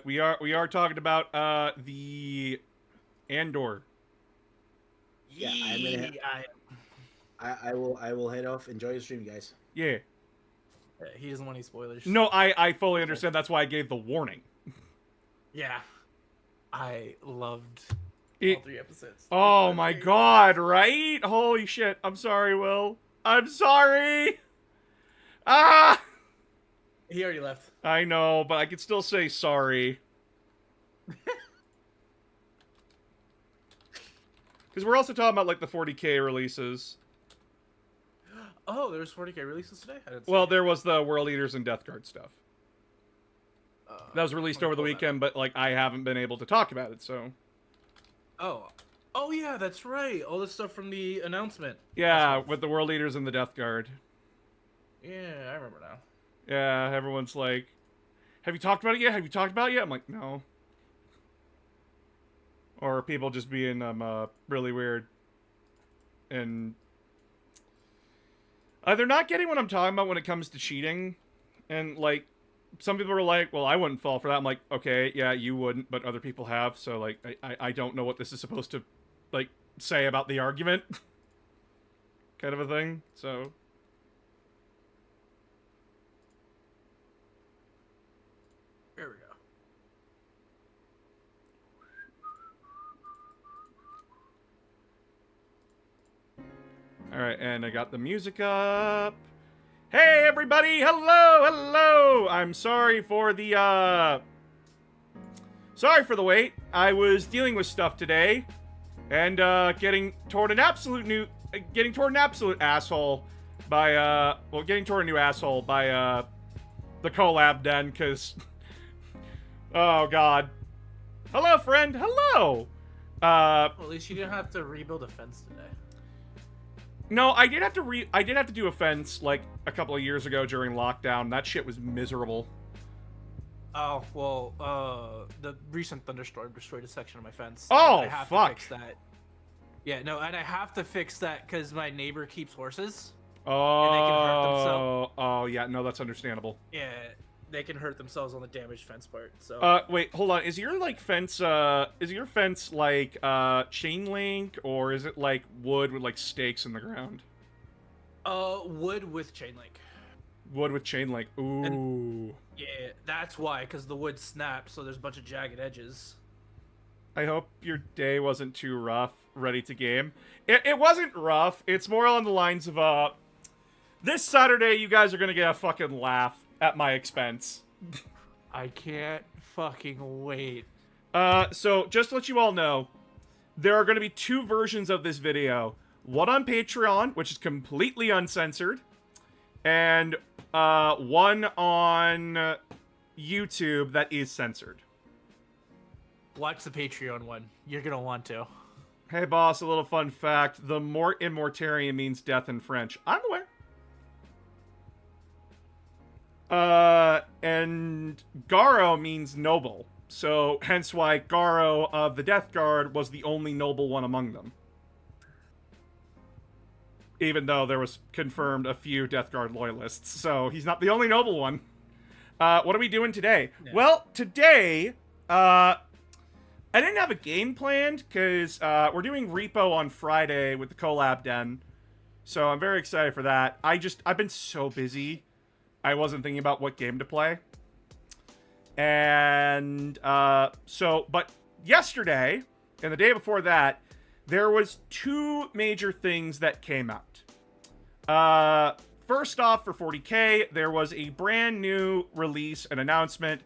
but we are talking about the Andor. Yeah, I'm gonna. I will head off. Enjoy your stream, guys. Yeah. He doesn't want any spoilers. No, I fully understand. That's why I gave the warning. Yeah. I loved It- all 3 episodes. Oh my god, right? Holy shit. I'm sorry, Will. I'm sorry. Ah! He already left. I know, but I can still say sorry. Because we're also talking about, like, the 40K releases. Oh, there's 40K releases today? I didn't see Well, it. there was the World Eaters and Death Guard stuff. That was released I'm over the gonna pull that weekend, but, like, I haven't been able to talk about it, so... up. Oh, yeah, that's right. All this stuff from the announcement. Yeah, with the World Eaters and the Death Guard. Yeah, I remember now. Yeah, everyone's like, have you talked about it yet? Have you talked about it yet? I'm like, no. Or people just being really weird. And they're not getting what I'm talking about when it comes to cheating. And, like, some people are like, well, I wouldn't fall for that. I'm like, okay, yeah, you wouldn't, but other people have. So, like, I don't know what this is supposed to, like, say about the argument. Kind of a thing. So... There we go. Alright, and I got the music up. Hey, everybody! Hello! Hello! I'm sorry for the, Sorry for the wait. I was dealing with stuff today. And, getting toward an absolute asshole by, getting toward a new asshole by, the collab den, because... Oh, God. Hello, friend! Hello! Well, at least you didn't have to rebuild a fence today. No, I did have to do a fence, like, a couple of years ago during lockdown. That shit was miserable. Oh, well, the recent thunderstorm destroyed a section of my fence. Oh, I have fuck. to fix that. Yeah, no, and I have to fix that because my neighbor keeps horses. Oh, And they can hurt themselves. Oh, yeah, no, that's understandable. Yeah, they can hurt themselves on the damaged fence part, so... Wait, hold on. Is your, like, fence, like, chain link, or is it, like, wood with, like, stakes in the ground? Wood with chain link. Wood with chain link. Ooh. Yeah, that's why, because the wood snapped, so there's a bunch of jagged edges. I hope your day wasn't too rough, ready to game. It wasn't rough. It's more on the lines of, this Saturday, you guys are gonna get a fucking laugh at my expense. I can't fucking wait. So, just to let you all know, there are gonna be 2 versions of this video. One on Patreon, which is completely uncensored, and, one on YouTube that is censored. Watch the Patreon one. You're gonna want to. Hey boss, a little fun fact. The Mort in Mortarian means death in French. I'm aware. And Garo means noble. So, hence why Garo of the Death Guard was the only noble one among them. Even though there was confirmed a few Death Guard loyalists. So, he's not the only noble one. What are we doing today? Yeah. Well, today, I didn't have a game planned, because we're doing Repo on Friday with the collab den. So I'm very excited for that. I've been so busy, I wasn't thinking about what game to play. And, but yesterday, and the day before that, there was 2 major things that came out. First off, for 40K, there was a brand new release, an announcement,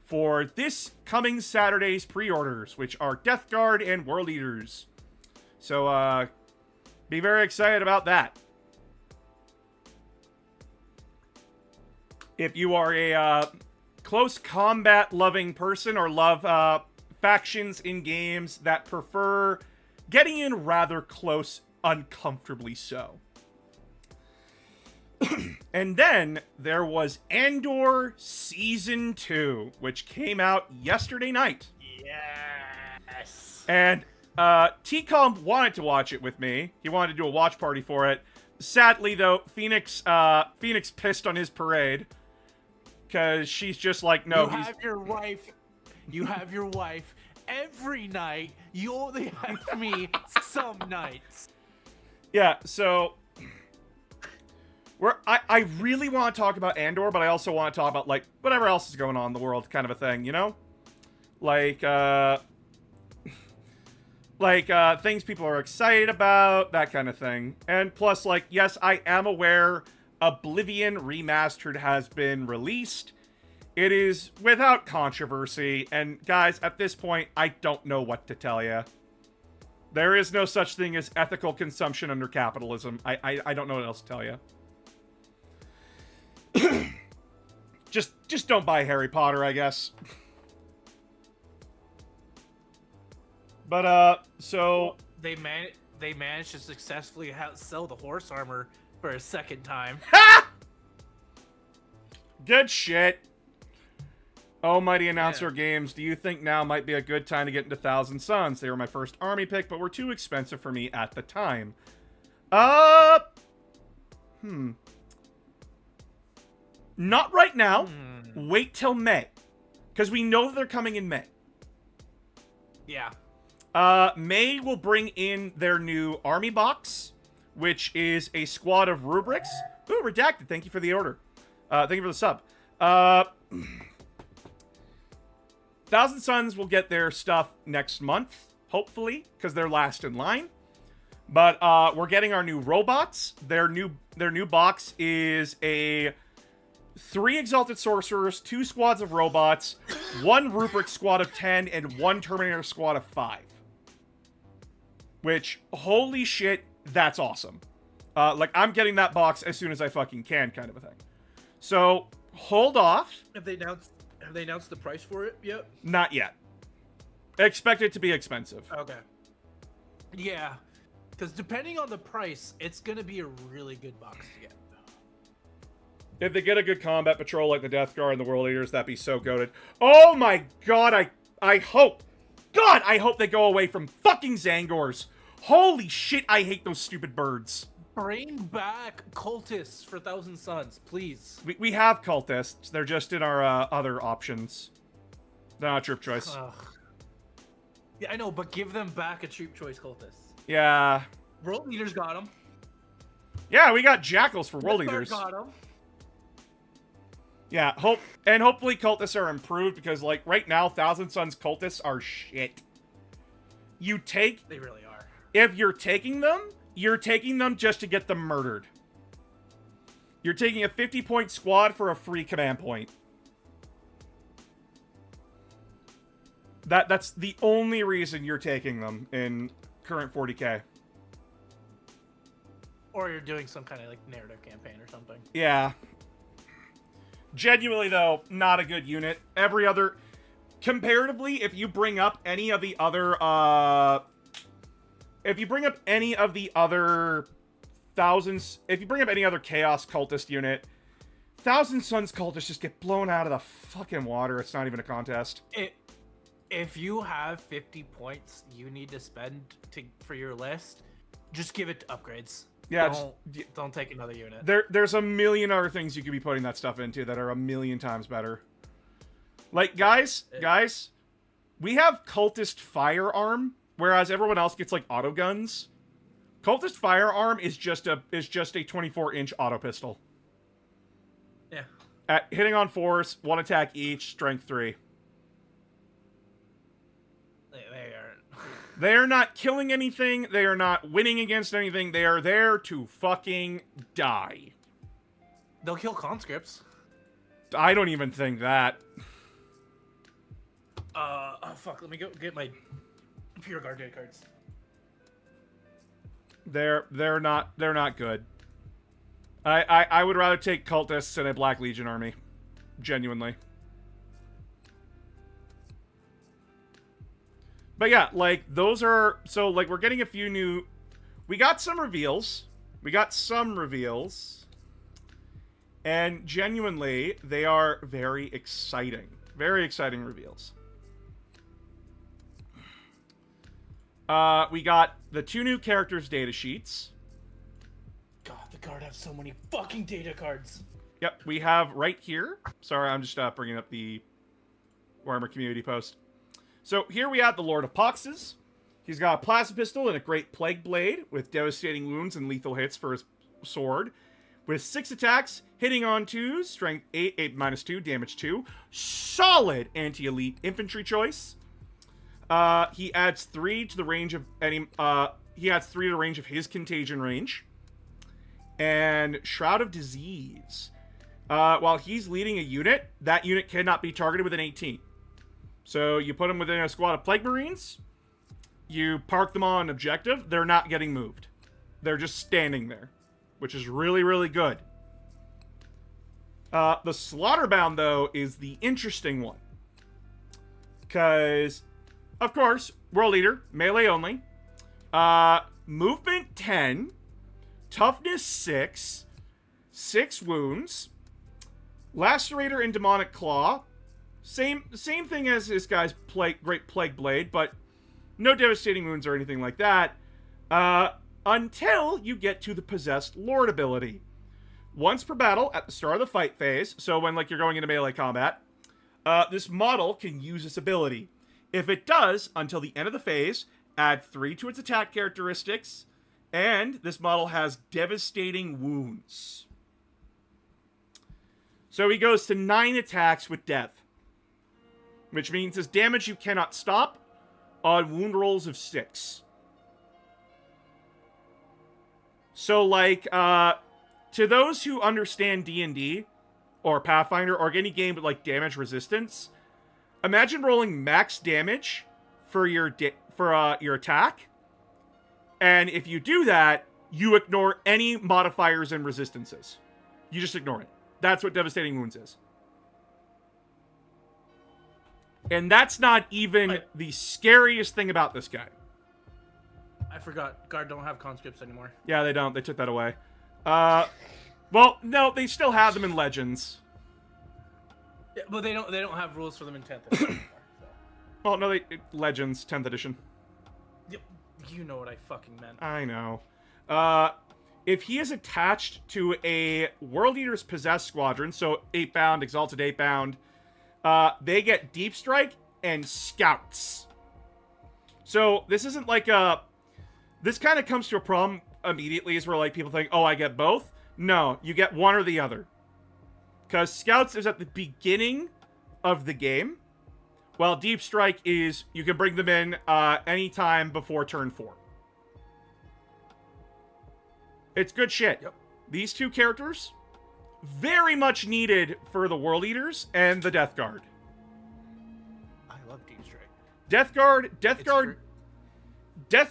for this coming Saturday's pre-orders, which are Death Guard and World Eaters. So, be very excited about that. If you are a close combat-loving person or love factions in games that prefer getting in rather close, uncomfortably so. And then there was Andor Season 2, which came out yesterday night. Yes. And T-Com wanted to watch it with me. He wanted to do a watch party for it. Sadly, though, Phoenix pissed on his parade. Because she's just like, no, you have your wife You have your wife every night. You only have me some nights. Yeah, so I really want to talk about Andor, but I also want to talk about like whatever else is going on in the world, kind of a thing, you know? Like things people are excited about, that kind of thing. And plus, like, yes, I am aware Oblivion Remastered has been released. It is without controversy, and guys, at this point, I don't know what to tell you. There is no such thing as ethical consumption under capitalism. I don't know what else to tell you. Just don't buy Harry Potter, I guess. But, so... They managed to successfully sell the horse armor for a second time. Ha! Good shit. Almighty Announcer Games, do you think now might be a good time to get into Thousand Suns? They were my first army pick, but were too expensive for me at the time. Not right now. Wait till May. Because we know they're coming in May. Yeah. May will bring in their new army box, which is a squad of rubrics. Ooh, redacted. Thank you for the order. Thank you for the sub. Thousand Suns will get their stuff next month, hopefully, because they're last in line. But we're getting our new robots. Their new box is 3 Exalted Sorcerers, 2 squads of robots, 1 Rubric squad of 10, and 1 Terminator squad of 5. Which, holy shit, that's awesome. Like, I'm getting that box as soon as I fucking can, kind of a thing. So, hold off. Have they announced the price for it yet? Not yet. Expect it to be expensive. Okay. Yeah. Because depending on the price, it's going to be a really good box to get. If they get a good combat patrol like the Death Guard and the World Eaters, that'd be so goated. Oh my god, I hope. God, I hope they go away from fucking Zangors. Holy shit, I hate those stupid birds. Bring back cultists for Thousand Suns, please. We have cultists. They're just in our other options. They're not troop choice. Yeah, I know, but give them back a troop choice cultist. Yeah. World Leaders got them. Yeah, we got Jackals for World Eaters. Got them. Yeah, hopefully cultists are improved, because like right now, Thousand Suns cultists are shit. They really are. If you're taking them just to get them murdered. You're taking a 50-point squad for a free command point. That's the only reason you're taking them in current 40k. Or you're doing some kind of like narrative campaign or something. Yeah. Genuinely, though, not a good unit. Comparatively, if you bring up any of the other, if you bring up any other Chaos Cultist unit, Thousand Suns Cultists just get blown out of the fucking water. It's not even a contest. If you have 50 points you need to spend for your list, just give it to upgrades. Yeah, don't take another unit. There's a million other things you could be putting that stuff into that are a million times better. Like, guys, we have Cultist Firearm, whereas everyone else gets like auto guns. Cultist Firearm is just a 24-inch auto pistol. Yeah. At hitting on force, 1 attack each, strength 3. They are not killing anything. They are not winning against anything. They are there to fucking die. They'll kill conscripts. I don't even think that. Oh fuck, let me go get my Pure Guard data cards. They're not good. I would rather take cultists in a Black Legion army. Genuinely. But yeah, like, those are... So, like, we're getting a few new... We got some reveals. And genuinely, they are very exciting. Very exciting reveals. We got the 2 new characters data sheets. God, the Guard have so many fucking data cards. Yep, we have right here. Sorry, I'm just bringing up the Warhammer community post. So here we have the Lord of Poxes. He's got a plasma pistol and a great plague blade with devastating wounds and lethal hits for his sword. With 6 attacks, hitting on 2s, strength 8, 8 minus 2, damage 2. Solid anti-elite infantry choice. He adds 3 to the range of any. He adds 3 to the range of his contagion range. And Shroud of Disease. While he's leading a unit, that unit cannot be targeted with an 18. So you put him within a squad of Plague Marines. You park them on an objective. They're not getting moved. They're just standing there, which is really, really good. The Slaughterbound, though, is the interesting one. Because, of course, World Leader, melee only. Movement 10. Toughness 6. 6 wounds. Lacerator and Demonic Claw. Same thing as this guy's Great Plague Blade, but no devastating wounds or anything like that. Until you get to the Possessed Lord ability. Once per battle, at the start of the fight phase, so when you're going into melee combat, this model can use this ability. If it does, until the end of the phase, add 3 to its attack characteristics, and this model has devastating wounds. So he goes to 9 attacks with death, which means his damage you cannot stop on wound rolls of 6. So, to those who understand D&D, or Pathfinder, or any game with, damage resistance, imagine rolling max damage for your attack, and if you do that, you ignore any modifiers and resistances. You just ignore it. That's what Devastating Wounds is. And that's not even the scariest thing about this guy. I forgot. Guard don't have conscripts anymore. Yeah, they don't. They took that away. Well, no, they still have them in Legends. Yeah, but they don't have rules for them in 10th edition anymore. So. Well, no, Legends, 10th edition. Yep. You know what I fucking meant. I know. If he is attached to a World Eater's Possessed Squadron, so 8-bound, Exalted 8-bound, they get Deep Strike and Scouts. So this isn't this kind of comes to a problem immediately, is where people think, oh, I get both. No, you get one or the other. Because Scouts is at the beginning of the game, while Deep Strike is, you can bring them in anytime before turn 4. It's good shit. Yep. These 2 characters, very much needed for the World Eaters and the Death Guard. I love Deep Strike. Death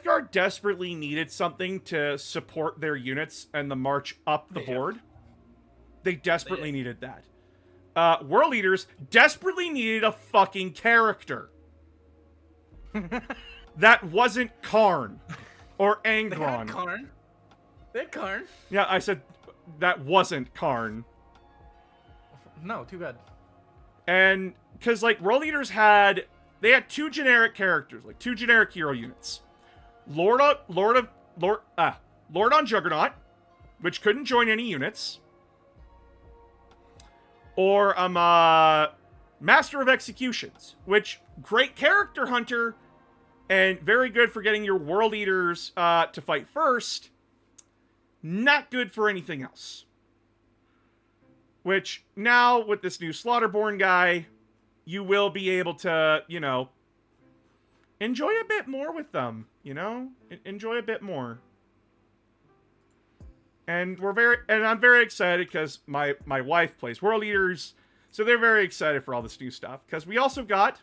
Guard desperately needed something to support their units and the march up the board. They desperately needed that. World Eaters desperately needed a fucking character. That wasn't Karn or Angron. They had Karn. They had Karn. Yeah, I said that wasn't Karn. No, too bad. And because World Eaters had 2 generic characters, 2 generic hero units. Lord on Juggernaut, which couldn't join any units. Or Master of Executions, which great character hunter and very good for getting your World Eaters to fight first. Not good for anything else. Which, now, with this new Slaughterborn guy, you will be able to, enjoy a bit more with them, Enjoy a bit more. And I'm very excited because my wife plays World Eaters, so they're very excited for all this new stuff. Because we also got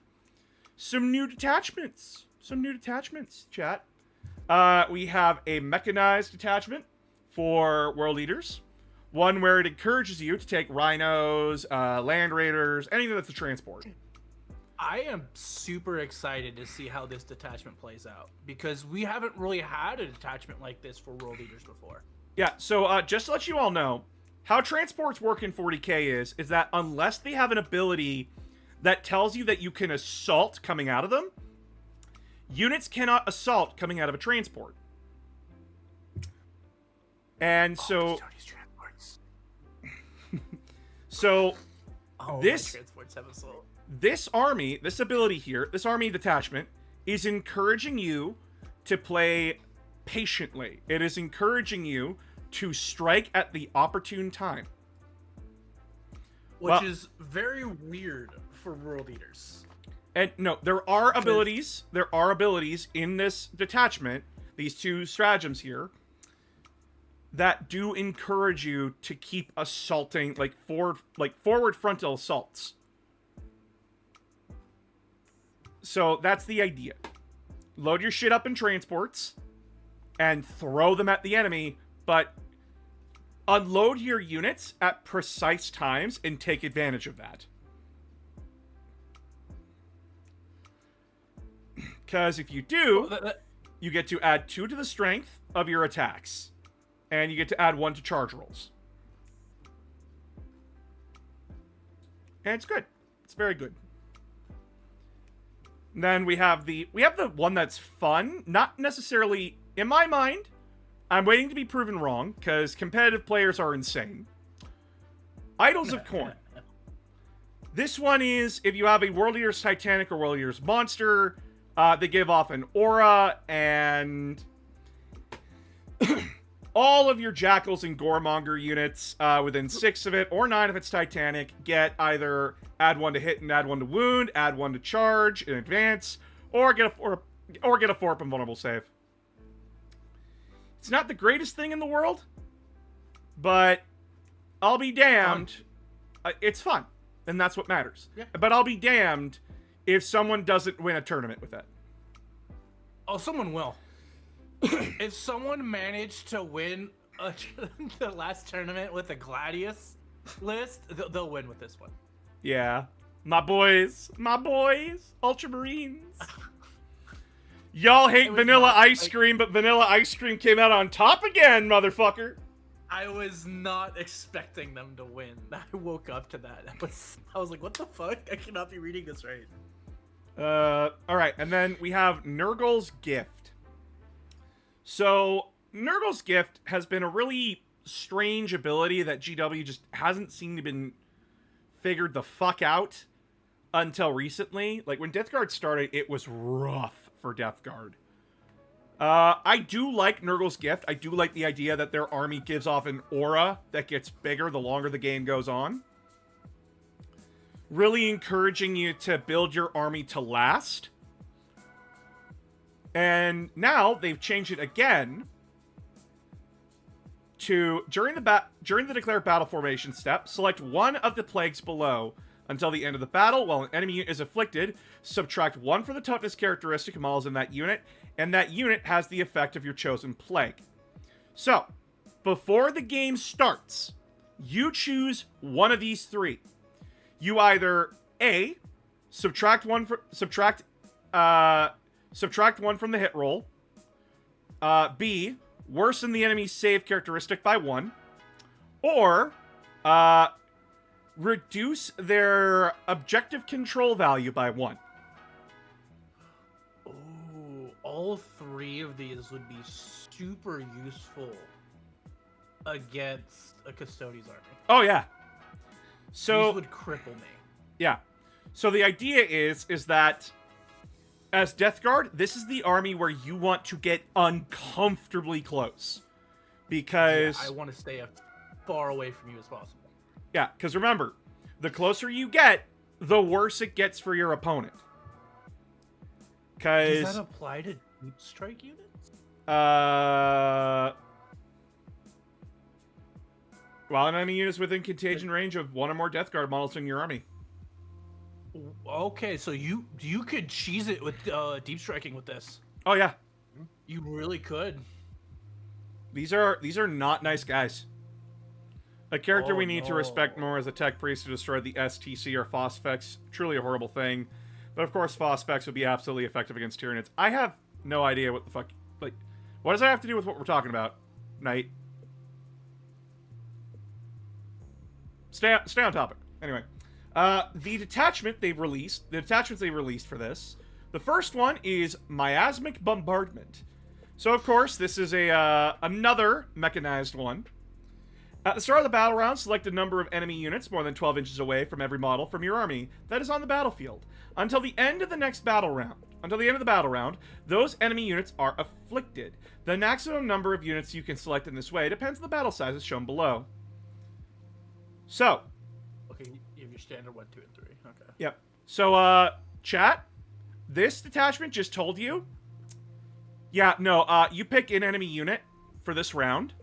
some new detachments. Chat. We have a mechanized detachment for World Eaters. One where it encourages you to take rhinos, land raiders, anything that's a transport. I am super excited to see how this detachment plays out, because we haven't really had a detachment like this for World Eaters before. Yeah, so just to let you all know, how transports work in 40k is that unless they have an ability that tells you that you can assault coming out of them, units cannot assault coming out of a transport. And so... transports. So... Oh, this... transports have assault. This army, this ability here, this army detachment, is encouraging you to play patiently. It is encouraging you to strike at the opportune time. Which is very weird for World Eaters. And no, there are abilities in this detachment, these two stratagems here, that do encourage you to keep assaulting, like forward frontal assaults. So that's the idea. Load your shit up in transports and throw them at the enemy, but unload your units at precise times and take advantage of that. Because if you do, you get to add 2 to the strength of your attacks. And you get to add 1 to charge rolls. And it's good. It's very good. And then we have the one that's fun. Not necessarily, in my mind, I'm waiting to be proven wrong, because competitive players are insane. Idols of Corn. This one is, if you have a World Eaters Titanic or World Eaters Monster, they give off an aura, and all of your Jackals and Goremonger units within 6 of it, or 9 if it's Titanic, get either add 1 to hit and add 1 to wound, add 1 to charge in advance, or get a 4 up and vulnerable save. It's not the greatest thing in the world, but I'll be damned. It's fun, and that's what matters. Yeah. But I'll be damned if someone doesn't win a tournament with that. Oh, someone will. If someone managed to win the last tournament with a Gladius list, they'll win with this one. Yeah. My boys, Ultramarines. Y'all hate vanilla ice cream, but vanilla ice cream came out on top again, motherfucker. I was not expecting them to win. I woke up to that. I was like, what the fuck? I cannot be reading this right. Alright, and then we have Nurgle's Gift. So, Nurgle's Gift has been a really strange ability that GW just hasn't seemed to been figured the fuck out until recently. Like, when Death Guard started, it was rough for Death Guard. I do like Nurgle's Gift. I do like the idea that their army gives off an aura that gets bigger the longer the game goes on. Really encouraging you to build your army to last. And now they've changed it again to, during the declare battle formation step, select one of the plagues below until the end of the battle. While an enemy unit is afflicted, subtract 1 for the toughness characteristic of models in that unit, and that unit has the effect of your chosen plague. So, before the game starts, you choose one of these 3. You either A, subtract 1 from the hit roll. B, worsen the enemy's save characteristic by 1. Or reduce their objective control value by 1. Oh, all 3 of these would be super useful against a Custodes army. Oh yeah. So these would cripple me. Yeah. So the idea is that as Death Guard, this is the army where you want to get uncomfortably close. Because I want to stay as far away from you as possible. Yeah, because remember, the closer you get, the worse it gets for your opponent. Does that apply to deep strike units? While an enemy unit is within contagion range of 1 or more Death Guard models in your army. Okay, so you could cheese it with deep striking with this. Oh yeah, you really could. These are not nice guys. A character we need to respect more is a tech priest who destroyed the STC or Phosphex. Truly a horrible thing. But of course, Phosphex would be absolutely effective against Tyranids. I have no idea what the fuck... Like, what does that have to do with what we're talking about, Knight? Stay on topic. Anyway. The detachments they've released for this. The first one is Miasmic Bombardment. So, of course, this is another mechanized one. At the start of the battle round, select a number of enemy units more than 12 inches away from every model from your army that is on the battlefield. Until the end of the battle round, those enemy units are afflicted. The maximum number of units you can select in this way depends on the battle sizes shown below. So. Okay, you have your standard 1, 2, and 3. Okay. Yep. So, chat, this detachment just told you. Yeah, no, you pick an enemy unit for this round.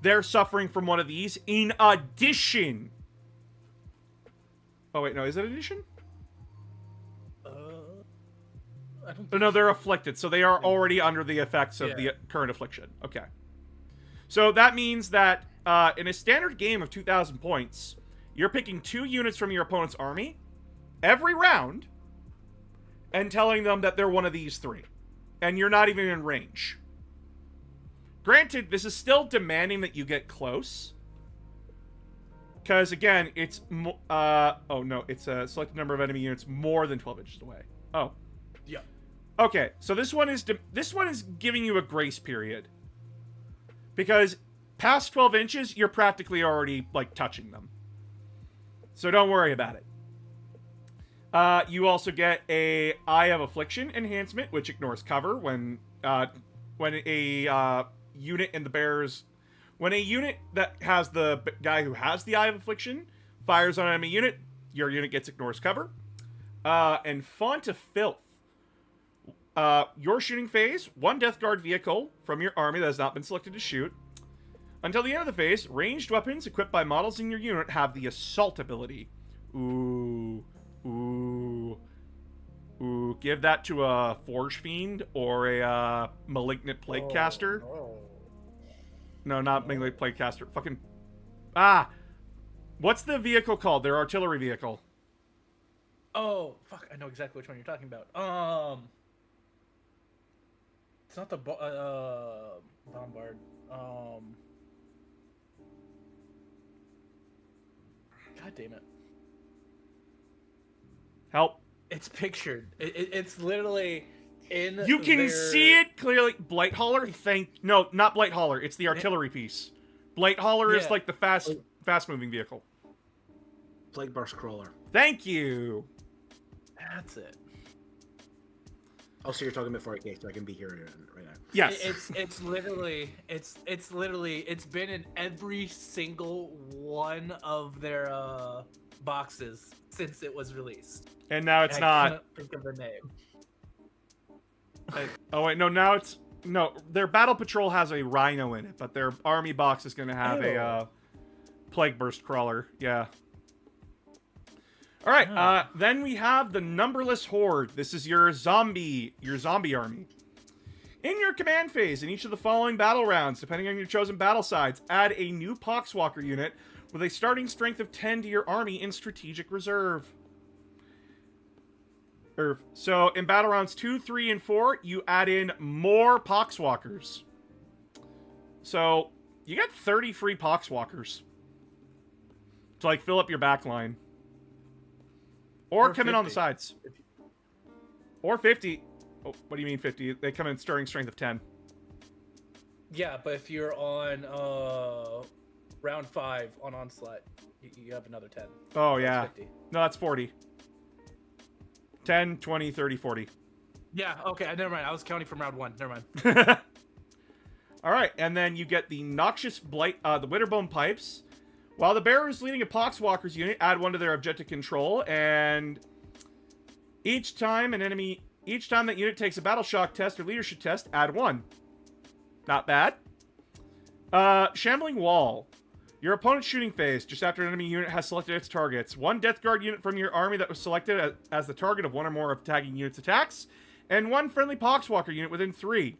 They're suffering from one of these in addition. Oh, wait, no, is it addition? I don't No, they're afflicted, so they are already under the effects of the current affliction. Okay. So that means that in a standard game of 2,000 points, you're picking 2 units from your opponent's army every round and telling them that they're one of these 3. And you're not even in range. Granted, this is still demanding that you get close. Because, again, it's... oh, no. It's a selected number of enemy units more than 12 inches away. Oh. Yeah. Okay, so this one is giving you a grace period. Because past 12 inches, you're practically already, like, touching them. So don't worry about it. You also get a Eye of Affliction enhancement, which ignores cover when a unit in the bear's... When a unit that has the guy who has the Eye of Affliction fires on an enemy unit, your unit ignores cover. And Font of Filth. Your shooting phase, 1 Death Guard vehicle from your army that has not been selected to shoot. Until the end of the phase, ranged weapons equipped by models in your unit have the Assault ability. Ooh. Ooh. Ooh. Give that to a Forge Fiend or a Malignant Plague Caster. No, not Malignant Plague Caster. Fucking... What's the vehicle called? Their artillery vehicle. Oh, fuck. I know exactly which one you're talking about. It's not the Bombard. God damn it. Help. It's pictured. It's literally in You can see it clearly. Blight Hauler? No, not Blight Hauler. It's the artillery piece. Blight Hauler is like the fast-moving vehicle. Plague Burst Crawler. Thank you. That's it. Oh, so you're talking about 40K, so I can be here right now. Yes. It's literally it's been in every single one of their boxes since it was released. And now it's not. I can't think of the name. Oh wait, no. Now it's Their Battle Patrol has a Rhino in it, but their army box is going to have a Plague Burst Crawler. Yeah. All right. Then we have the Numberless Horde. This is your zombie army. In your command phase, in each of the following battle rounds, depending on your chosen battle sides, add a new Poxwalker unit with a starting strength of 10 to your army in Strategic Reserve. So in battle rounds 2, 3, and 4, you add in more Poxwalkers. So you get 30 free Poxwalkers to like fill up your back line. Or come 50. In on the sides. Or 50. Oh, what do you mean 50? They come in starting strength of 10. Yeah, but if you're on round 5 on Onslaught, you have another 10. Oh, yeah. 50. No, that's 40. 10, 20, 30, 40. Yeah, okay, never mind. I was counting from round 1. Never mind. All right, and then you get the Noxious Blight, the Winterbone Pipes. While the bearer is leading a Poxwalkers unit, add 1 to their objective control, and each time that unit takes a Battle Shock test or Leadership test, add 1. Not bad. Shambling Wall. Your opponent's shooting phase, just after an enemy unit has selected its targets. 1 Death Guard unit from your army that was selected as the target of 1 or more of tagging unit's attacks, and 1 friendly Poxwalker unit within 3.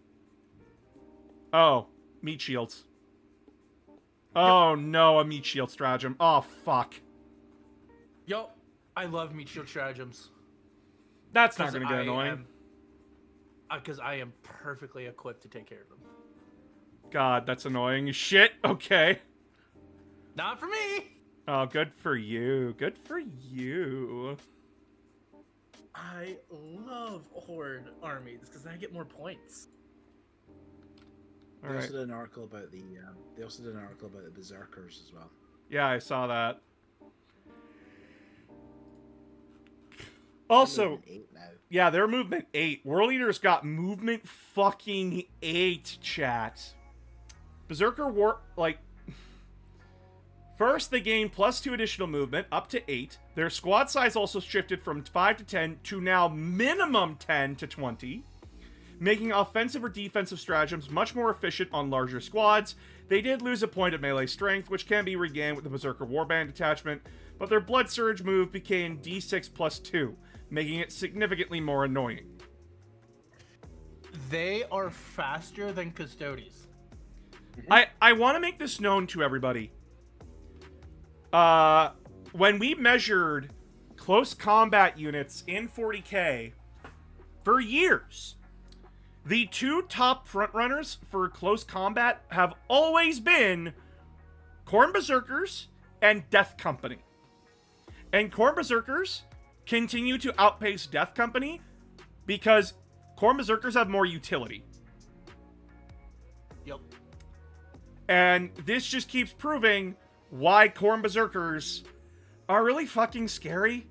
Oh, meat shields. Oh no, a meat shield stratagem. Oh fuck. Yo, I love meat shield stratagems. That's not gonna get annoying. Because I am perfectly equipped to take care of them. God, that's annoying as shit. Okay. Not for me. Oh, good for you. Good for you. I love Horde armies because I get more points. They All also right. did an article about the. They also did an article about the berserkers as well. Yeah, I saw that. They're Also, movement 8 now. yeah, they're movement 8. World Eaters got movement fucking 8, chat. Berserker War, like... First, they gained +2 additional movement, up to 8. Their squad size also shifted from 5 to 10 to now minimum 10 to 20, making offensive or defensive stratagems much more efficient on larger squads. They did lose a point of melee strength, which can be regained with the Berserker Warband attachment, but their Blood Surge move became D6 +2, making it significantly more annoying. They are faster than Custodes. I want to make this known to everybody. When we measured close combat units in 40k, for years, the 2 top frontrunners for close combat have always been Khorne Berserkers and Death Company. And Khorne Berserkers continue to outpace Death Company because Khorne Berserkers have more utility. Yep. And this just keeps proving why Khorne Berserkers are really fucking scary.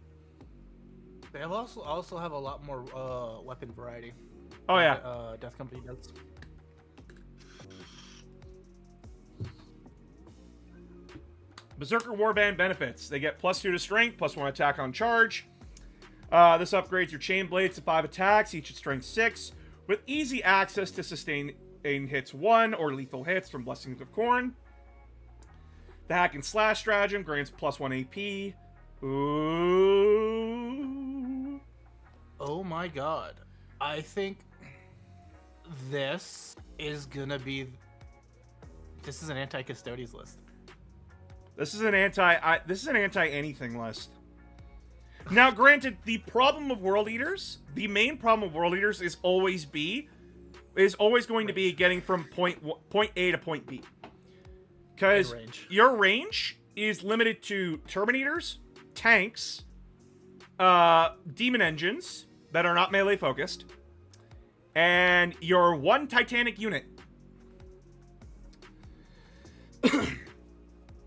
They have also have a lot more weapon variety. Oh yeah. Death Company does. Berserker Warband benefits. They get +2 to strength, +1 attack on charge. This upgrades your chain blades to 5 attacks, each at strength 6, with easy access to sustain hits 1 or lethal hits from Blessings of Khorne. The hack and slash stratagem grants +1 AP. Ooh. Oh my god. I think this is gonna be. This is an anti-Custodes list. This is an anti-anything list. Now, granted, the problem of World Eaters, the main problem of World Eaters is always going to be getting from point A to point B. Because your range is limited to Terminators, tanks, demon engines that are not melee focused, and your 1 Titanic unit.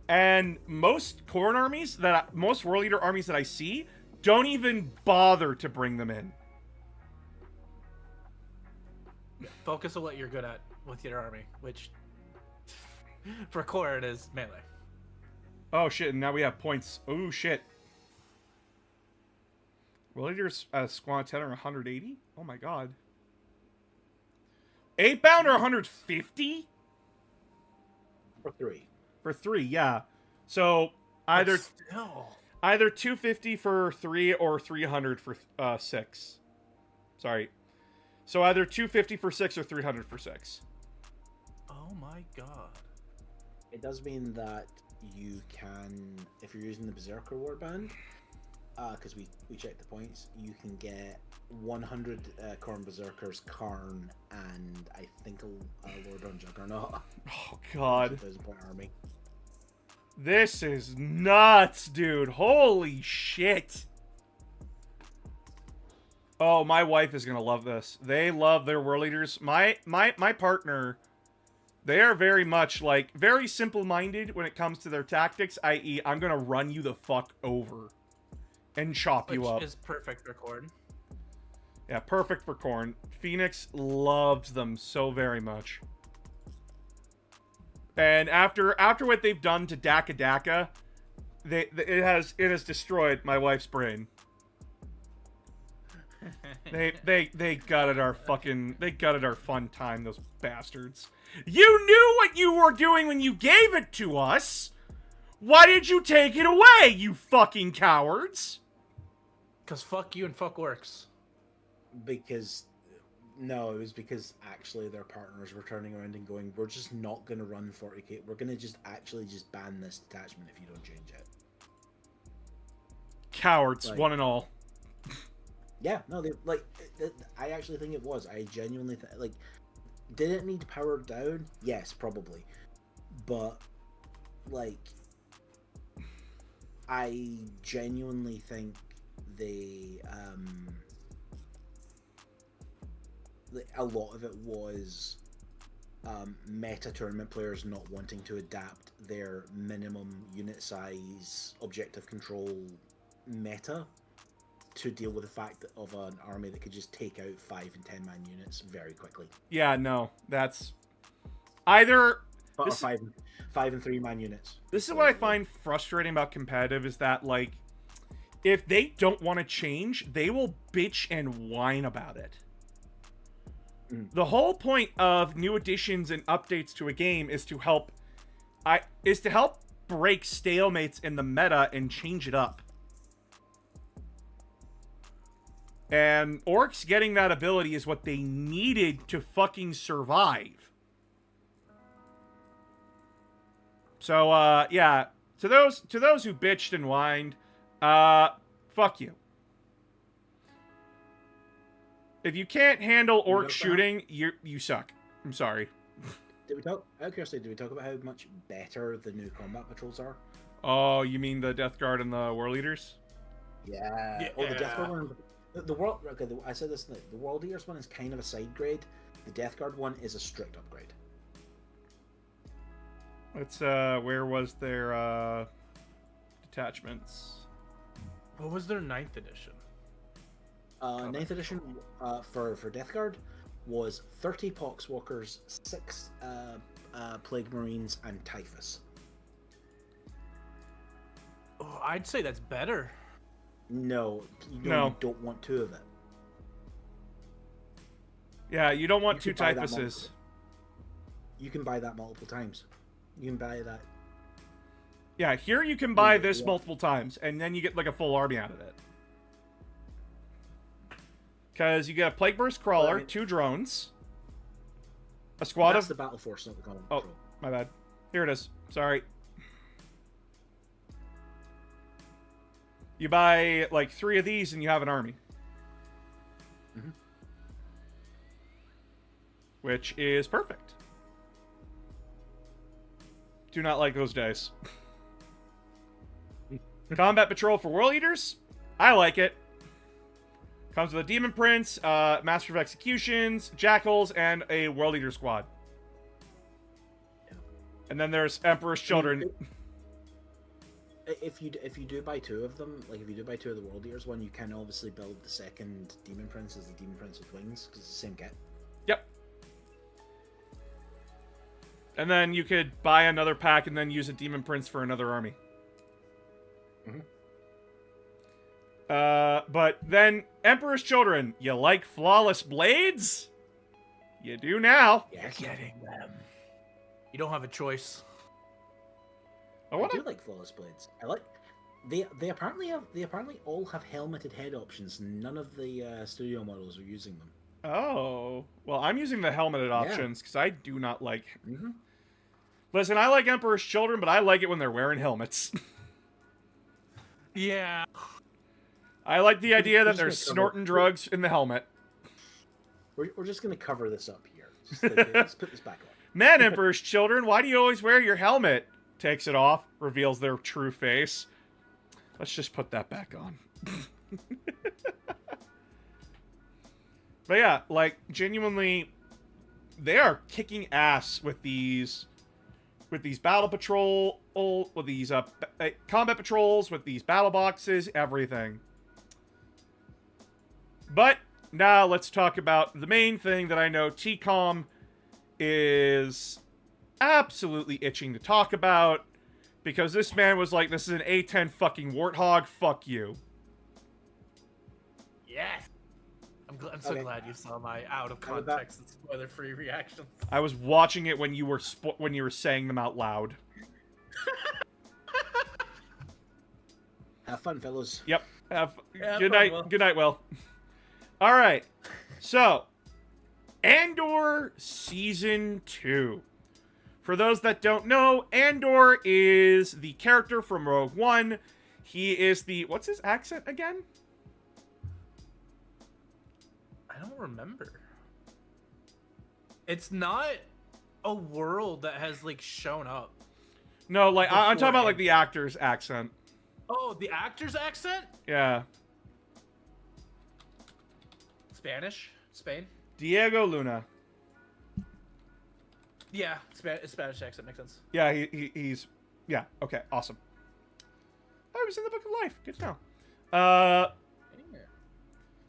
And most Khorne armies most World Eater armies that I see don't even bother to bring them in. Focus on what you're good at with your army, which for Khorne is melee. Oh shit, and now we have points. Oh shit. World Eaters squad 10 are 180? Oh my god. 8-bound or 150? For 3. For 3, yeah. So either 250 for 3 or 300 for 6. Sorry. So either 250 for 6 or 300 for 6. Oh my god. It does mean that you can, if you're using the Berserker Warband, because we checked the points, you can get 100 Khorne Berserkers, Karn, and I think a Lord on Juggernaut. Oh god. 1,000-point army. This is nuts, dude. Holy shit. Oh, my wife is gonna love this. They love their World Eaters. My partner, they are very much like very simple-minded when it comes to their tactics, i.e. I'm gonna run you the fuck over and chop you up. Which is perfect for Khorne. Yeah, perfect for Khorne. Phoenix loves them so very much. And after what they've done to Daka, it has destroyed my wife's brain. They gutted our fun time, those bastards. You knew what you were doing when you gave it to us. Why did you take it away, you fucking cowards? Cause fuck you and fuck works. Because no, it was because actually their partners were turning around and going, "We're just not going to run 40k. We're going to just ban this detachment if you don't change it." Cowards, like, one and all. Yeah, no, they I actually think it was. I genuinely like. Did it need powered down? Yes, probably, but like, I genuinely think they a lot of it was meta tournament players not wanting to adapt their minimum unit size objective control meta to deal with the fact of an army that could just take out 5 and 10 man units very quickly. Yeah, no, that's either. Or This, 5 and 3 man units. this is what I find frustrating about competitive is that, like, if they don't want to change, they will bitch and whine about it. The whole point of new additions and updates to a game is to help break stalemates in the meta and change it up. And orcs getting that ability is what they needed to fucking survive. So yeah, to those who bitched and whined, fuck you. If you can't handle orc shooting, you suck. I'm sorry. Did we talk? Out of curiosity, did we talk about how much better the new combat patrols are? Oh, you mean the Death Guard and the War Leaders? Yeah. Oh, the Death Guard one. The world. Okay, I said this. The World Eaters one is kind of a side grade. The Death Guard one is a strict upgrade. Let's where was their detachments? What was their 9th edition? 9th edition for Death Guard was 30 Poxwalkers, 6 Plague Marines, and Typhus. Oh, I'd say that's better. No, you don't want 2 of it. Yeah, you don't want 2 Typhuses. You can buy that multiple times. You can buy that. Yeah, here you can buy this multiple times, and then you get like a full army out of it. Because you get a Plague Burst Crawler, 2 drones, a squad That's of... the Battle Force, not the Common Oh, Patrol. my bad. Here it is. Sorry. You buy like 3 of these and you have an army. Mhm. Which is perfect. Do not like those days. Combat Patrol for World Eaters? I like it. Comes with a Demon Prince, Master of Executions, Jackals, and a World Eater squad. Yeah. And then there's Emperor's Children. If you do buy 2 of them, like if you do buy 2 of the World Eaters one, you can obviously build the second Demon Prince as the Demon Prince with wings, because it's the same kit. Yep. And then you could buy another pack and then use a Demon Prince for another army. Mhm. But then Emperor's Children, you like flawless blades? You do now. Yes. You're getting them. You don't have a choice. I do like flawless blades. I like they apparently all have helmeted head options. None of the studio models are using them. Oh, well, I'm using the helmeted options because I do not like. Mm-hmm. Listen, I like Emperor's Children, but I like it when they're wearing helmets. Yeah. I like the idea that just they're gonna cover- snorting drugs in the helmet. We're just gonna cover this up here. Just like, let's put this back on. Man, Emperor's Children, why do you always wear your helmet? Takes it off, reveals their true face. Let's just put that back on. But yeah, like, genuinely, they are kicking ass with these battle patrol, with these combat patrols, with these battle boxes, everything. But now let's talk about the main thing that I know TCOM is absolutely itching to talk about, because this man was like, this is an A10 fucking warthog, fuck you. Yes. I'm so glad you saw my out of How about- context and spoiler-free reactions. I was watching it when you were saying them out loud. Have fun, fellas. Yep. Yeah, Good fun, night. Will. Good night, Will. All right. So, Andor Season 2. For those that don't know, Andor is the character from Rogue One. He is the... What's his accent again? I don't remember. It's not a world that has like shown up. No, like, I'm talking about, like, Beforehand. the actor's accent. Oh, the actor's accent? Yeah. Spanish? Spain? Diego Luna. Yeah, Spanish accent makes sense. Yeah, he's yeah. Okay, awesome. Oh, he was in the Book of Life. Good to know.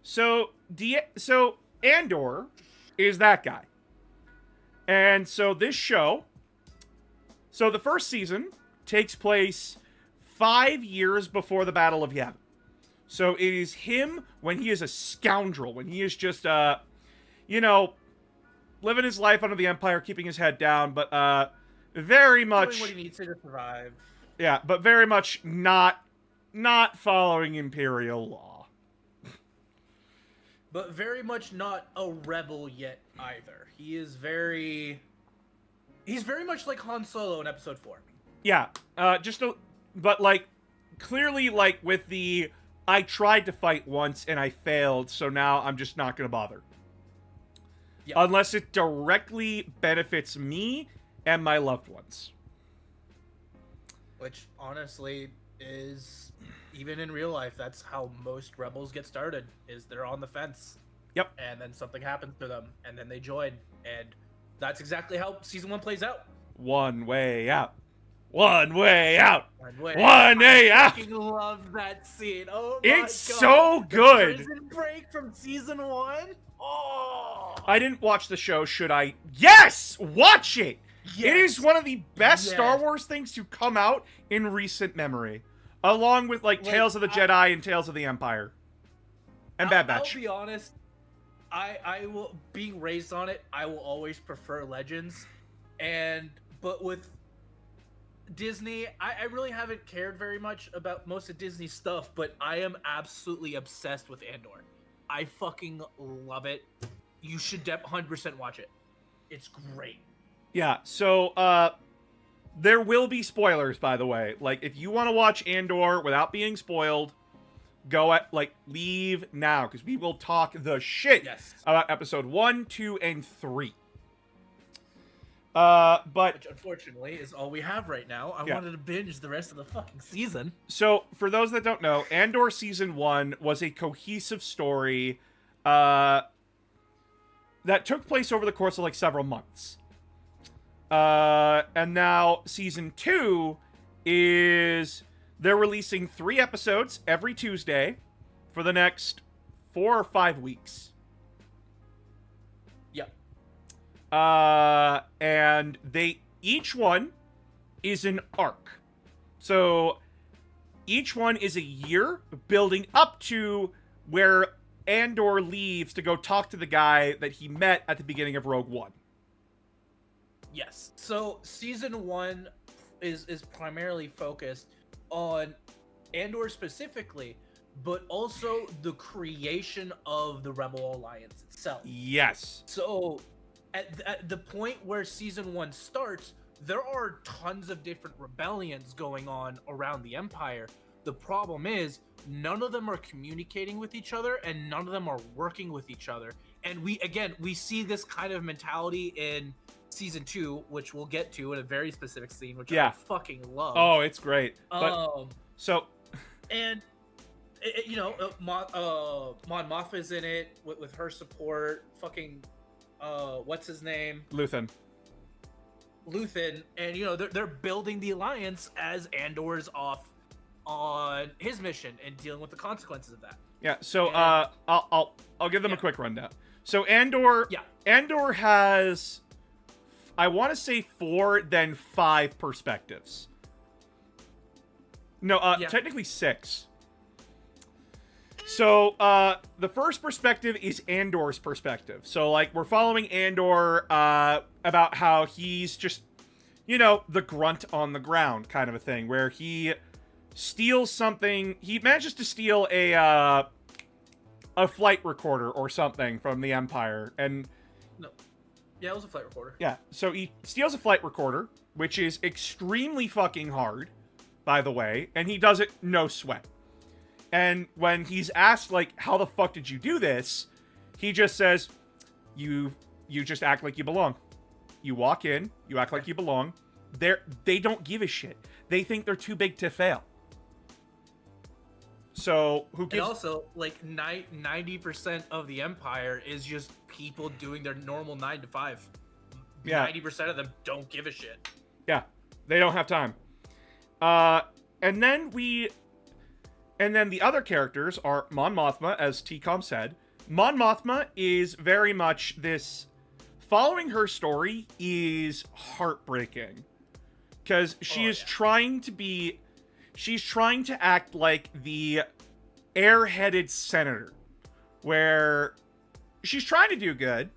So Andor is that guy, and so this show. So the first season takes place 5 years before the Battle of Yavin. So it is him when he is a scoundrel, when he is just, living his life under the Empire, keeping his head down, but very much Doing what he needs to survive. Yeah, but very much not following Imperial law. But very much not a rebel yet either. He's very much like Han Solo in Episode 4. Yeah, but like clearly like with the I tried to fight once and I failed, so now I'm just not gonna bother. Yeah. Unless it directly benefits me and my loved ones. Which honestly is, even in real life, that's how most rebels get started, is they're on the fence. Yep. And then something happens to them, and then they join. And that's exactly how Season 1 plays out. One way out. One way out. One way out. I fucking love that scene. Oh my It's God. so good. The prison break from Season 1? Oh! I didn't watch the show. Should I? Yes! Watch it! Yes. It is one of the best Yes. Star Wars things to come out in recent memory. Along with, like Tales of the Jedi and Tales of the Empire. And Bad Batch. I'll be honest. I will, being raised on it, I will always prefer Legends. But with Disney, I really haven't cared very much about most of Disney's stuff, but I am absolutely obsessed with Andor. I fucking love it. You should 100% watch it. It's great. Yeah, so, there will be spoilers, by the way. Like, if you want to watch Andor without being spoiled, leave now, because we will talk the shit about episode 1, 2, and 3. Which unfortunately is all we have right now. I wanted to binge the rest of the fucking season. So, for those that don't know, Andor Season 1 was a cohesive story that took place over the course of, like, several months. And now Season 2 is... They're releasing 3 episodes every Tuesday for the next 4 or 5 weeks. Yep. And each one is an arc. So each one is a year building up to where Andor leaves to go talk to the guy that he met at the beginning of Rogue One. Yes. So Season 1 is primarily focused on Andor specifically, but also the creation of the Rebel Alliance itself. Yes. So at the point where Season 1 starts, there are tons of different rebellions going on around the Empire. The problem is none of them are communicating with each other and none of them are working with each other. And we see this kind of mentality in Season 2, which we'll get to in a very specific scene, which I fucking love. Oh, it's great. But, Mon Mothma's in it with her support. Fucking, what's his name? Luthen, and they're building the alliance as Andor's off on his mission and dealing with the consequences of that. Yeah. So I'll give them a quick rundown. So Andor has, I want to say 4, then 5 perspectives. No, technically 6. So, the first perspective is Andor's perspective. So, like, we're following Andor, about how he's just, the grunt on the ground kind of a thing, where he steals something. He manages to steal a flight recorder or something from the Empire, and... No. Yeah, it was a flight recorder. Yeah, so he steals a flight recorder, which is extremely fucking hard, by the way, and he does it no sweat. And when he's asked, like, how the fuck did you do this? He just says, you just act like you belong. You walk in, you act like you belong. They don't give a shit. They think they're too big to fail. So, who gives... And also, like, 90% of the Empire is just people doing their normal 9 to 5. Yeah. 90% of them don't give a shit. Yeah, they don't have time. And then the other characters are Mon Mothma, as T-Com said. Mon Mothma is very much this. Following her story is heartbreaking, because she is trying to be. She's trying to act like the airheaded senator, where she's trying to do good,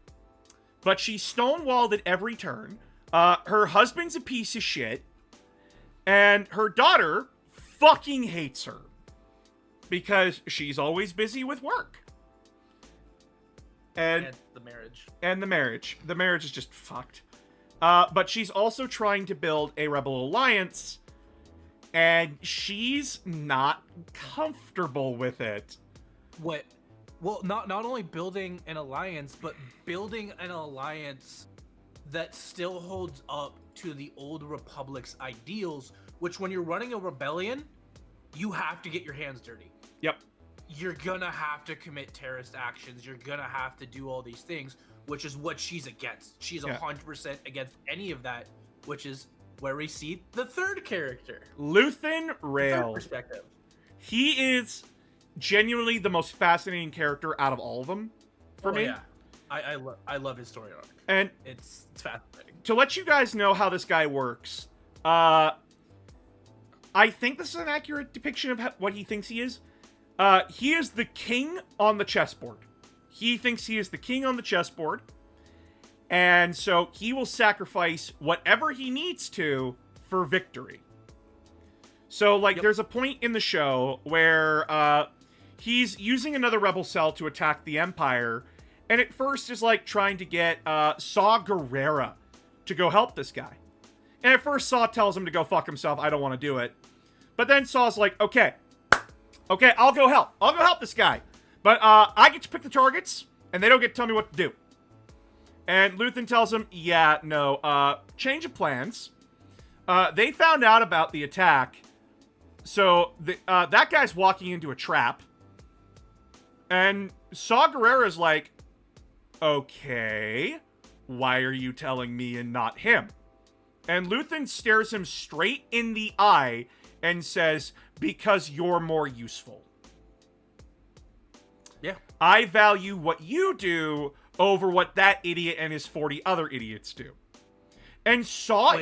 but she's stonewalled at every turn. Her husband's a piece of shit, and her daughter fucking hates her because she's always busy with work. And the marriage. And the marriage. The marriage is just fucked. But she's also trying to build a rebel alliance, and she's not comfortable with it. What? Well, not only building an alliance, but building an alliance that still holds up to the old Republic's ideals, which when you're running a rebellion, you have to get your hands dirty. Yep. You're gonna have to commit terrorist actions. You're gonna have to do all these things, which is what she's against. She's 100% against any of that, which is where we see the third character. Luthen Rail. Third perspective. He is genuinely the most fascinating character out of all of them for me. Yeah. I love his story arc. And it's fascinating. To let you guys know how this guy works, I think this is an accurate depiction of what he thinks he is. He is the king on the chessboard. He thinks he is the king on the chessboard. And so he will sacrifice whatever he needs to for victory. So, like, there's a point in the show where he's using another rebel cell to attack the Empire. And at first is, like, trying to get Saw Gerrera to go help this guy. And at first Saw tells him to go fuck himself. I don't want to do it. But then Saw's like, okay, I'll go help. I'll go help this guy. But I get to pick the targets, and they don't get to tell me what to do. And Luthen tells him, yeah, no, change of plans. They found out about the attack. So that guy's walking into a trap. And Saw Gerrera's like, okay, why are you telling me and not him? And Luthen stares him straight in the eye and says, because you're more useful. Yeah. I value what you do over what that idiot and his 40 other idiots do. And Saw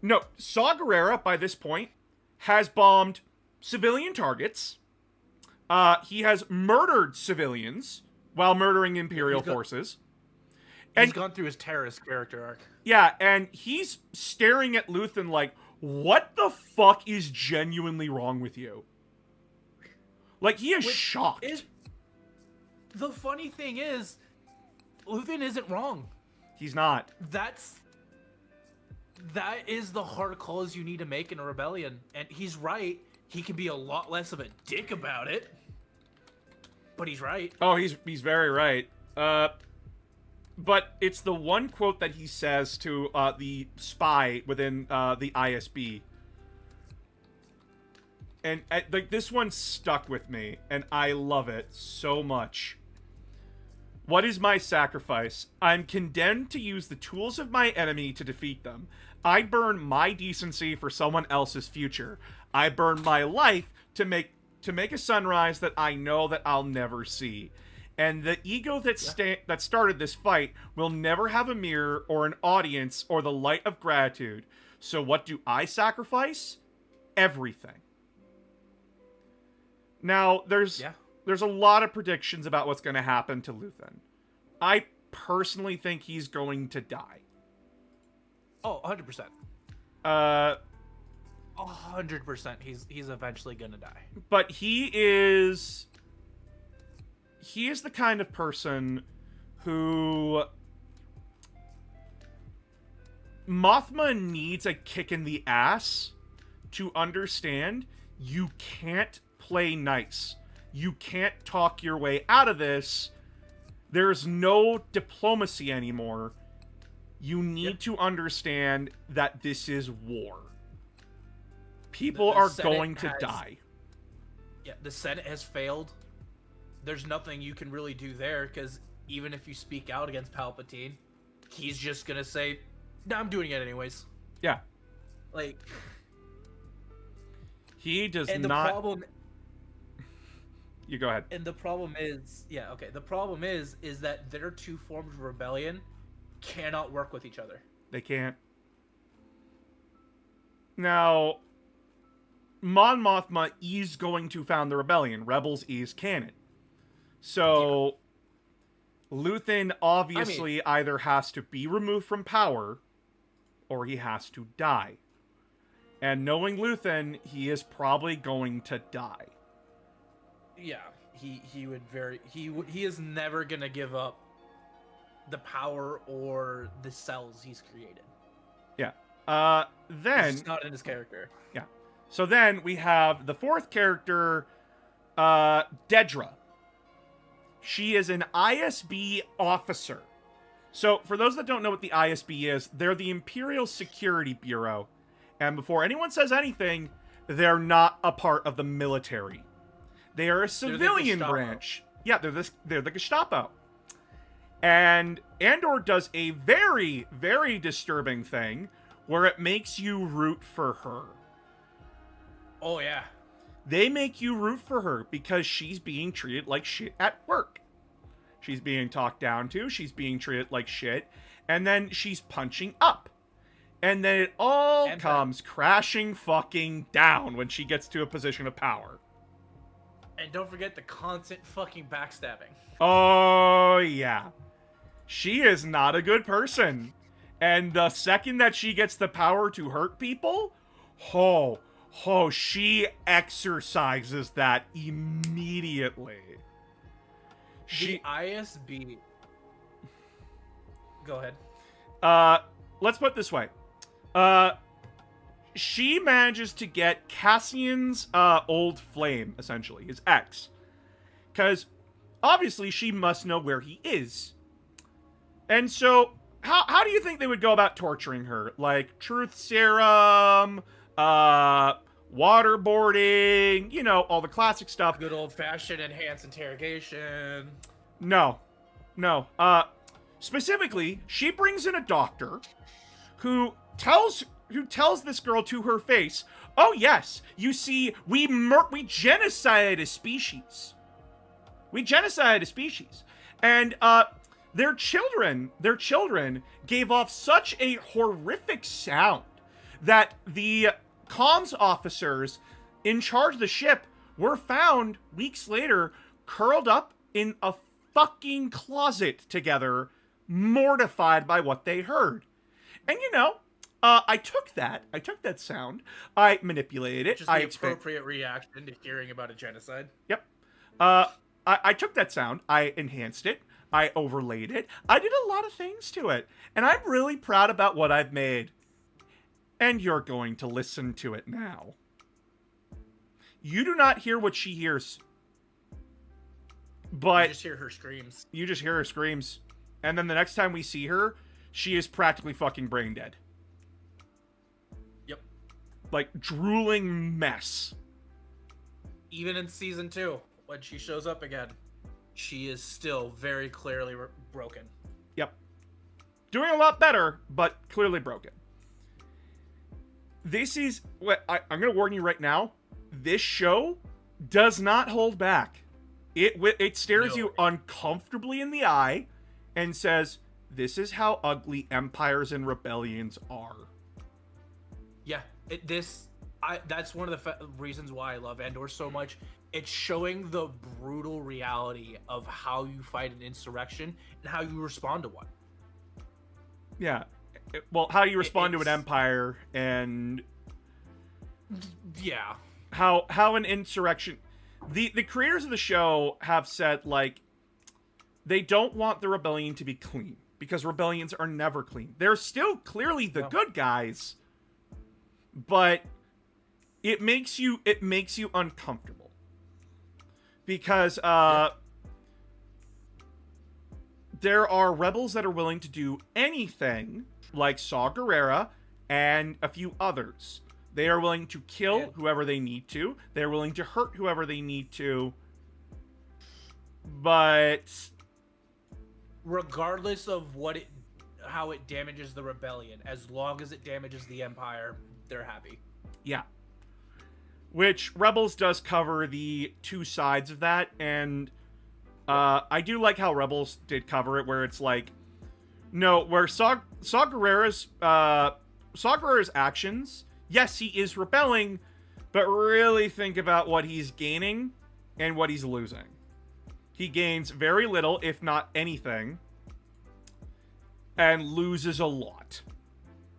Gerrera, by this point, has bombed civilian targets. He has murdered civilians while murdering Imperial forces. He's gone through his terrorist character arc. Yeah, and he's staring at Luthen like, what the fuck is genuinely wrong with you? Like, he is shocked. The funny thing is, Luthen isn't wrong. He's not. That is the hard calls you need to make in a rebellion. And he's right. He can be a lot less of a dick about it. But he's right. Oh, he's very right. But it's the one quote that he says to the spy within the ISB. And like, this one stuck with me, and I love it so much. What is my sacrifice? I'm condemned to use the tools of my enemy to defeat them. I burn my decency for someone else's future. I burn my life to make a sunrise that I know that I'll never see. And the ego that started this fight will never have a mirror or an audience or the light of gratitude. So what do I sacrifice? Everything. Now, there's a lot of predictions about what's going to happen to Luthen. I personally think he's going to die. Oh, 100%. 100%. He's eventually going to die. But he is the kind of person who Mothma needs a kick in the ass to understand you can't play nice. You can't talk your way out of this. There's no diplomacy anymore. You need to understand that this is war. People are going to die. Yeah, the Senate has failed. There's nothing you can really do there, because even if you speak out against Palpatine, he's just gonna say, "No, I'm doing it anyways." Yeah. Like, He does and the not. problem, You go ahead. and the problem is, yeah, okay. The problem is that their two forms of rebellion cannot work with each other. They can't. Now, Mon Mothma is going to found the rebellion. Rebels is canon. So, Luthen obviously either has to be removed from power, or he has to die. And knowing Luthen, he is probably going to die. Yeah, he would he is never gonna give up the power or the cells he's created. Yeah. It's Then just not in his character. Yeah. So then we have the fourth character, Dedra. She is an ISB officer. So for those that don't know what the ISB is, they're the Imperial Security Bureau. And before anyone says anything, they're not a part of the military. They are a civilian branch. Yeah, they're the Gestapo. And Andor does a very, very disturbing thing where it makes you root for her. Oh yeah. They make you root for her because she's being treated like shit at work. She's being talked down to, she's being treated like shit, and then she's punching up. And then it all comes crashing fucking down when she gets to a position of power. And don't forget the constant fucking backstabbing. Oh, yeah. She is not a good person. And the second that she gets the power to hurt people, she exercises that immediately. The ISB. Go ahead. Let's put it this way. She manages to get Cassian's old flame, essentially, his ex. Because, obviously, she must know where he is. And so, how do you think they would go about torturing her? Like, truth serum, waterboarding, you know, all the classic stuff. Good old-fashioned enhanced interrogation. No. Specifically, she brings in a doctor who tells this girl to her face, "Oh yes, you see, we genocided a species. We genocided a species, and their children gave off such a horrific sound that the comms officers in charge of the ship were found weeks later curled up in a fucking closet together, mortified by what they heard." And you know, I took that sound, I manipulated it, Just the appropriate reaction to hearing about a genocide. Yep. I took that sound, I enhanced it, I overlaid it, I did a lot of things to it, and I'm really proud about what I've made. And you're going to listen to it now. You do not hear what she hears. But You just hear her screams. You just hear her screams. And then the next time we see her, she is practically fucking brain dead. Yep. Like, drooling mess. Even in season 2, when she shows up again, she is still very clearly broken. Yep. Doing a lot better, but clearly broken. This is... I'm going to warn you right now. This show does not hold back. It stares you uncomfortably in the eye and says, this is how ugly empires and rebellions are. Yeah, that's one of the reasons why I love Andor so much. It's showing the brutal reality of how you fight an insurrection and how you respond to one. Yeah. Well, how you respond to an empire, and yeah, how an insurrection... The creators of the show have said, like, they don't want the rebellion to be clean, because rebellions are never clean. They're still clearly the good guys, but it makes you uncomfortable. Because there are rebels that are willing to do anything, like Saw Gerrera and a few others. They are willing to kill whoever they need to. They're willing to hurt whoever they need to. But regardless of how it damages the rebellion. As long as it damages the Empire, they're happy. Yeah. Which Rebels does cover the two sides of that, and I do like how Rebels did cover it, where it's like, no, where Saw Gerrera's actions, yes, he is rebelling, but really think about what he's gaining and what he's losing. He gains very little, if not anything, and loses a lot.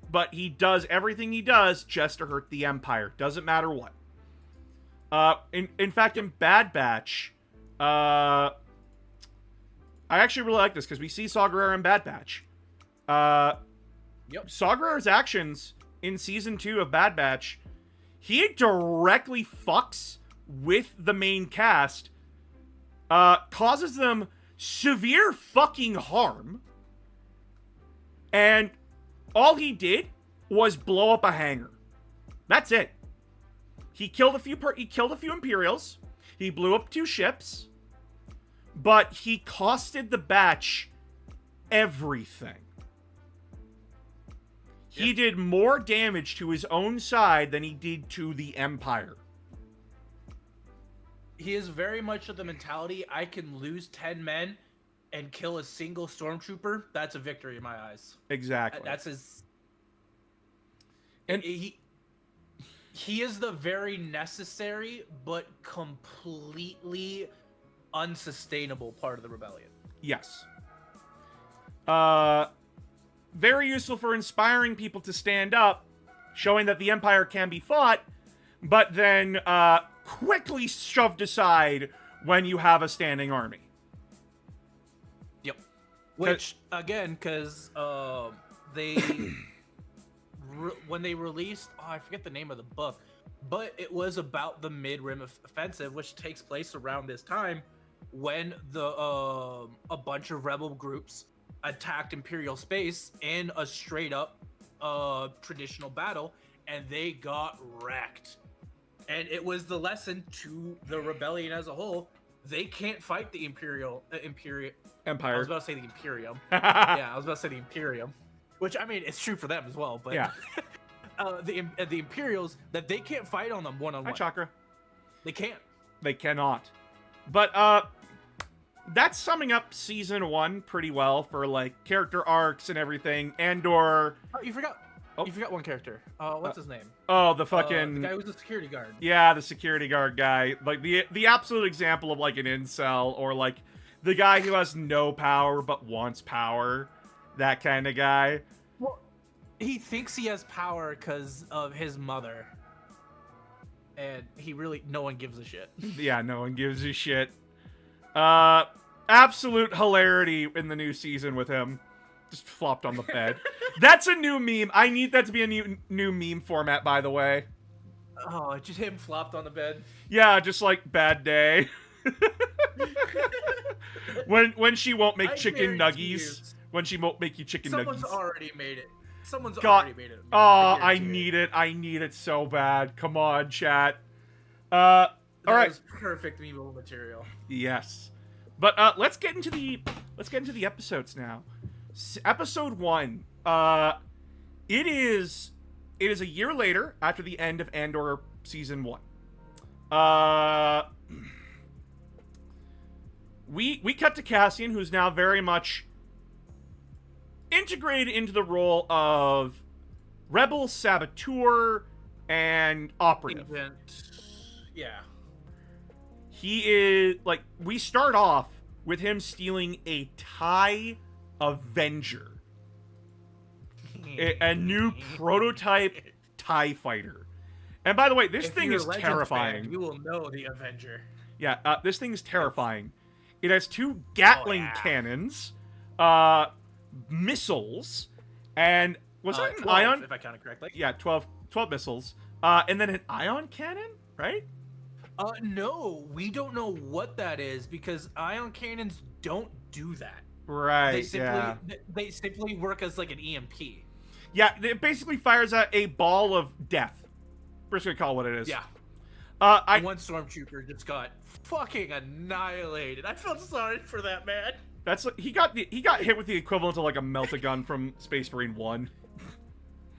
But he does everything he does just to hurt the Empire. Doesn't matter what. In fact, in Bad Batch, I actually really like this because we see Saw Gerrera in Bad Batch. Saw Gerrera's actions in season 2 of Bad Batch, he directly fucks with the main cast, causes them severe fucking harm, and all he did was blow up a hangar. That's it. He killed a few Imperials. He blew up 2 ships. But he costed the Batch everything. He did more damage to his own side than he did to the Empire. He is very much of the mentality, I can lose 10 men and kill a single stormtrooper. That's a victory in my eyes. Exactly. That's his... And he is the very necessary but completely unsustainable part of the rebellion. Yes. Very useful for inspiring people to stand up, showing that the Empire can be fought, but then quickly shoved aside when you have a standing army. Yep. Which, again, because they... when they released, I forget the name of the book, but it was about the Mid-Rim Offensive, which takes place around this time when a bunch of rebel groups attacked Imperial space in a straight-up traditional battle, and they got wrecked. And it was the lesson to the rebellion as a whole. They can't fight the Empire. Empire. I was about to say the Imperium. Yeah, I was about to say the Imperium. Which, I mean, it's true for them as well, but yeah. The Imperials, that they can't fight on them one-on-one. Hi, Chakra. They can't. They cannot. But that's summing up season 1 pretty well for like character arcs and everything. Andor. Oh, you forgot. Oh. You forgot one character. What's his name? Oh, the fucking the guy who's the security guard. Yeah, the security guard guy. Like the absolute example of like an incel, or like the guy who has no power but wants power. That kind of guy. Well, he thinks he has power because of his mother. And no one gives a shit. Yeah, no one gives a shit. Absolute hilarity in the new season with him. Just flopped on the bed. That's a new meme. I need that to be a new meme format, by the way. Oh, just him flopped on the bed? Yeah, just like bad day. when she won't make chicken nuggies. When she won't make you chicken Someone's nuggies. Already made it. Someone's God. already made it. Oh, I need it. I need it so bad. Come on, chat. All right. Was perfect meme material. Yes. But let's get into the episodes now. Episode 1. It is a year later after the end of Andor season 1. We cut to Cassian, who's now very much integrated into the role of rebel, saboteur, and operative. Yeah. He is, like, we start off with him stealing a TIE Avenger. A new prototype TIE fighter. And by the way, this thing is terrifying. Fan, you will know the Avenger. Yeah, this thing is terrifying. It has 2 Gatling cannons, missiles, and was that an 12, ion? If I counted correctly. Yeah, 12 missiles. And then an ion cannon, right? No, we don't know what that is because ion cannons don't do that. Right, They simply work as like an EMP. Yeah, it basically fires out a ball of death. We're just gonna call it what it is. Yeah. One stormtrooper just got fucking annihilated. I felt sorry for that man. That's he got hit with the equivalent of like a melt-a-gun from Space Marine 1.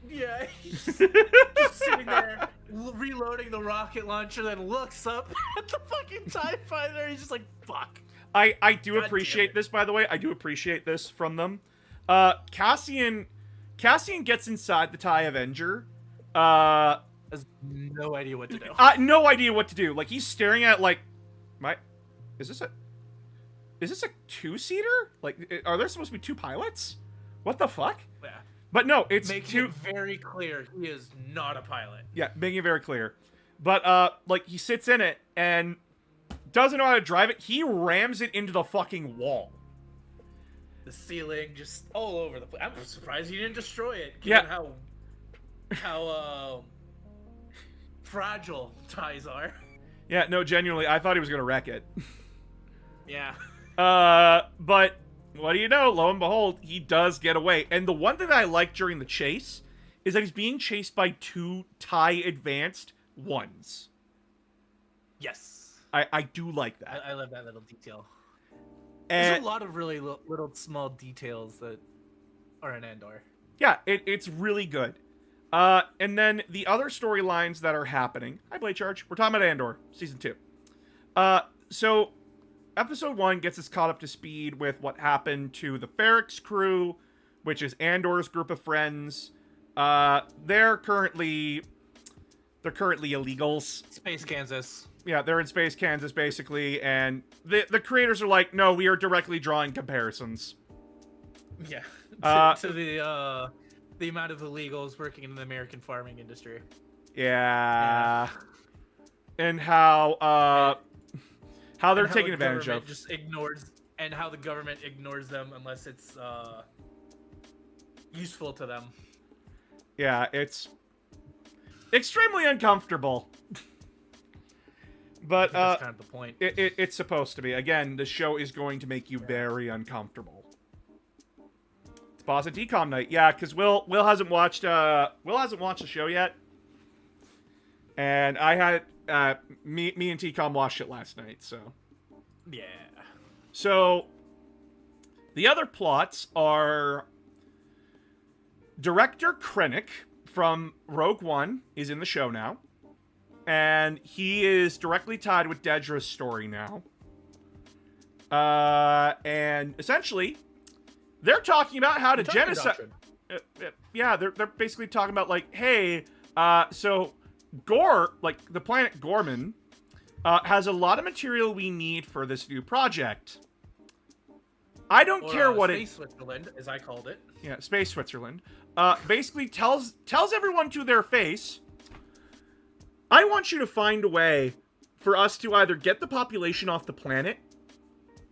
Yeah, he's just sitting there reloading the rocket launcher, then looks up at the fucking TIE fighter. He's just like, fuck. I do God appreciate this, by the way. I do appreciate this from them. Cassian gets inside the TIE Avenger. Has no idea what to do. No idea what to do. Like, he's staring at, like, is this a two-seater? Like, are there supposed to be two pilots? What the fuck? Yeah. But no, it's making it very clear he is not a pilot. Yeah, making it very clear. But, like, he sits in it and doesn't know how to drive it. He rams it into the fucking wall. The ceiling just all over the place. I'm surprised he didn't destroy it, Yeah. given how fragile ties are. Yeah, no, genuinely, I thought he was gonna wreck it. Yeah. But what do you know? Lo and behold, he does get away. And the one thing that I like during the chase is that he's being chased by two TIE Advanced ones. Yes. I do like that. I love that little detail. And There's a lot of really little small details that are in Andor. yeah, it's really good. And then the other storylines that are happening. Hi, Blade Charge. We're talking about Andor, Season 2. So, Episode 1 gets us caught up to speed with what happened to the Ferrix crew, which is Andor's group of friends. They're currently illegals. Space Kansas. Yeah, they're in Space Kansas, basically, and the creators are like, no, we are directly drawing comparisons. Yeah. To the amount of illegals working in the American farming industry. Yeah. And how they're taking advantage of. Just ignores, and how the government ignores them unless it's useful to them. Yeah, it's extremely uncomfortable. But that's kind of the point. It's supposed to be. Again, the show is going to make you very uncomfortable. It's boss at DCOM night. Yeah, because Will hasn't watched the show yet. And I had me and TCOM watched it last night, so. Yeah. So the other plots are Director Krennic from Rogue One is in the show now. And he is directly tied with Dedra's story now. And essentially, they're talking about how to genocide. Yeah, they're basically talking about, like, hey, so the planet Gorman, has a lot of material we need for this new project. I don't care what Space Switzerland, as I called it. Yeah, Space Switzerland. Basically tells everyone to their face, I want you to find a way for us to either get the population off the planet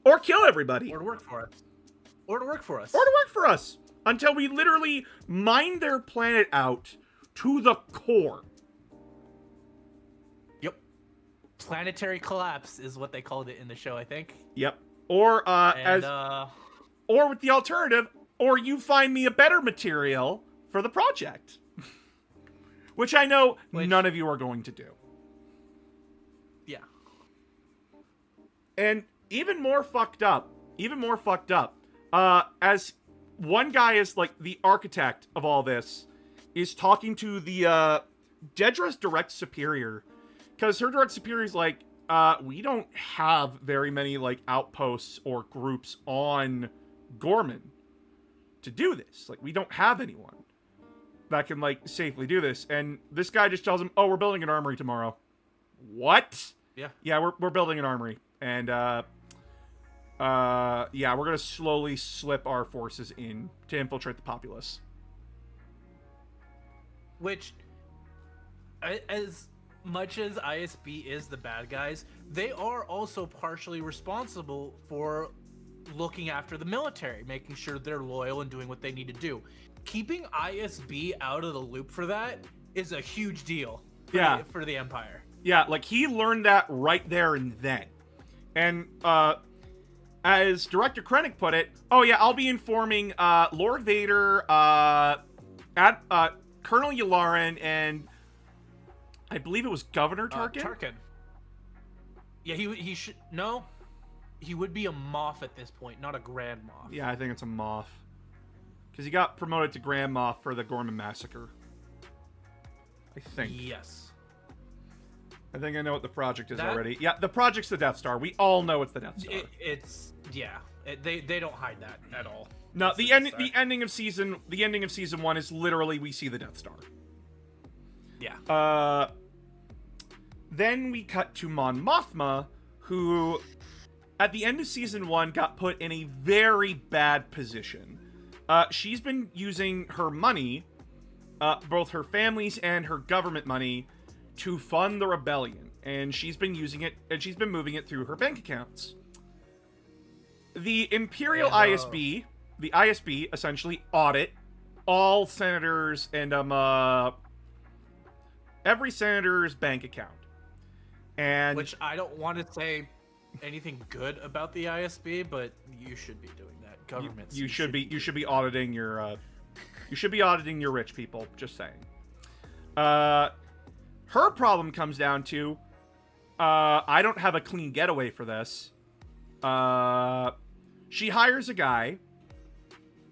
or kill everybody. Or to work for us. Or to work for us. Or to work for us. Until we literally mine their planet out to the core. Yep. Planetary collapse is what they called it in the show, I think. Yep. Or or with the alternative, or you find me a better material for the project. Which I know none of you are going to do. Yeah. And even more fucked up, as one guy is like the architect of all this, is talking to the Dedra's direct superior. Because her direct superior is like, we don't have very many like outposts or groups on Gorman to do this. Like, we don't have anyone that can like safely do this. And this guy just tells him, oh, we're building an armory tomorrow. What? Yeah, we're building an armory. And yeah, we're gonna slowly slip our forces in to infiltrate the populace. Which, as much as ISB is the bad guys, they are also partially responsible for looking after the military, making sure they're loyal and doing what they need to do. Keeping ISB out of the loop for that is a huge deal for the Empire. Yeah, like he learned that right there and then. And as Director Krennic put it, oh yeah, I'll be informing Lord Vader, Colonel Yularen, and I believe it was Governor Tarkin. Tarkin. Yeah, he should no. he would be a Moff at this point, not a Grand Moff. Yeah, I think it's a Moff. Because he got promoted to Grand Moff for the Gorman Massacre. I think. Yes. I think I know what the project is already. Yeah, the project's the Death Star. We all know it's the Death Star. They don't hide that at all. No, It's the ending of season 1 is literally we see the Death Star. Yeah. Then we cut to Mon Mothma, who at the end of season 1 got put in a very bad position. She's been using her money, both her family's and her government money, to fund the rebellion, and she's been using it, and she's been moving it through her bank accounts. The Imperial ISB, the ISB, essentially audit all senators and every senator's bank account. And which I don't want to say anything good about the ISB, but you should be doing that. Governments. You should be auditing your you should be auditing your rich people, just saying. Her problem comes down to I don't have a clean getaway for this. She hires a guy,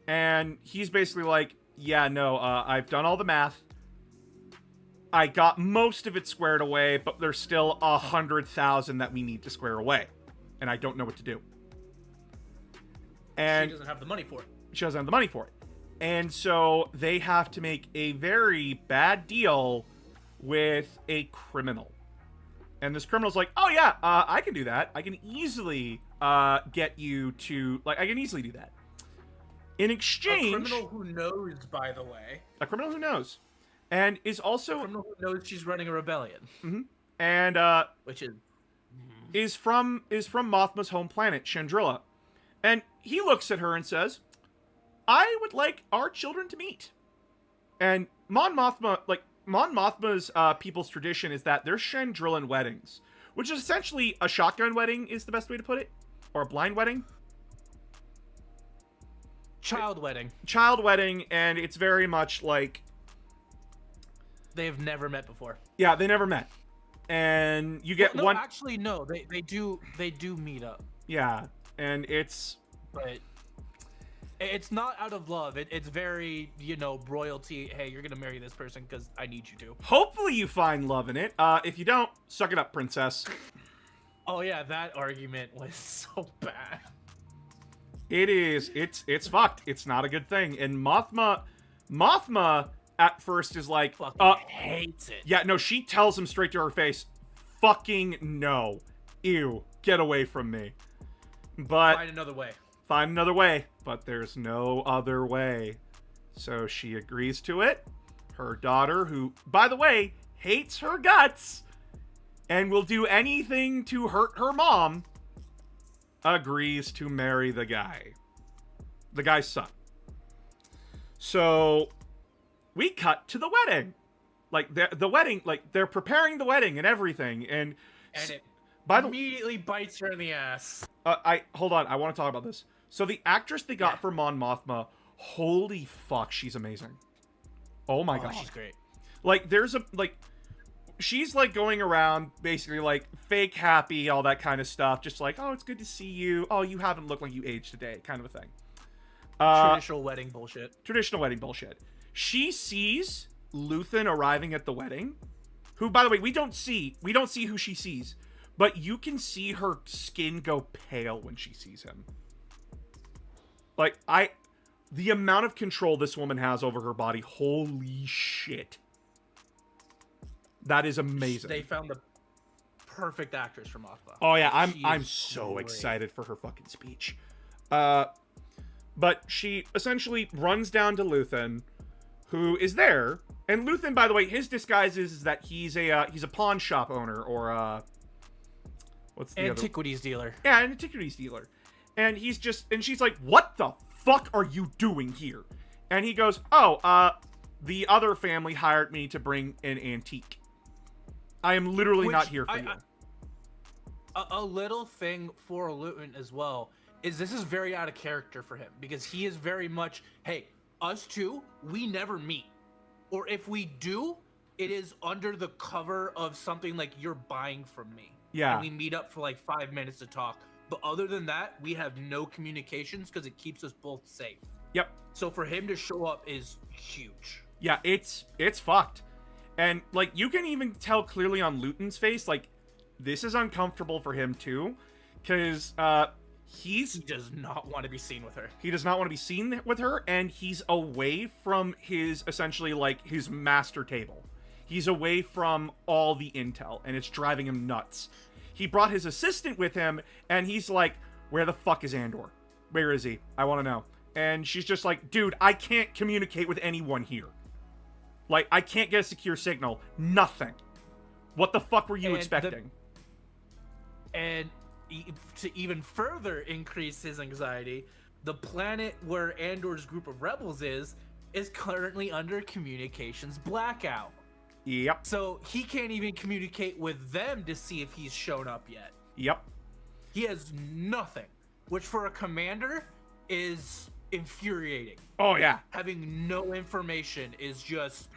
and he's basically like, yeah, no, I've done all the math. I got most of it squared away, but there's still 100,000 that we need to square away, and I don't know what to do. And she doesn't have the money for it. She doesn't have the money for it. And so they have to make a very bad deal with a criminal. And this criminal's like, oh yeah, I can do that. I can easily get you to, like, I can easily do that. In exchange... A criminal who knows, by the way. A criminal who knows. And is also... A criminal who knows she's running a rebellion. Mm-hmm. And, which is... Is from Mothma's home planet, Chandrilla. And he looks at her and says, I would like our children to meet. And Mon Mothma's people's tradition is that there's Chandrillan weddings, which is essentially a shotgun wedding is the best way to put it, or a blind wedding. Child wedding. Child wedding, and it's very much like... They have never met before. Yeah, they never met. And you get one... Actually, no, they do meet up. Yeah, and it's... But... It's not out of love. It's very, royalty. Hey, you're going to marry this person because I need you to. Hopefully you find love in it. If you don't, suck it up, princess. Oh, yeah, that argument was so bad. It is. It's fucked. It's not a good thing. And Mothma at first is like... hates it. Yeah, no, she tells him straight to her face, fucking no. Ew, get away from me. But... Find another way. Find another way, but there's no other way. So she agrees to it. Her daughter, who, by the way, hates her guts and will do anything to hurt her mom, agrees to marry the guy. The guy's son. So we cut to the wedding. Like, the wedding, like, they're preparing the wedding and everything. And it by the immediately bites her in the ass. Hold on, I want to talk about this. So the actress they got for Mon Mothma, holy fuck, she's amazing. Oh my god. She's great. Like, she's like going around basically like fake happy, all that kind of stuff. Just like, oh, it's good to see you. Oh, you haven't looked like you aged today, kind of a thing. Traditional wedding bullshit. Traditional wedding bullshit. She sees Luthen arriving at the wedding, who, by the way, we don't see who she sees, but you can see her skin go pale when she sees him. Like, the amount of control this woman has over her body, holy shit. That is amazing. They found the perfect actress for Mothma. Oh yeah, I'm so excited for her fucking speech. But she essentially runs down to Luthen, who is there. And Luthen, by the way, his disguise is that he's a pawn shop owner, or what's the antiquities dealer. Yeah, an antiquities dealer. And she's like, what the fuck are you doing here? And he goes, oh, the other family hired me to bring an antique. I am literally not here for you. A little thing for Luthen as well is this is very out of character for him, because he is very much, hey, us two, we never meet. Or if we do, it is under the cover of something like you're buying from me. Yeah. And we meet up for like 5 minutes to talk. But other than that, we have no communications because it keeps us both safe. Yep. So for him to show up is huge. Yeah, it's fucked. And, like, you can even tell clearly on Luton's face, like, this is uncomfortable for him, too. Because, He does not want to be seen with her. he does not want to be seen with her, and he's away from his, essentially, like, his master table. He's away from all the intel, and it's driving him nuts. He brought his assistant with him, and he's like, where the fuck is Andor? Where is he? I want to know. And she's just like, dude, I can't communicate with anyone here. Like, I can't get a secure signal. Nothing. What the fuck were you expecting? To even further increase his anxiety, the planet where Andor's group of rebels is currently under communications blackout. Yep. So he can't even communicate with them to see if he's shown up yet. Yep. He has nothing, which for a commander is infuriating. Oh, yeah. Having no information is just...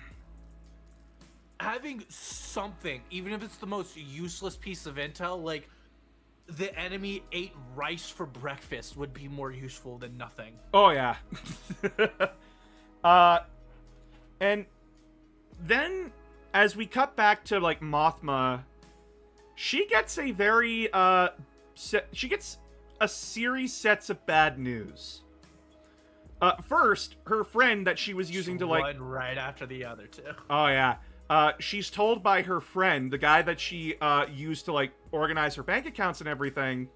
Having something, even if it's the most useless piece of intel, like the enemy ate rice for breakfast would be more useful than nothing. Oh, yeah. And then as we cut back to, like, Mothma, she gets a very, she gets a series sets of bad news. First, her friend that she was using to, like... One right after the other, too. Oh, yeah. She's told by her friend, the guy that she, used to, like, organize her bank accounts and everything,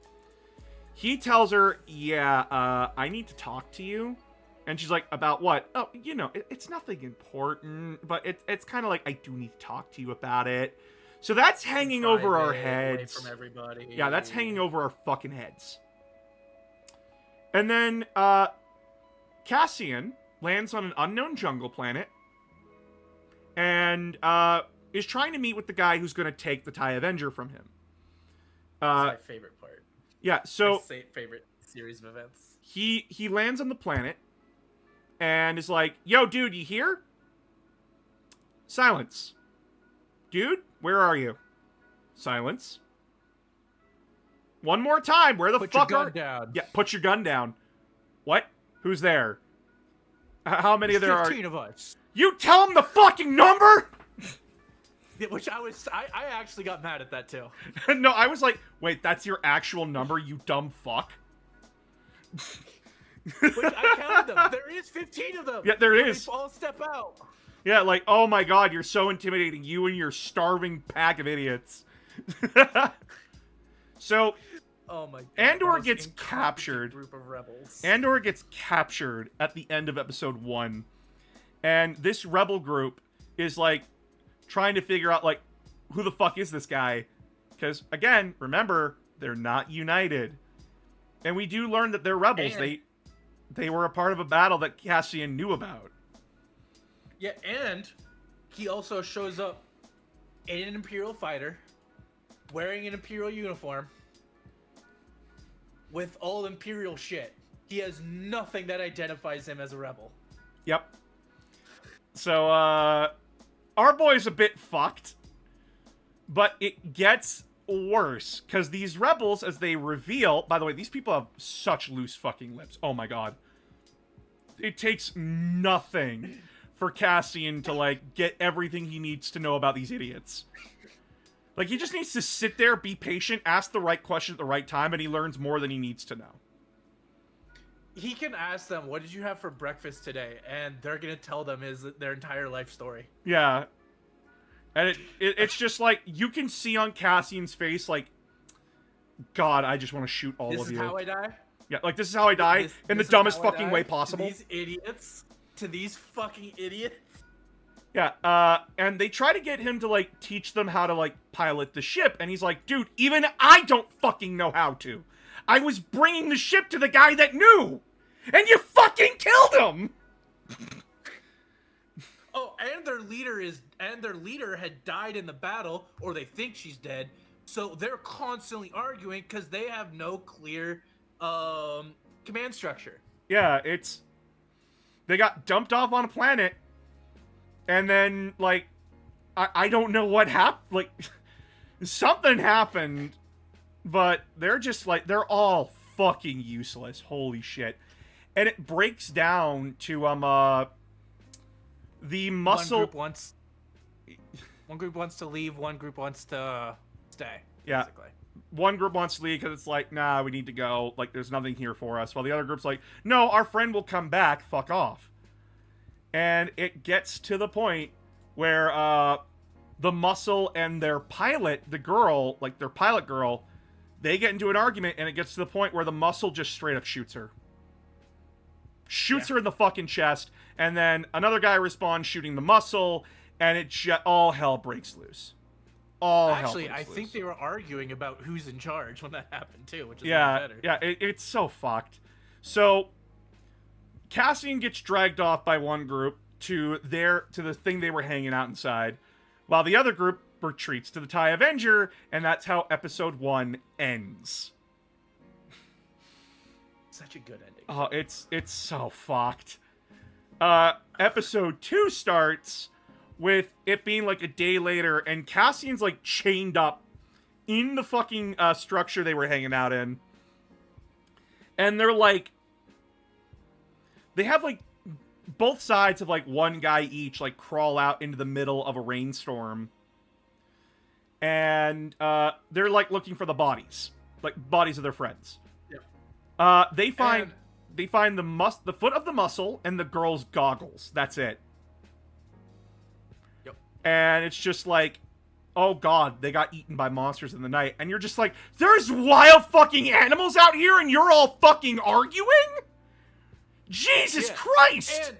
he tells her, yeah, I need to talk to you. And she's like, about what? Oh, you know, it's nothing important, but it's kind of like, I do need to talk to you about it. So that's hanging over our heads. Away from everybody. Yeah, that's hanging over our fucking heads. And then, Cassian lands on an unknown jungle planet and, is trying to meet with the guy who's going to take the TIE Avenger from him. That's my favorite part. Yeah, so... My favorite series of events. He lands on the planet and is like, yo, dude, you here? Silence. Dude, where are you? Silence. One more time, where the Put fuck your are... gun down. Yeah, put your gun down. What? Who's there? How many there are? 15 of us. You tell him the fucking number? Yeah, which I actually got mad at that too. No, I was like, wait, that's your actual number, you dumb fuck? Which I counted them. There is 15 of them. Yeah, there is. They all step out. Yeah, like, oh my god, you're so intimidating. You and your starving pack of idiots. So, Oh my god. Andor Most gets incompetent captured. Group of rebels. Andor gets captured at the end of episode 1. And this rebel group is, like, trying to figure out, like, who the fuck is this guy? Because, again, remember, they're not united. And we do learn that they're rebels. And- They were a part of a battle that Cassian knew about. Yeah, and he also shows up in an Imperial fighter, wearing an Imperial uniform, with all Imperial shit. He has nothing that identifies him as a rebel. Yep. So, our boy's a bit fucked. But it gets worse. Because these rebels, as they reveal... By the way, these people have such loose fucking lips. Oh my god. It takes nothing for Cassian to, like, get everything he needs to know about these idiots. Like, he just needs to sit there, be patient, ask the right question at the right time, and he learns more than he needs to know. He can ask them, what did you have for breakfast today? And they're going to tell them their entire life story. Yeah. And it's just like, you can see on Cassian's face, like, God, I just want to shoot all of you. This is how I die? Yeah, like, this is how I die in the dumbest how I fucking die way possible. To these idiots? To these fucking idiots? Yeah, and they try to get him to, like, teach them how to, like, pilot the ship, and he's like, dude, even I don't fucking know how to. I was bringing the ship to the guy that knew, and you fucking killed him! Oh, and their leader had died in the battle, or they think she's dead, so they're constantly arguing because they have no clear, command structure. Yeah, they got dumped off on a planet, and then, like, I don't know what happened, like, something happened, but they're just like, they're all fucking useless. Holy shit. And it breaks down to the muscle. One group wants to leave, one group wants to stay. Yeah. Basically. One group wants to leave because it's like, nah, we need to go. Like, there's nothing here for us. While the other group's like, no, our friend will come back. Fuck off. And it gets to the point where the muscle and their pilot, the girl, like their pilot girl, they get into an argument, and it gets to the point where the muscle just straight up shoots her. Shoots her in the fucking chest, and then another guy responds shooting the muscle, and it all hell breaks loose. Actually, I think they were arguing about who's in charge when that happened too, which is even better. Yeah, it's so fucked. So Cassian gets dragged off by one group to the thing they were hanging out inside, while the other group retreats to the TIE Avenger, and that's how episode 1 ends. Such a good ending. Oh, it's so fucked. Episode 2 starts with it being like a day later, and Cassian's like chained up in the fucking structure they were hanging out in. And they're like, they have like both sides of like one guy each like crawl out into the middle of a rainstorm. And they're like looking for the bodies, like bodies of their friends. Yeah. They find the foot of the muscle and the girl's goggles. That's it. Yep. And it's just like, oh god, they got eaten by monsters in the night. And you're just like, there's wild fucking animals out here and you're all fucking arguing? Jesus Christ! And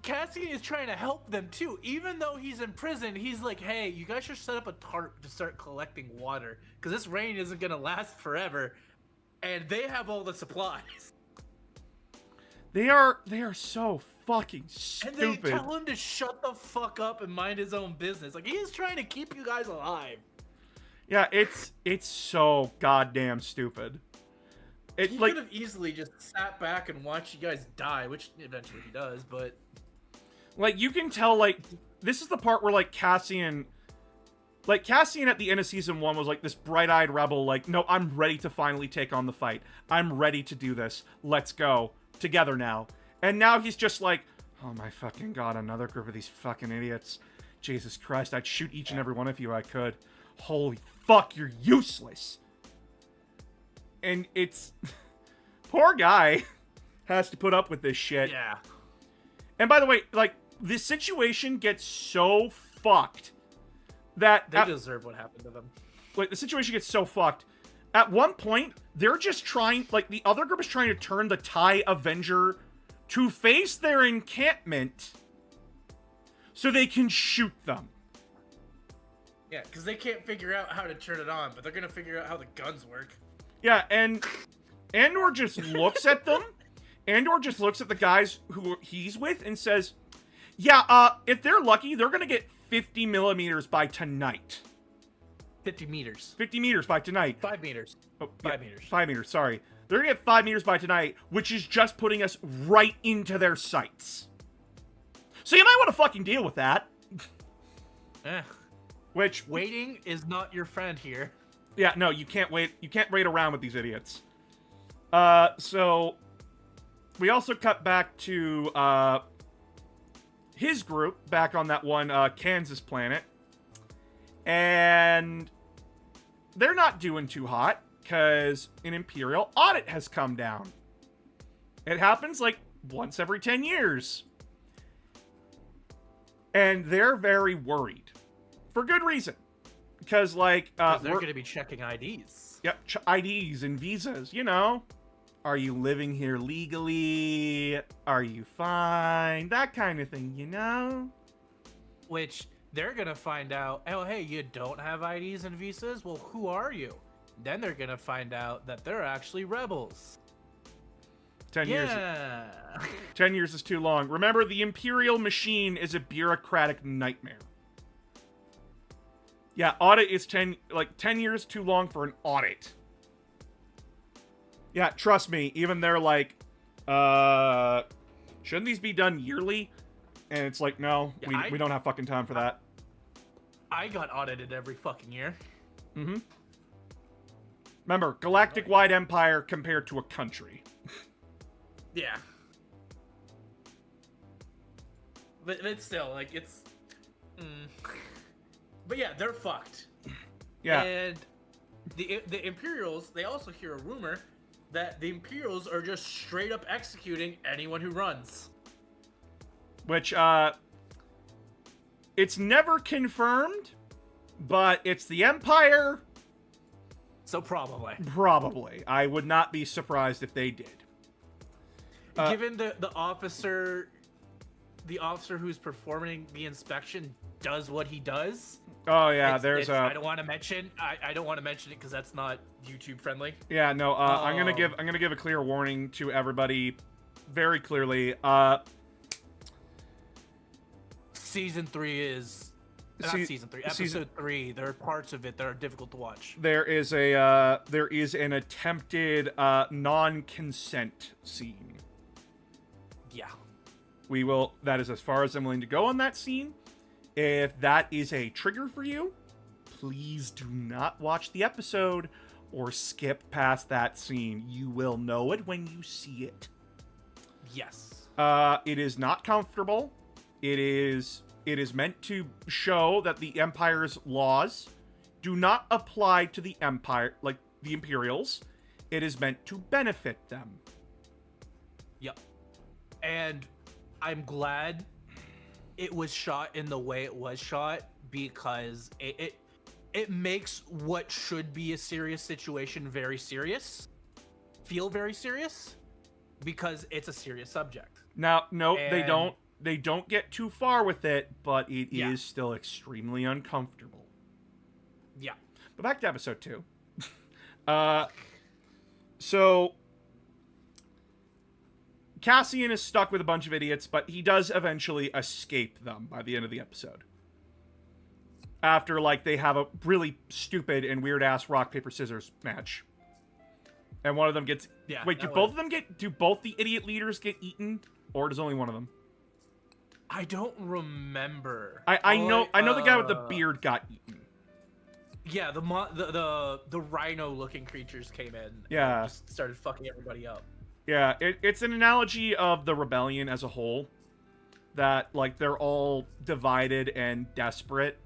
Cassian is trying to help them too. Even though he's in prison, he's like, hey, you guys should set up a tarp to start collecting water, because this rain isn't going to last forever. And they have all the supplies. They are so fucking stupid. And they tell him to shut the fuck up and mind his own business. Like, he is trying to keep you guys alive. Yeah, it's so goddamn stupid. He could have easily just sat back and watched you guys die, which eventually he does, but... Like, you can tell, like, this is the part where, like, Cassian at the end of season 1 was, like, this bright-eyed rebel, like, no, I'm ready to finally take on the fight. I'm ready to do this. Let's go. Together now. And now he's just like, oh my fucking god, another group of these fucking idiots. Jesus Christ, I'd shoot each and every one of you I could. Holy fuck, you're useless. And it's... Poor guy has to put up with this shit. Yeah. And by the way, like, this situation gets so fucked that... They deserve what happened to them. Like, the situation gets so fucked. At one point, they're just trying... Like, the other group is trying to turn the TIE Avenger to face their encampment so they can shoot them. Yeah, because they can't figure out how to turn it on, but they're going to figure out how the guns work. Yeah, and Andor just looks at them. Andor just looks at the guys who he's with and says, yeah, if they're lucky, they're going to get 50 millimeters by tonight. 50 meters. 50 meters by tonight. 5 meters. Oh, 5 meters. 5 meters, sorry. They're going to get 5 meters by tonight, which is just putting us right into their sights. So you might want to fucking deal with that. Which... Waiting is not your friend here. Yeah, no, you can't wait. You can't wait around with these idiots. So... We also cut back to, his group, back on that one, Kansas planet. And... They're not doing too hot, because an Imperial audit has come down. It happens, like, once every 10 years. And they're very worried. For good reason. Because, like... they're going to be checking IDs. Yep, IDs and visas, you know. Are you living here legally? Are you fine? That kind of thing, you know? Which, they're going to find out, oh, hey, you don't have IDs and visas? Well, who are you? Then they're going to find out that they're actually rebels. 10 years. 10 years is too long. Remember, the Imperial machine is a bureaucratic nightmare. Yeah, audit is 10 years too long for an audit. Yeah, trust me, even they're like, shouldn't these be done yearly? And it's like, no, yeah, we don't have fucking time for that. I got audited every fucking year. Mm-hmm. Remember, galactic-wide empire compared to a country. Yeah. But still, like, it's... But yeah, they're fucked. Yeah. And the Imperials, they also hear a rumor that the Imperials are just straight up executing anyone who runs. Which, it's never confirmed, but it's the Empire. So probably. Probably. I would not be surprised if they did. Given the officer who's performing the inspection does what he does. Oh yeah, I don't want to mention. I don't want to mention it because that's not YouTube friendly. Yeah, no. I'm gonna give a clear warning to everybody, very clearly. Season 3 is not season 3. Episode 3. There are parts of it that are difficult to watch. There is an attempted non-consent scene. Yeah. That is as far as I'm willing to go on that scene. If that is a trigger for you, please do not watch the episode or skip past that scene. You will know it when you see it. Yes. It is not comfortable. It is meant to show that the Empire's laws do not apply to the Empire, like the Imperials. It is meant to benefit them. Yep. And I'm glad it was shot in the way it was shot because it makes what should be a serious situation very serious, feel very serious, because it's a serious subject. Now, no, they don't get too far with it, but it Yeah. is still extremely uncomfortable. Yeah. But back to episode 2. So Cassian is stuck with a bunch of idiots, but he does eventually escape them by the end of the episode. After, like, they have a really stupid and weird-ass rock, paper, scissors match. And one of them gets... Yeah. Wait, do both the idiot leaders get eaten? Or does only one of them? I don't remember. I know the guy with the beard got eaten. Yeah, the rhino-looking creatures came in. Yeah. And just started fucking everybody up. Yeah, it's an analogy of the rebellion as a whole. That, like, they're all divided and desperate.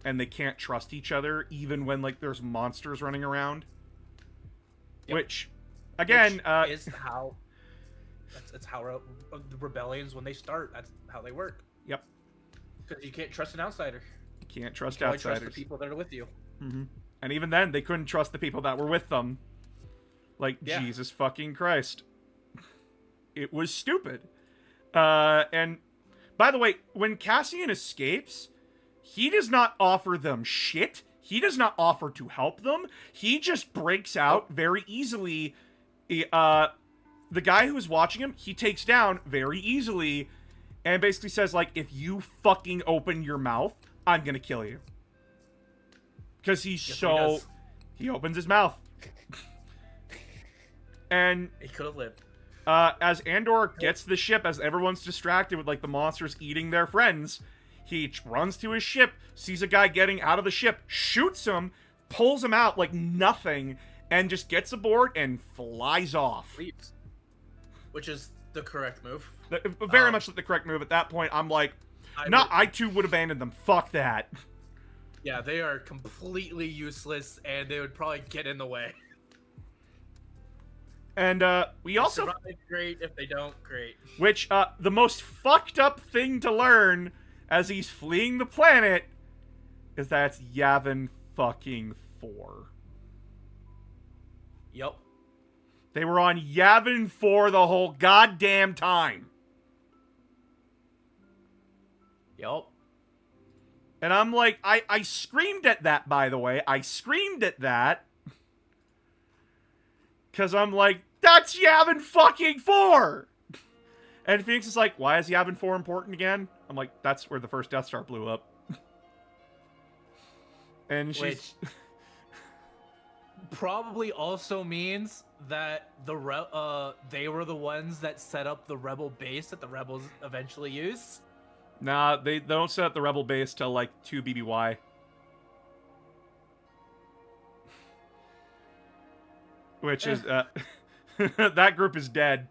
And they can't trust each other, even when, like, there's monsters running around. Yep. Which, again... is how... That's how the rebellions, when they start, that's how they work. Yep. Because you can't trust an outsider. You can't trust You can only outsiders. trust the people that are with you. Mm-hmm. And even then, they couldn't trust the people that were with them. Like, Yeah. Jesus fucking Christ. It was stupid. And, by the way, when Cassian escapes, he does not offer them shit. He does not offer to help them. He just breaks out very easily. The guy who's watching him, he takes down very easily and basically says, like, if you fucking open your mouth, I'm gonna kill you. Because he's he opens his mouth. And He could have lived. as Andor gets to the ship, as everyone's distracted with, like, the monsters eating their friends, he runs to his ship, sees a guy getting out of the ship, shoots him, pulls him out like nothing, and just gets aboard and flies off. Leaves. Which is the correct move. Very much the correct move. At that point, I'm like, I too would abandon them. Fuck that. Yeah, they are completely useless, and they would probably get in the way. And we also... If they survive, great. If they don't, great. Which, the most fucked up thing to learn as he's fleeing the planet is that it's Yavin fucking 4. Yep. They were on Yavin 4 the whole goddamn time. Yep. And I'm like, I screamed at that, by the way. I screamed at that. Because I'm like, that's Yavin fucking 4! And Phoenix is like, why is Yavin 4 important again? I'm like, that's where the first Death Star blew up. And she's... Which probably also means that they were the ones that set up the rebel base that the rebels eventually used. Nah, they don't set up the rebel base till, like, 2 BBY. which is that group is dead.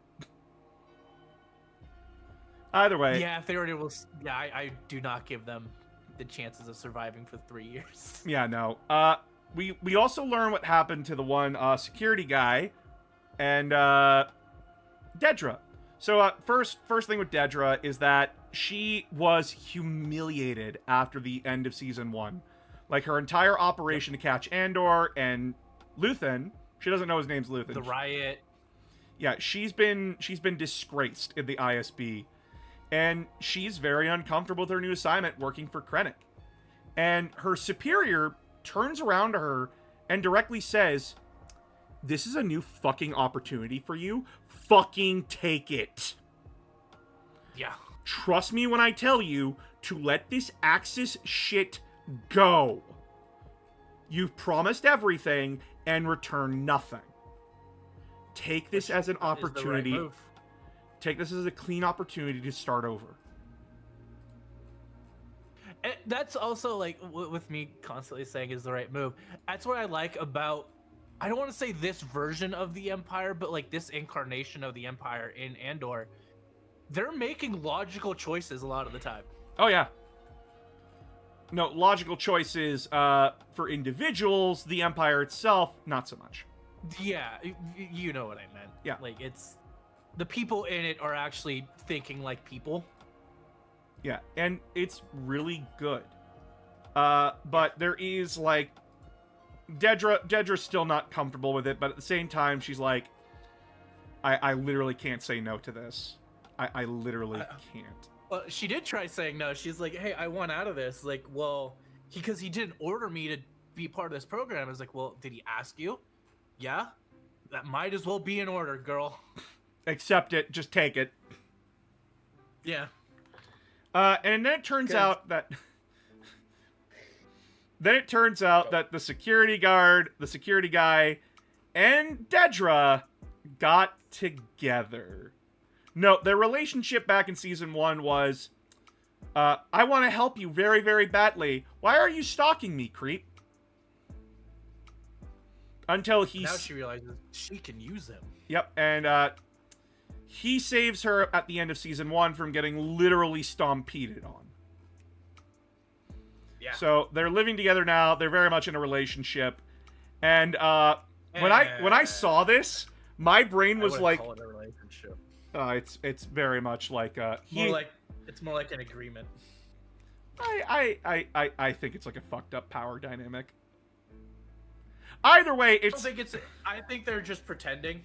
Either way. Yeah, if they already will. Yeah, I do not give them the chances of surviving for 3 years. Yeah, no. We also learn what happened to the one security guy and Dedra. So first thing with Dedra is that she was humiliated after the end of season 1. Like her entire operation to catch Andor and Luthen. She doesn't know his name's Luthen. The riot. Yeah, she's been disgraced in the ISB. And she's very uncomfortable with her new assignment working for Krennic. And her superior turns around to her and directly says, "This is a new fucking opportunity for you. Fucking take it. Yeah. Trust me when I tell you to let this Axis shit go. You've promised everything and return nothing. Take this as an opportunity. Is the right move. Take this as a clean opportunity to start over." And that's also like with me constantly saying is the right move. That's what I like about, I don't want to say this version of the Empire, but like this incarnation of the Empire in Andor. They're making logical choices a lot of the time. Oh, yeah. No, logical choices for individuals, the Empire itself, not so much. Yeah, you know what I meant. Yeah. Like it's, the people in it are actually thinking like people. Yeah, and it's really good. But there is, like, Dedra's still not comfortable with it, but at the same time, she's like, I literally can't say no to this. I literally can't. Well, she did try saying no. She's like, hey, I want out of this. Like, well, because he didn't order me to be part of this program. I was like, well, did he ask you? Yeah? That might as well be in order, girl. Accept it. Just take it. Yeah. And then it turns out that... Then it turns out that the security guard, the security guy, and Dedra got together. No, their relationship back in season 1 was, I want to help you very, very badly. Why are you stalking me, creep? Until he... Now she realizes she can use him. Yep, and he saves her at the end of season 1 from getting literally stompeded on. Yeah. So they're living together now. They're very much in a relationship. And when I saw this, my brain was like, call it a relationship. It's very much like It's more like an agreement. I think it's like a fucked up power dynamic. Either way, I think they're just pretending.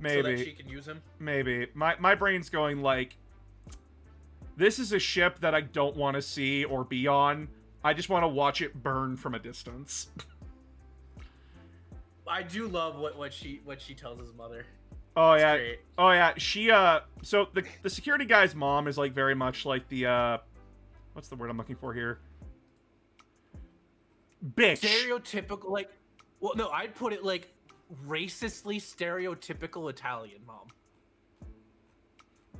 Maybe so that she can use him. Maybe my brain's going like, this is a ship that I don't want to see or be on. I just want to watch it burn from a distance. I do love what she tells his mother. Oh It's yeah. great. Oh yeah. She so the security guy's mom is like very much like the what's the word I'm looking for here? Bitch. Stereotypical, like, well, no, I'd put it like racistly stereotypical Italian mom.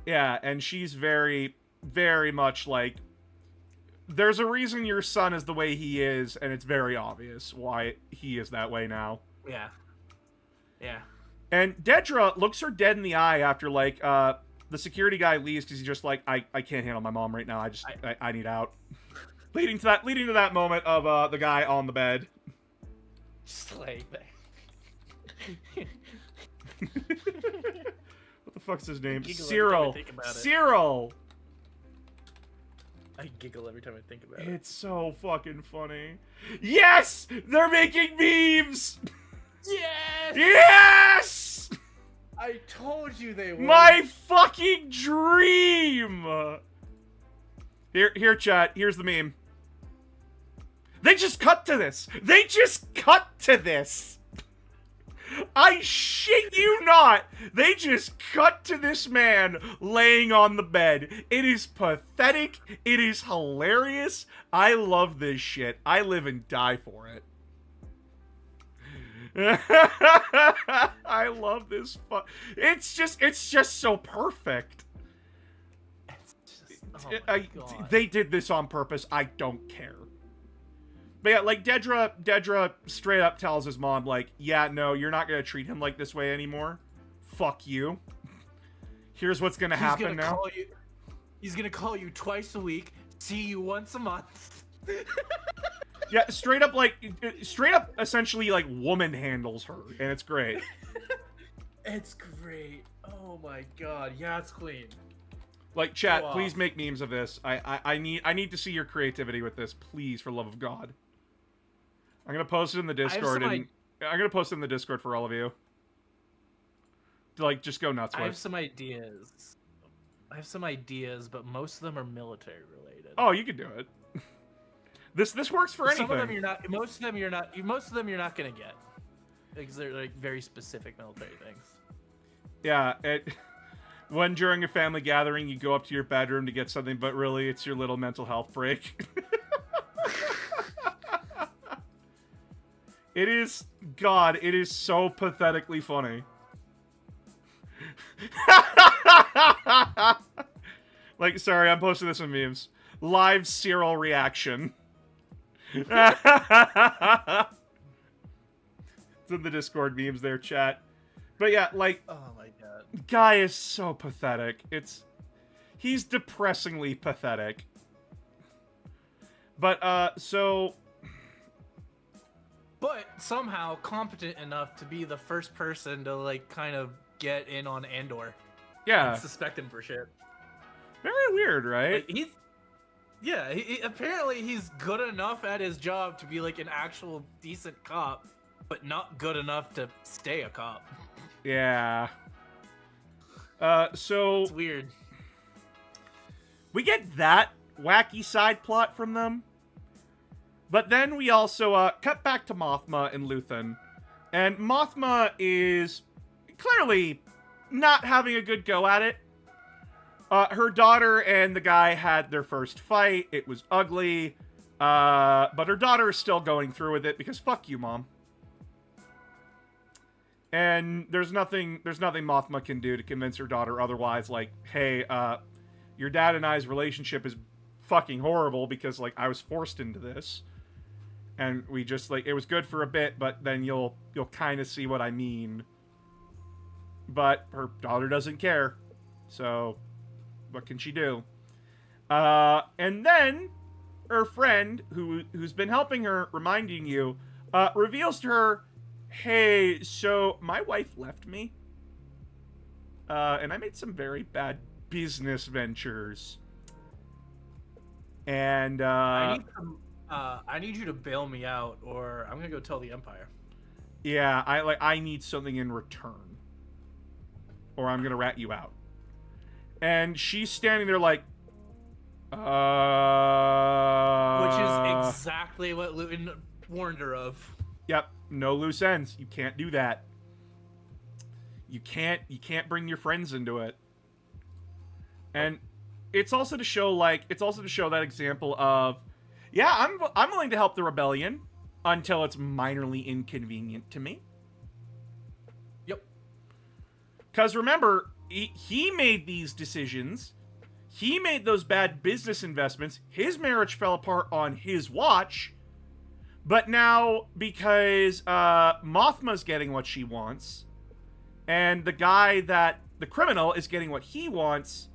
Yeah, and she's very, very much like, there's a reason your son is the way he is, and it's very obvious why he is that way now. Yeah. Yeah. And Dedra looks her dead in the eye after, like, the security guy leaves because he's just like, I can't handle my mom right now. I need out. leading to that moment of the guy on the bed. Just laying there. What the fuck's his name? Giggle Cyril. every time I think about it. Cyril. I giggle every time I think about it. It's so fucking funny. Yes! They're making memes! Yes! Yes! I told you they were. My fucking dream! Here, chat. Here's the meme. They just cut to this. They just cut to this. I shit you not. They just cut to this man laying on the bed. It is pathetic. It is hilarious. I love this shit. I live and die for it. I love this. It's just so perfect. It's just, oh my God. They did this on purpose. I don't care. But yeah, like Dedra straight up tells his mom, like, yeah, no, you're not gonna treat him like this way anymore. Fuck you. Here's what's gonna happen now. He's gonna call you twice a week, see you once a month. Yeah, straight up, essentially, like, woman handles her, and it's great. It's great. Oh my god, yeah, it's clean. Like, chat, please make memes of this. I need to see your creativity with this, please, for love of God. I'm gonna post it in the Discord, I'm gonna post it in the Discord for all of you. Like, just go nuts with. I have some ideas, but most of them are military related. Oh, you can do it. This works for anything. Some of them you're not. Most of them you're not. Most of them you're not gonna get, because they're like very specific military things. Yeah. When during a family gathering you go up to your bedroom to get something, but really it's your little mental health break. It is so pathetically funny. Like, sorry, I'm posting this in memes. Live Cyril reaction. It's in the Discord memes there, chat. But yeah, like, Oh my god. guy is so pathetic. He's depressingly pathetic. But, But somehow competent enough to be the first person to, like, kind of get in on Andor. yeah. And suspect him for shit. Very weird, right? Like, apparently he's good enough at his job to be, like, an actual decent cop, but not good enough to stay a cop. Yeah. So It's weird. we get that wacky side plot from them. But then we also cut back to Mothma and Luthen. And Mothma is clearly not having a good go at it. Her daughter and the guy had their first fight. It was ugly. But her daughter is still going through with it because fuck you, Mom. And there's nothing Mothma can do to convince her daughter otherwise. Like, hey, your dad and I's relationship is fucking horrible because, like, I was forced into this. And we just, like, it was good for a bit, but then you'll kind of see what I mean. But her daughter doesn't care. So, what can she do? And then her friend, who's been helping her, reminding you, reveals to her, hey, so my wife left me. And I made some very bad business ventures. And, I need you to bail me out, or I'm gonna go tell the Empire. yeah, I need something in return. Or I'm gonna rat you out. And she's standing there like, Which is exactly what Luton warned her of. Yep, no loose ends. You can't do that. You can't bring your friends into it. And it's also to show that example of, yeah, I'm willing to help the rebellion until it's minorly inconvenient to me. Yep. Because remember, he made these decisions. He made those bad business investments. His marriage fell apart on his watch. But now, because Mothma's getting what she wants, and the criminal is getting what he wants,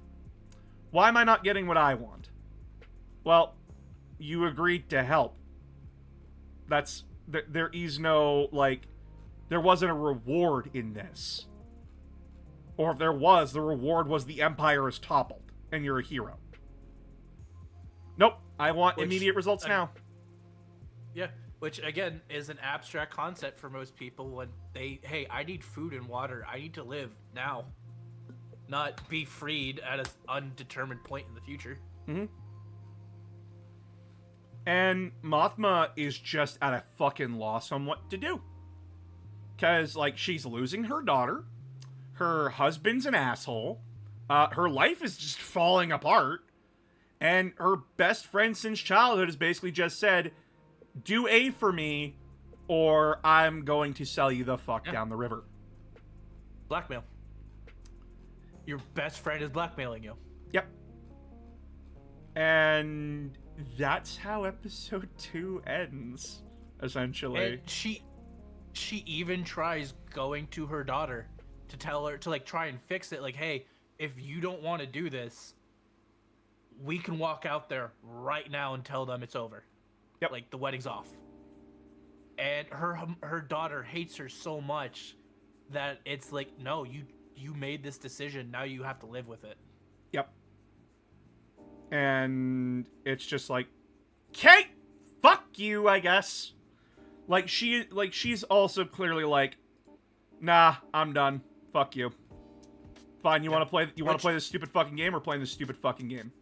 why am I not getting what I want? Well, you agreed to help. There is no, like, there wasn't a reward in this. Or if there was, the reward was the Empire is toppled, and you're a hero. Nope, I want immediate results now. Yeah, which again is an abstract concept for most people when hey, I need food and water. I need to live now, not be freed at an undetermined point in the future. Mm-hmm. And Mothma is just at a fucking loss on what to do. Because, like, she's losing her daughter. Her husband's an asshole. Her life is just falling apart. And her best friend since childhood has basically just said, do A for me, or I'm going to sell you the fuck down the river. Blackmail. Your best friend is blackmailing you. Yep. And that's how episode 2 ends, essentially. And she even tries going to her daughter to tell her to like try and fix it. Like, hey, if you don't want to do this, we can walk out there right now and tell them it's over. Yep. Like the wedding's off. And her daughter hates her so much that it's like, no, you made this decision. Now you have to live with it. Yep. And it's just like, Kate, fuck you, I guess. Like she's also clearly like, nah, I'm done. Fuck you. Fine, you want to play? You want to play this stupid fucking game? We're playing this stupid fucking game.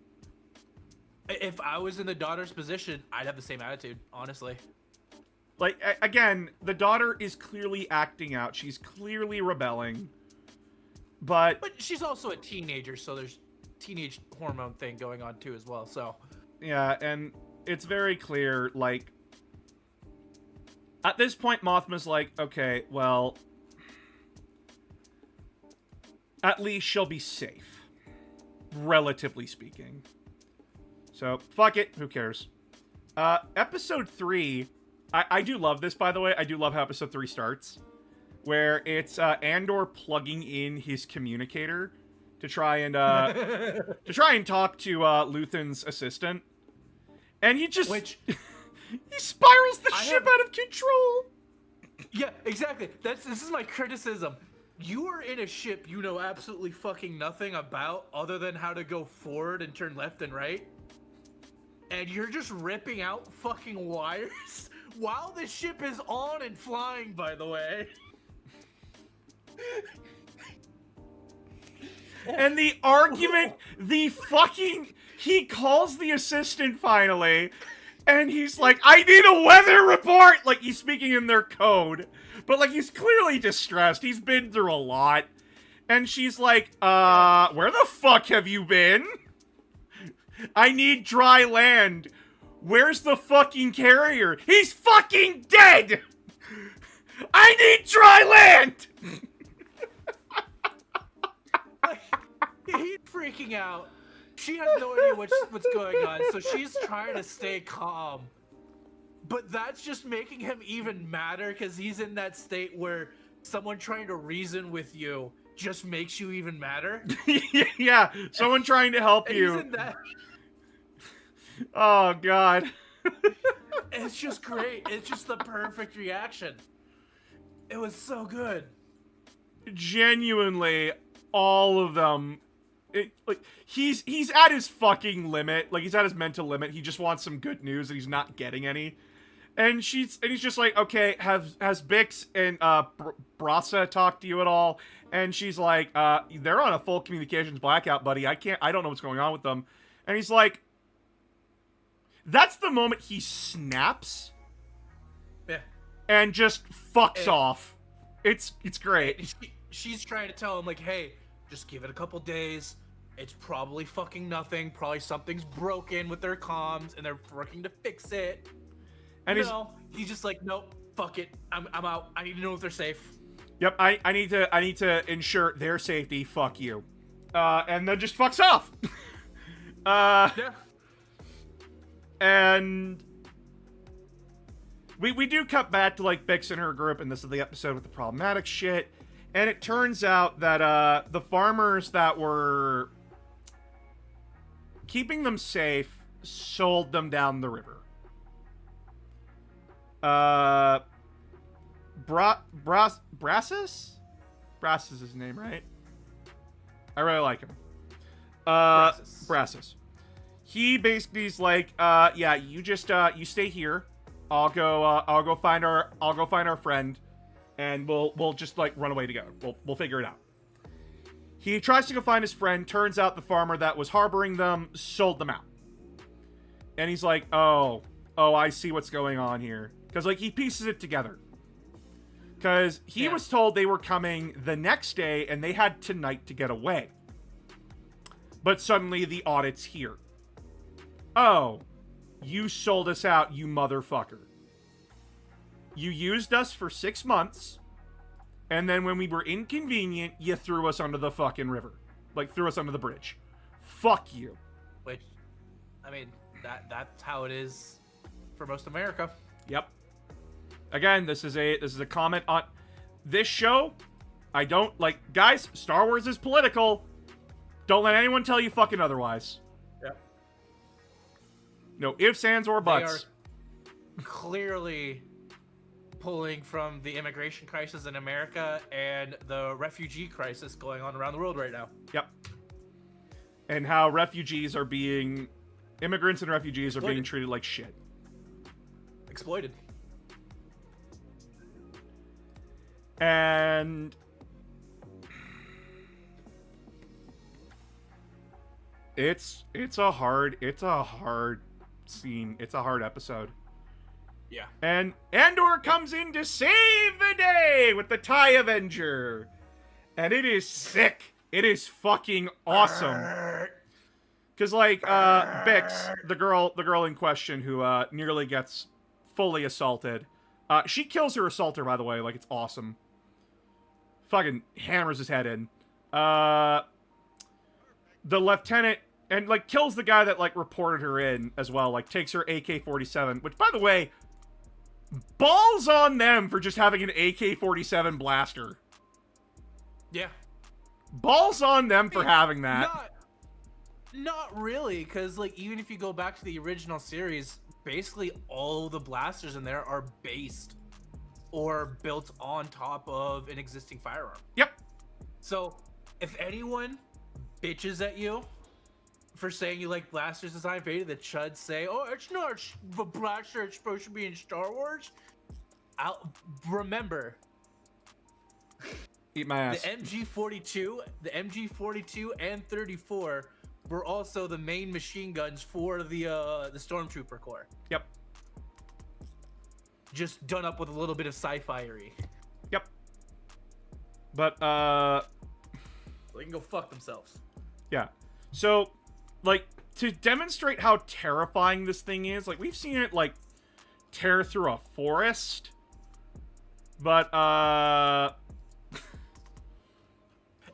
If I was in the daughter's position, I'd have the same attitude, honestly. Like, again, the daughter is clearly acting out. She's clearly rebelling. But she's also a teenager, so there's teenage hormone thing going on too as well. So yeah, and it's very clear, like, at this point, Mothma's like, okay, well, at least she'll be safe, relatively speaking. So, fuck it, who cares? Episode 3, I do love this, by the way. I do love how episode 3 starts, where it's Andor plugging in his communicator to try and talk to Luthen's assistant, and he just he spirals the ship out of control. Yeah, exactly. This is my criticism. You are in a ship you know absolutely fucking nothing about other than how to go forward and turn left and right, and you're just ripping out fucking wires while the ship is on and flying, by the way. And the argument, he calls the assistant finally, and he's like, I need a weather report! Like, he's speaking in their code. But, like, he's clearly distressed. He's been through a lot. And she's like, where the fuck have you been? I need dry land. Where's the fucking carrier? He's fucking dead! I need dry land! He's freaking out. She has no idea what's going on, so she's trying to stay calm. But that's just making him even madder because he's in that state where someone trying to reason with you just makes you even madder. Yeah, someone trying to help you. He's in that. Oh, God. It's just great. It's just the perfect reaction. It was so good. Genuinely, all of them. He's at his fucking limit. Like, he's at his mental limit. He just wants some good news, and he's not getting any. And he's just like, okay, has Bix and Brasa talked to you at all? And she's like, they're on a full communications blackout, buddy. I don't know what's going on with them. And he's like, that's the moment he snaps. Yeah. And just fucks off. It's great. She's trying to tell him, like, hey, just give it a couple days. It's probably fucking nothing. Probably something's broken with their comms, and they're working to fix it. And he's just like, nope, fuck it. I'm out. I need to know if they're safe. Yep, I need to ensure their safety. Fuck you. And then just fucks off. Yeah. And we do cut back to, like, Bix and her group, and this is the episode with the problematic shit. And it turns out that the farmers that were keeping them safe sold them down the river. Brassus? Brassus is his name, right? I really like him. Brassus. He basically is like, yeah, you just you stay here. I'll go find our friend, and we'll just, like, run away together. We'll figure it out. He tries to go find his friend. Turns out the farmer that was harboring them sold them out. And he's like, oh, I see what's going on here. Because, like, he pieces it together. Because he was told they were coming the next day, and they had tonight to get away. But suddenly the audit's here. Oh, you sold us out, you motherfucker. You used us for 6 months, and then when we were inconvenient, you threw us under the fucking river. Like, threw us under the bridge. Fuck you. Which, I mean, that's how it is for most America. Yep. Again, this is a comment on this show. I don't like, guys. Star Wars is political. Don't let anyone tell you fucking otherwise. Yep. No ifs, ands, or buts. They are clearly pulling from the immigration crisis in America and the refugee crisis going on around the world right now. Yep. And how immigrants and refugees are being treated like shit. Exploited. And it's a hard scene. It's a hard episode. Yeah. And Andor comes in to save the day with the TIE Avenger. And it is sick. It is fucking awesome. Cause like Bix, the girl in question who nearly gets fully assaulted. She kills her assaulter, by the way, like it's awesome. Fucking hammers his head in. The lieutenant and like kills the guy that like reported her in as well, like takes her AK-47, which by the way, balls on them for just having an AK-47 blaster. Yeah. Balls on them for having that. Not really, because like even if you go back to the original series, basically all the blasters in there are based or built on top of an existing firearm. Yep. So if anyone bitches at you for saying you like blasters design Vader, the chuds say, "Oh, it's not the blaster. It's supposed to be in Star Wars." I'll remember. Eat my ass. The MG42 and 34 were also the main machine guns for the Stormtrooper Corps. Yep. Just done up with a little bit of sci-fi-y. Yep. But They can go fuck themselves. yeah. So, like, to demonstrate how terrifying this thing is, like, we've seen it, like, tear through a forest. But,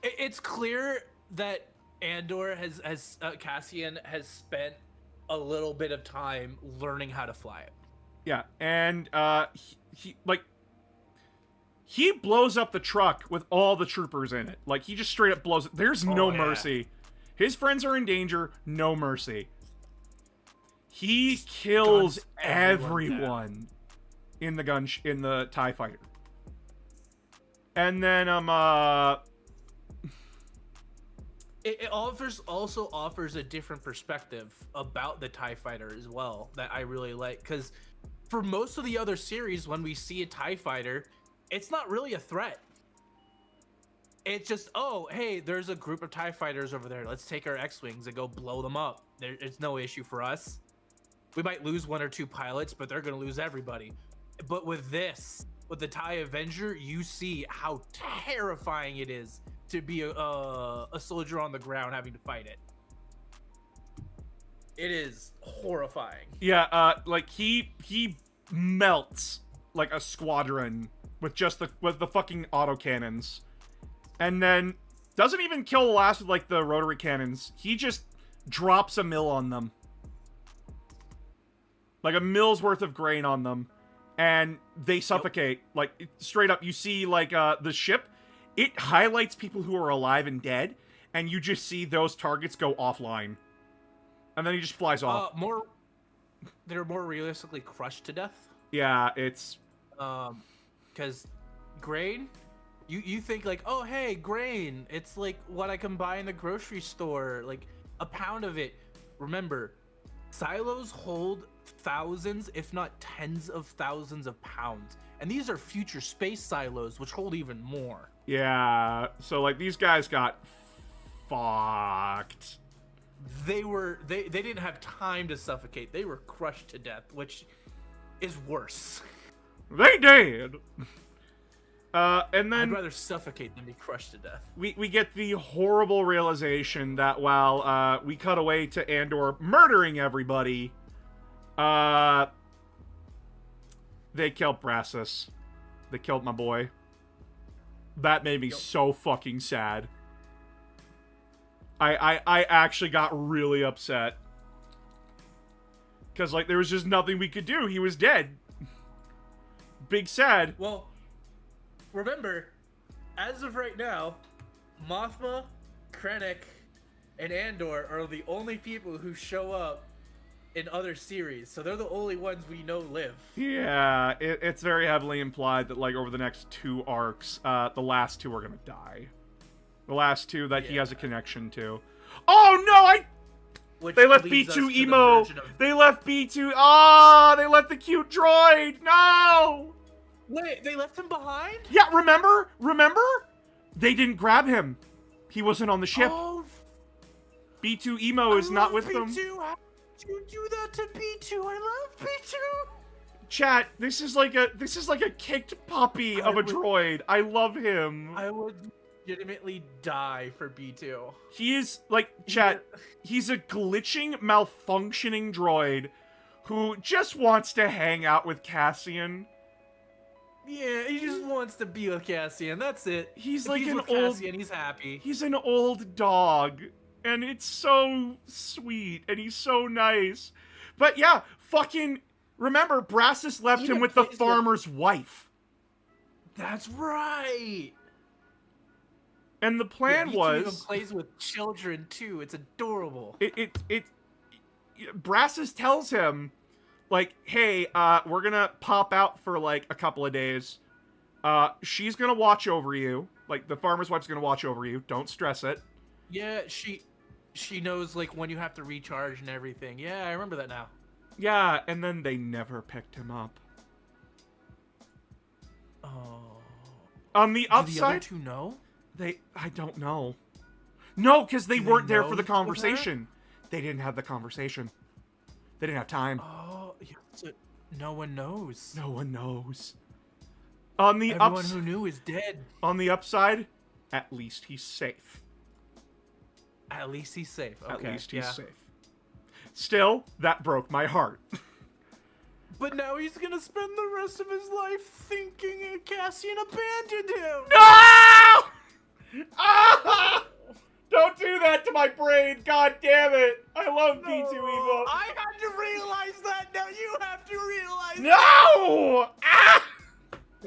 It's clear that Andor has Cassian has spent a little bit of time learning how to fly it. yeah, and, he blows up the truck with all the troopers in it. Like, he just straight up blows it. There's no mercy. His friends are in danger, no mercy. He just kills everyone in the TIE Fighter. And then, It also offers a different perspective about the TIE Fighter as well that I really like, because for most of the other series, when we see a TIE Fighter, it's not really a threat. It's just, oh, hey, there's a group of TIE Fighters over there. Let's take our X-Wings and go blow them up. It's no issue for us. We might lose one or two pilots, but they're going to lose everybody. But with the TIE Avenger, you see how terrifying it is to be a soldier on the ground having to fight it. It is horrifying. yeah, like, he melts, like, a squadron with just the fucking autocannons. And then doesn't even kill the last with, like, the rotary cannons. He just drops a mill on them. Like, a mill's worth of grain on them. And they suffocate. Yep. Like, straight up, you see, like, the ship. It highlights people who are alive and dead. And you just see those targets go offline. And then he just flies off. They're more realistically crushed to death. Yeah, it's... Because grain... You think like, oh, hey, grain. It's like what I can buy in the grocery store. Like a pound of it. Remember, silos hold thousands, if not tens of thousands of pounds. And these are future space silos, which hold even more. Yeah. So, like, these guys got fucked. They didn't have time to suffocate. They were crushed to death, which is worse. They did. And then I'd rather suffocate than be crushed to death. we get the horrible realization that while we cut away to Andor murdering everybody, they killed Brassus. They killed my boy. That made me so fucking sad. I actually got really upset. Because, like, there was just nothing we could do. He was dead. Big sad. Well, remember, as of right now, Mothma, Krennic, and Andor are the only people who show up in other series. So they're the only ones we know live. Yeah, it's very heavily implied that, like, over the next 2 arcs, the last 2 are gonna die. The last 2 that he has a connection to. Oh, no, they left B2 emo! They left B2... Ah, they left the cute droid! No! Wait, they left him behind? Yeah, remember? Remember? They didn't grab him. He wasn't on the ship. Oh, B2 emo is not with them. B2. How did you do that to B2? I love B2. Chat, this is like a kicked puppy of a droid. I love him. I would legitimately die for B2. He is, like, chat, he's a glitching, malfunctioning droid who just wants to hang out with Cassian. Yeah, he just wants to be with Cassian. That's it. He's If like he's an with old... Cassian, he's happy. He's an old dog. And it's so sweet. And he's so nice. But yeah, fucking... Remember, Brassus left him with the farmer's wife. That's right. And the plan was... He even plays with children, too. It's adorable. Brassus tells him, like, hey, we're gonna pop out for, like, a couple of days. She's gonna watch over you. Like, the farmer's wife's gonna watch over you. Don't stress it. Yeah, she knows, like, when you have to recharge and everything. Yeah, I remember that now. Yeah, and then they never picked him up. Oh. On the upside... Do the other two know? I don't know. No, because they weren't there for the know conversation. They didn't have the conversation. They didn't have time. Oh, yeah, so no one knows. No one knows. On the Everyone who knew is dead. On the upside, at least he's safe. At least he's safe. Okay, at least he's safe. Still, that broke my heart. But now he's gonna spend the rest of his life thinking Cassian abandoned him. No! Ah! Don't do that to my brain. God damn it. I love B2 Evo. I had to realize that. Now you have to realize No! Ah!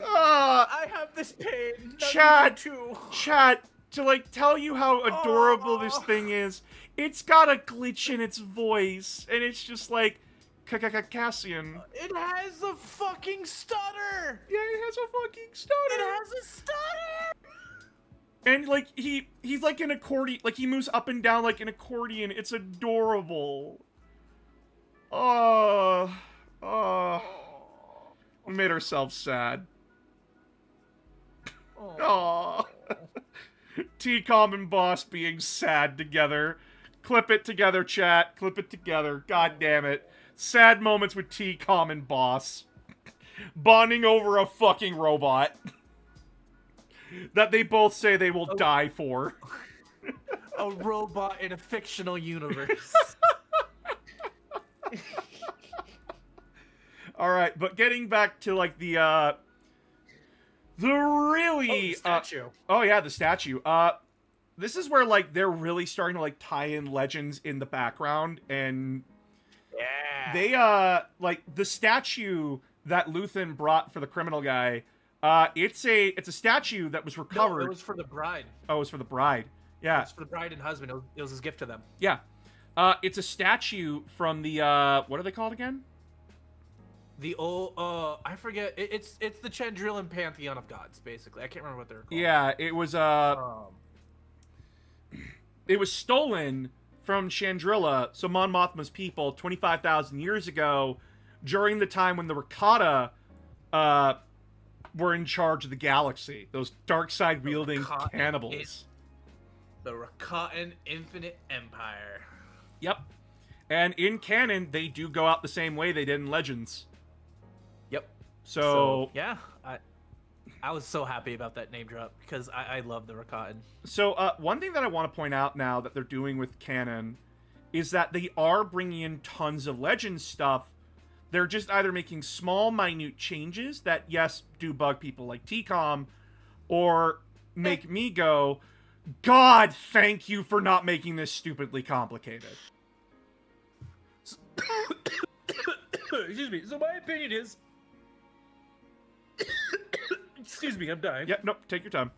I have this pain. Chat, to, like, tell you how adorable this thing is, it's got a glitch in its voice, and it's just like, Cassian. It has a fucking stutter. Yeah, it has a fucking stutter. It has a stutter. And, like, he's like an accordion, like, he moves up and down like an accordion. It's adorable. We made ourselves sad. Aww. T-Com and Boss being sad together. Clip it together, chat. Clip it together. God damn it. Sad moments with T-Com and Boss. Bonding over a fucking robot. That they both say they will die for. A robot in a fictional universe. Alright, but getting back to, like, the really... the statue. Oh, yeah, the statue. This is where, like, they're really starting to, like, tie in legends in the background, and... Yeah. They, like, the statue that Luthen brought for the criminal guy, it's a statue that was recovered. No, it was for the bride. Oh, it was for the bride. Yeah. It was for the bride and husband. It was his gift to them. Yeah. It's a statue from the, what are they called again? The old, I forget. It's the Chandrilan pantheon of gods, basically. I can't remember what they're called. Yeah, it was stolen from Chandrila, so Mon Mothma's people, 25,000 years ago, during the time when the Rakata, were in charge of the galaxy. Those dark side wielding cannibals. The Rakatan Infinite Empire. Yep. And in canon, they do go out the same way they did in Legends. Yep. So yeah, I was so happy about that name drop because I love the Rakatan. So one thing that I want to point out now that they're doing with canon is that they are bringing in tons of Legends stuff. They're just either making small, minute changes that, yes, do bug people like T-Com, or make me go, God, thank you for not making this stupidly complicated. Excuse me. So my opinion is, excuse me, I'm dying. Yeah, nope, take your time.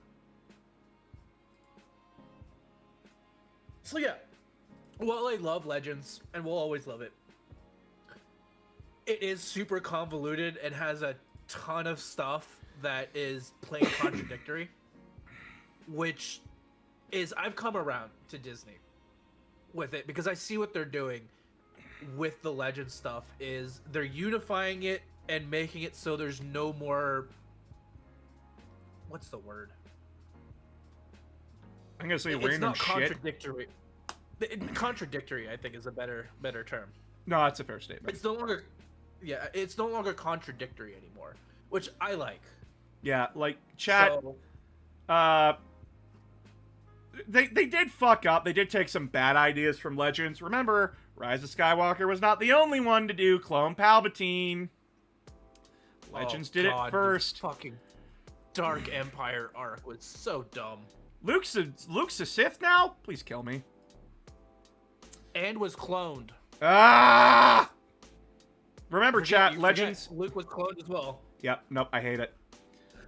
So yeah, while I love Legends and will always love it, it is super convoluted and has a ton of stuff that is plain contradictory, which is I've come around to Disney with it because I see what they're doing with the Legends stuff is they're unifying it and making it so there's no more, what's the word? I'm gonna say It's random not shit. contradictory. Contradictory, I think, is a better term. No, that's a fair statement. It's no longer, yeah, it's no longer contradictory anymore, which I like. Yeah, like chat. So, They did fuck up. They did take some bad ideas from Legends. Remember, Rise of Skywalker was not the only one to do Clone Palpatine. Legends did it first. The fucking Dark Empire arc was so dumb. Luke's a Sith now? Please kill me. And was cloned. Ah! Remember, You chat, forget Legends... Luke was cloned as well. Yep, nope, I hate it.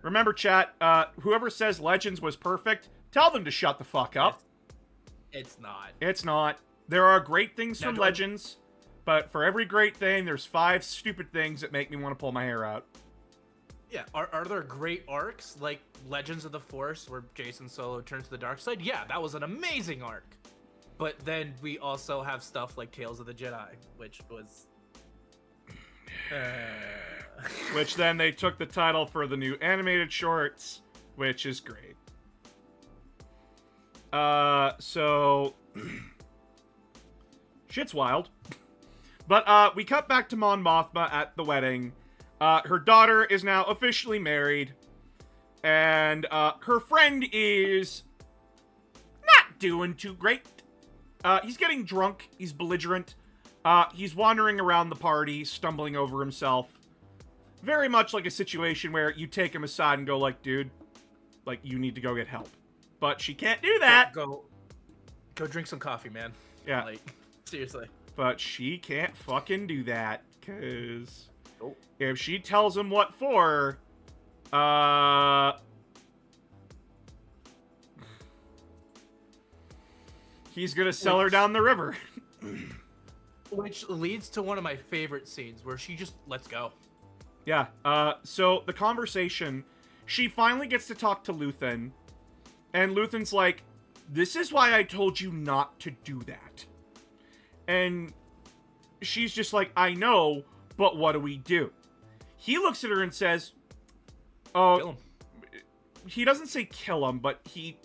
Remember, chat, whoever says Legends was perfect, tell them to shut the fuck up. It's not. It's not. There are great things Now, from do I- Legends, but for every great thing, there's 5 stupid things that make me want to pull my hair out. Yeah, are there great arcs like Legends of the Force where Jason Solo turns to the dark side? Yeah, that was an amazing arc. But then we also have stuff like Tales of the Jedi, which was... Which then they took the title for the new animated shorts, which is great. So... Shit's wild. But, we cut back to Mon Mothma at the wedding. Her daughter is now officially married. And, her friend is... not doing too great. He's getting drunk. He's belligerent. He's wandering around the party, stumbling over himself. Very much like a situation where you take him aside and go like, dude, like, you need to go get help. But she can't do that. Go drink some coffee, man. Yeah. Like, seriously. But she can't fucking do that, because Nope. if she tells him what for, he's gonna sell her down the river. Which leads to one of my favorite scenes where she just lets go. Yeah, so the conversation, she finally gets to talk to Luthen, and Luthen's like, this is why I told you not to do that. And she's just like, I know, but what do we do? He looks at her and says, oh, Kill him. he doesn't say kill him, but he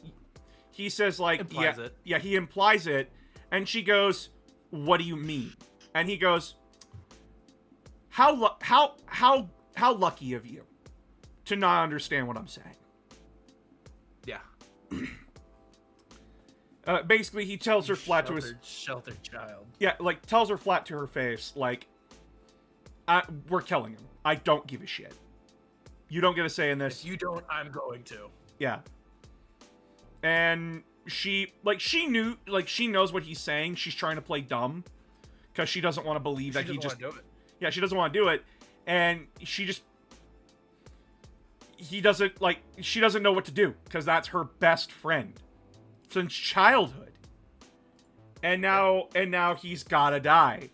says like, Implies it. yeah, he implies it, and she goes, what do you mean? And he goes, how lucky of you to not understand what I'm saying. Yeah. Basically, he tells her flat to his... Sheltered child. Yeah, like, tells her flat to her face, like, we're killing him. I don't give a shit. You don't get a say in this. If you don't, I'm going to. Yeah. And she knows what he's saying. She's trying to play dumb. Because she doesn't want to believe that he just... Do it. Yeah, she doesn't want to do it. And she just... She doesn't know what to do. Because that's her best friend. Since childhood. And now he's gotta die.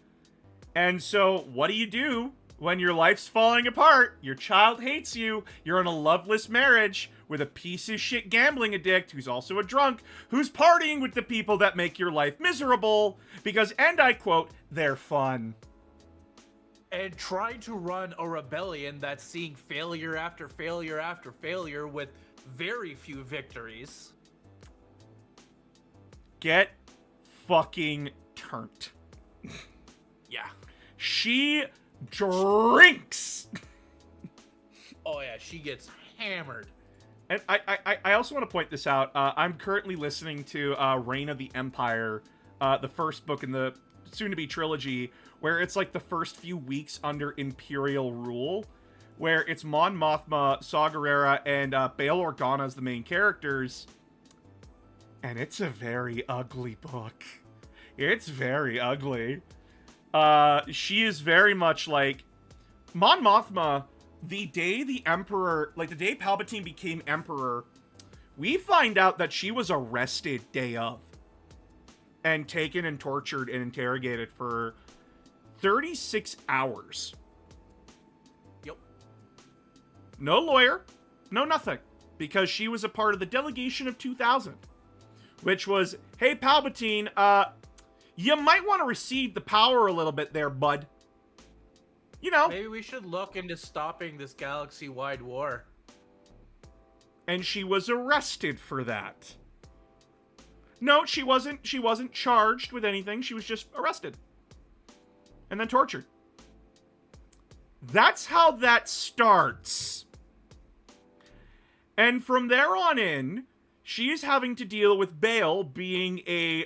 And so, what do you do when your life's falling apart? Your child hates you. You're in a loveless marriage with a piece of shit gambling addict who's also a drunk, who's partying with the people that make your life miserable because, and I quote, they're fun. And trying to run a rebellion that's seeing failure after failure after failure with very few victories. Get fucking turned. Yeah. She drinks. Oh yeah, she gets hammered. And I also want to point this out. I'm currently listening to Reign of the Empire, the first book in the soon-to-be trilogy, where it's like the first few weeks under Imperial rule, where it's Mon Mothma, Saw Gerrera, and Bail Organa as the main characters. And it's a very ugly book. It's very ugly. She is very much like Mon Mothma. The day the Emperor, like the day Palpatine became Emperor, we find out that she was arrested day of and taken and tortured and interrogated for 36 hours. Yep. No lawyer, no nothing, because she was a part of the delegation of 2000, which was, hey, Palpatine, you might want to recede the power a little bit there, bud. You know. Maybe we should look into stopping this galaxy-wide war. And she was arrested for that. No, she wasn't charged with anything. She was just arrested. And then tortured. That's how that starts. And from there on in, she is having to deal with Bail being a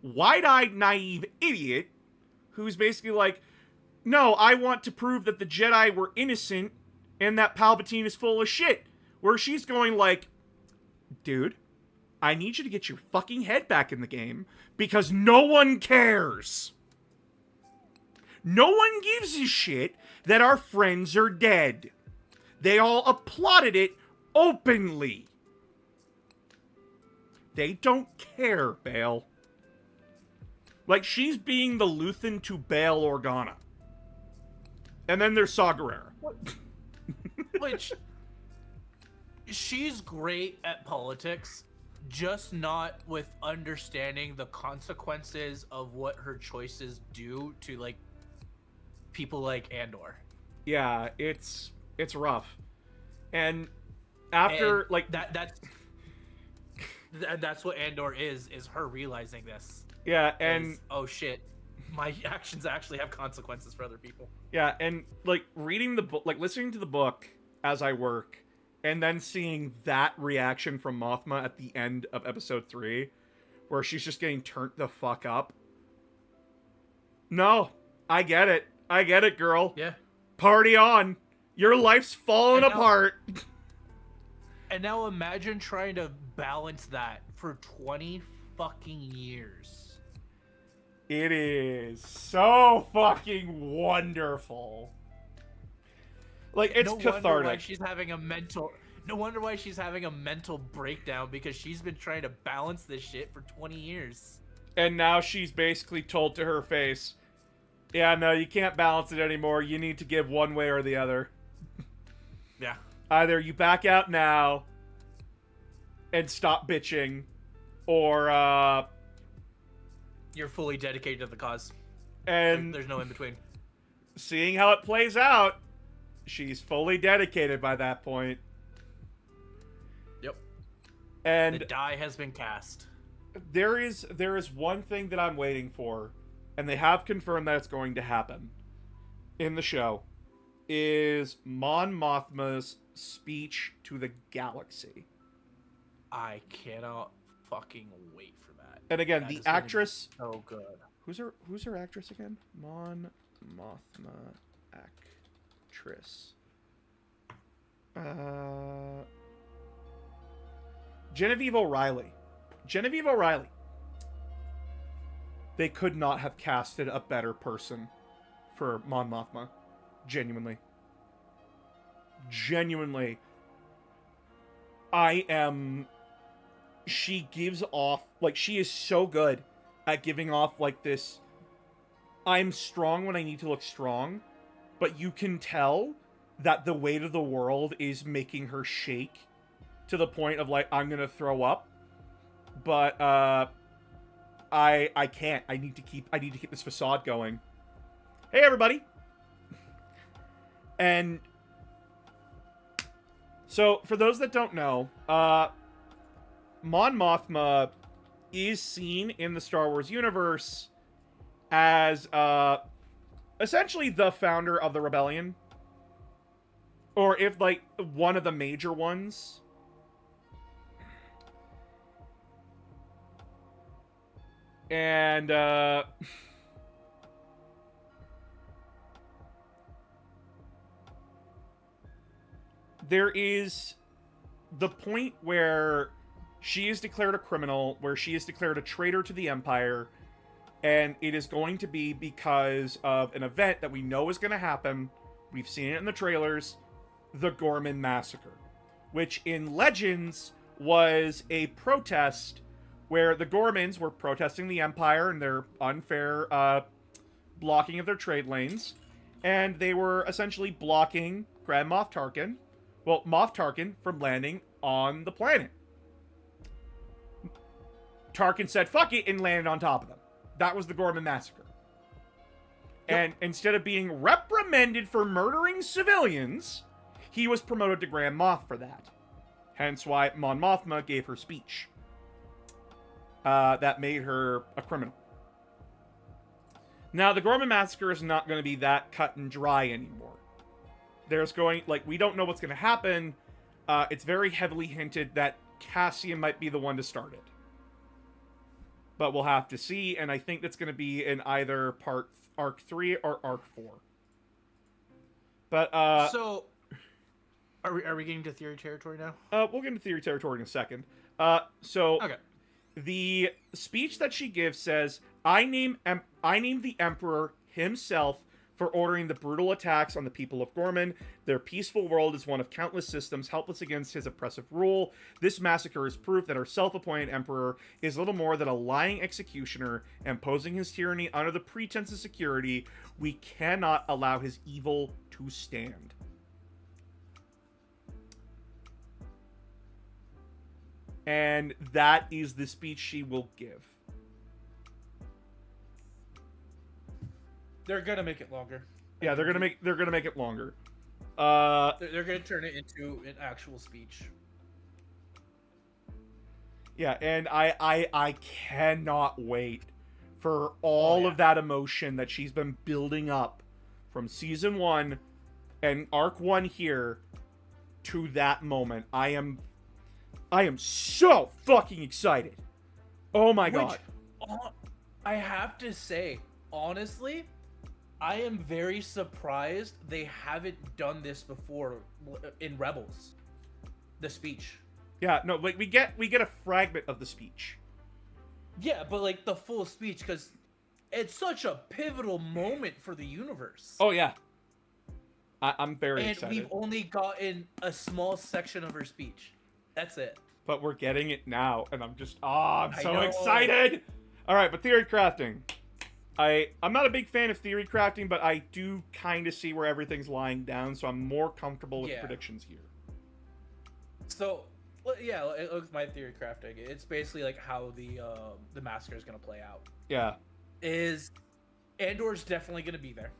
wide-eyed, naive idiot who's basically like, no, I want to prove that the Jedi were innocent and that Palpatine is full of shit. Where she's going like, dude, I need you to get your fucking head back in the game because no one cares. No one gives a shit that our friends are dead. They all applauded it openly. They don't care, Bail. Like, she's being the Luthen to Bail Organa. And then there's Saw Gerrera. Which, she's great at politics, just not with understanding the consequences of what her choices do to, like, people like Andor. Yeah, it's rough. And after, and like... That's what Andor is her realizing this. Yeah, and... oh, shit. My actions actually have consequences for other people. Yeah, and, like, reading the book, like, listening to the book as I work, and then seeing that reaction from Mothma at the end of episode 3, where she's just getting turned the fuck up. No, I get it. I get it, girl. Yeah. Party on. Your life's falling apart. And now imagine trying to balance that for 20 fucking years. It is so fucking wonderful. Like, it's cathartic. No wonder why she's having a mental breakdown, because she's been trying to balance this shit for 20 years. And now she's basically told to her face, yeah, no, you can't balance it anymore. You need to give one way or the other. Yeah. Either you back out now and stop bitching, or, you're fully dedicated to the cause. And there's no in between. Seeing how it plays out, she's fully dedicated by that point. Yep. And the die has been cast. There is one thing that I'm waiting for, and they have confirmed that it's going to happen in the show, is Mon Mothma's speech to the galaxy. I cannot fucking wait for that. And again, the actress. Oh, good. Who's her actress again? Mon Mothma actress. Genevieve O'Reilly. Genevieve O'Reilly. They could not have casted a better person for Mon Mothma. Genuinely. Genuinely. She gives off, like, she is so good at giving off, like, this, I'm strong when I need to look strong, but you can tell that the weight of the world is making her shake to the point of, like, I'm gonna throw up, but, I can't. I need to keep this facade going. Hey, everybody! And so, for those that don't know, Mon Mothma is seen in the Star Wars universe as, essentially the founder of the rebellion. Or if, like, one of the major ones. And, there is the point where she is declared a criminal, where she is declared a traitor to the Empire, And it is going to be because of an event that we know is going to happen. We've seen it in the trailers, the Gorman Massacre, which in Legends was a protest where the Gormans were protesting the Empire and their unfair blocking of their trade lanes, and they were essentially blocking Grand Moff Tarkin from landing on the planet. Tarkin said, fuck it, and landed on top of them. That was the Gorman Massacre. Yep. And instead of being reprimanded for murdering civilians, he was promoted to Grand Moff for that. Hence why Mon Mothma gave her speech. That made her a criminal. Now, the Gorman Massacre is not going to be that cut and dry anymore. We don't know what's going to happen. It's very heavily hinted that Cassian might be the one to start it. But we'll have to see, and I think that's going to be in either Arc 3 or Arc 4. But, So, are we getting to theory territory now? we'll get into theory territory in a second. Okay. The speech that she gives says, I name the Emperor himself for ordering the brutal attacks on the people of Gorman. Their peaceful world is one of countless systems helpless against his oppressive rule. This massacre is proof that our self-appointed Emperor is little more than a lying executioner imposing his tyranny under the pretense of security. We cannot allow his evil to stand. And that is the speech she will give. They're gonna make it longer. Yeah, they're gonna make it longer. They're gonna turn it into an actual speech. Yeah, and I cannot wait for all of that emotion that she's been building up from season 1 and arc 1 here to that moment. I am so fucking excited. Oh my god. I have to say, honestly, I am very surprised they haven't done this before in Rebels. The speech. Yeah, no, like we get a fragment of the speech. Yeah, but like the full speech, because it's such a pivotal moment for the universe. Oh yeah. I'm very excited. And we've only gotten a small section of her speech. That's it. But we're getting it now, and I'm just I'm so excited. All right, but theory crafting. I'm not a big fan of theory crafting, but I do kind of see where everything's lying down, so I'm more comfortable with predictions here. So, yeah, with my theory crafting, it's basically like how the massacre is gonna play out. Yeah. Is Andor's definitely gonna be there.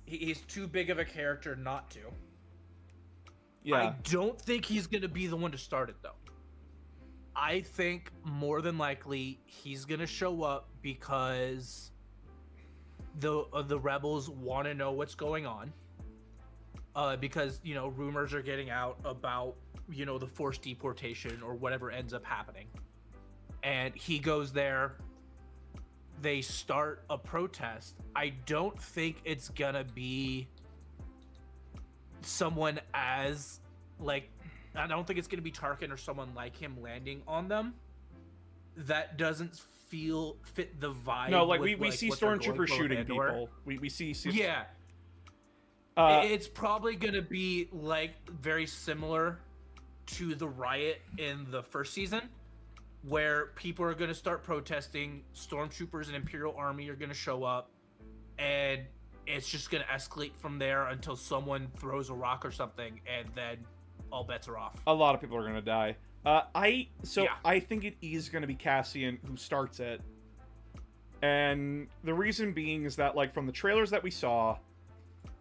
He's too big of a character not to. Yeah. I don't think he's gonna be the one to start it though. I think more than likely he's gonna show up because the rebels want to know what's going on. Because rumors are getting out about the forced deportation or whatever ends up happening, and he goes there. They start a protest. I don't think it's gonna be someone as I don't think it's gonna be Tarkin or someone like him landing on them. That doesn't fit the vibe. No, we see stormtroopers shooting people. We see. Yeah. It's probably gonna be very similar to the riot in the first season, where people are gonna start protesting. Stormtroopers and Imperial Army are gonna show up, and it's just gonna escalate from there until someone throws a rock or something, and then all bets are off. A lot of people are gonna die. I think it is gonna be Cassian who starts it, and the reason being is that from the trailers that we saw,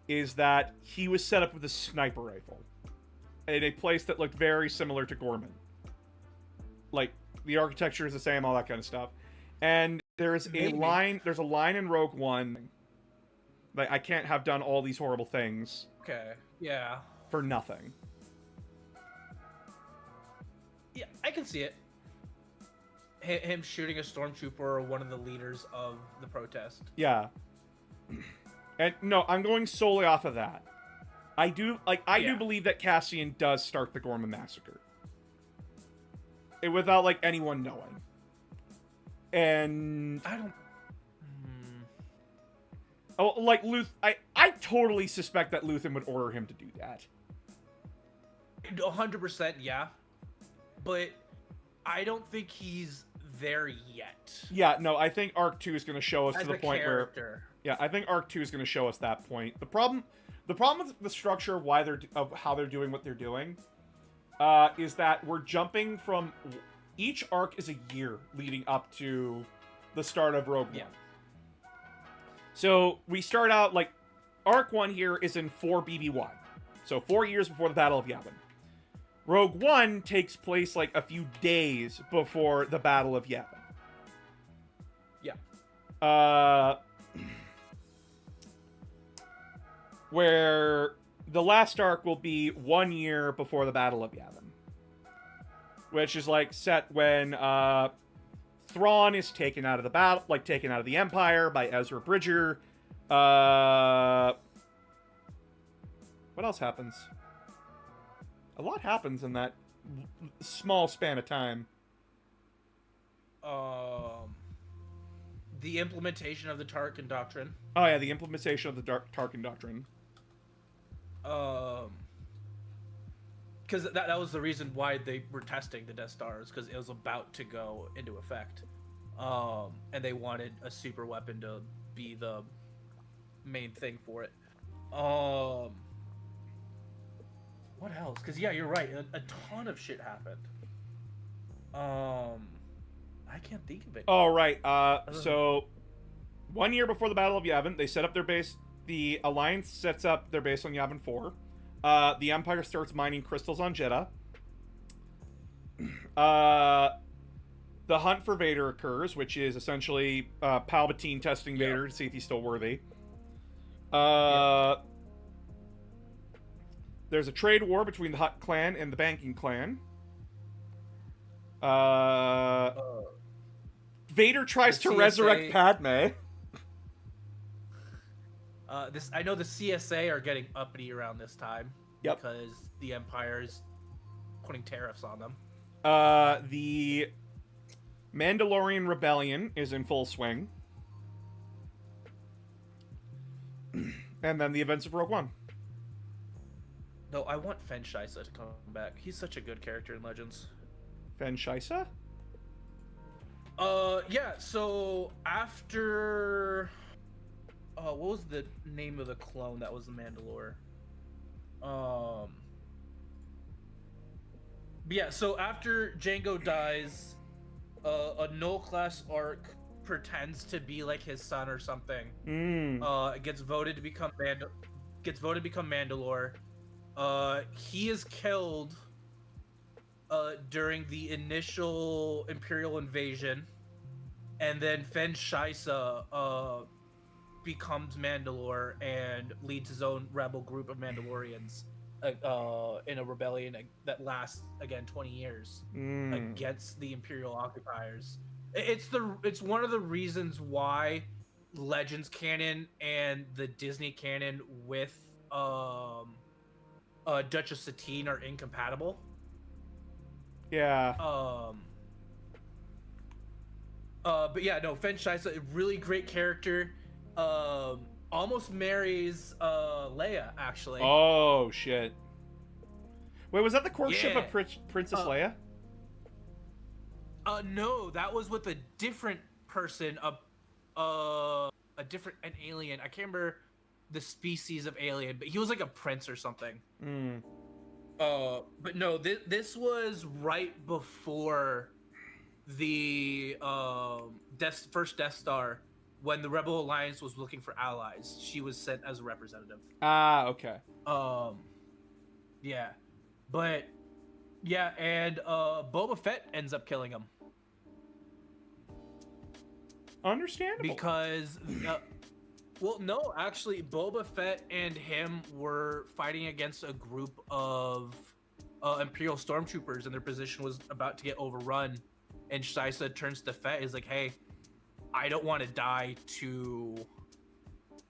is that he was set up with a sniper rifle in a place that looked very similar to Gorman. The architecture is the same, all that kind of stuff. And there's a line in Rogue One, I can't have done all these horrible things. Okay. Yeah. For nothing. Yeah, I can see it. Him shooting a stormtrooper or one of the leaders of the protest. Yeah. And no, I'm going solely off of that. I do believe that Cassian does start the Gorman Massacre. Without anyone knowing. And Oh, like I totally suspect that Luthen would order him to do that. 100%, yeah. But I don't think he's there yet. Yeah, no, I think Arc 2 is going to show us As to the a point character. where... Yeah, I think Arc 2 is going to show us that point. The problem with the structure of how they're doing what they're doing is that we're jumping from... Each arc is a year leading up to the start of Rogue One. Yeah. So we start out, like, Arc 1 here is in 4 BB1. So 4 years before the Battle of Yavin. Rogue One takes place, like, a few days before the Battle of Yavin. Yeah. Where the last arc will be 1 year before the Battle of Yavin. Which is, like, set when, Thrawn is taken out of the battle, like, taken out of the Empire by Ezra Bridger. What else happens? A lot happens in that small span of time. The implementation of the Tarkin Doctrine. Oh yeah, the implementation of the Tarkin Doctrine. Because that was the reason why they were testing the Death Stars, because it was about to go into effect. And they wanted a super weapon to be the main thing for it. What else? Because yeah, you're right. A ton of shit happened. I can't think of it. Oh right. So 1 year before the Battle of Yavin, they set up their base. The Alliance sets up their base on Yavin 4. The Empire starts mining crystals on Jeddah. The hunt for Vader occurs, which is essentially Palpatine testing Vader to see if he's still worthy. There's a trade war between the Hutt clan and the Banking clan. Vader tries to resurrect Padme. I know the CSA are getting uppity around this time. Yep. Because the Empire is putting tariffs on them. The Mandalorian Rebellion is in full swing. And then the events of Rogue One. Though I want Fen Shisa to come back. He's such a good character in Legends. Fen Shisa? Yeah, so after... what was the name of the clone that was the Mandalore? But yeah, so after Jango dies, a Null class arc pretends to be like his son or something. Gets voted to become Mandalore. He is killed during the initial Imperial invasion, and then Fen Shisa becomes Mandalore and leads his own rebel group of Mandalorians in a rebellion that lasts again 20 years against the Imperial occupiers. It's one of the reasons why Legends canon and the Disney canon with Duchess Satine are incompatible. Yeah. But yeah, no, Fen Shisa, a really great character. Almost marries Leia, actually. Oh shit. Wait, was that the courtship of Princess Leia? No, that was with a different person, an alien. I can't remember the species of alien, but he was like a prince or something. But no, this was right before the first Death Star, when the Rebel Alliance was looking for allies. She was sent as a representative. Ah, okay. Yeah, but yeah, and Boba Fett ends up killing him. Understandable. Because, well, no, actually, Boba Fett and him were fighting against a group of Imperial stormtroopers, and their position was about to get overrun. And Shisa turns to Fett, is like, "Hey, I don't want to die to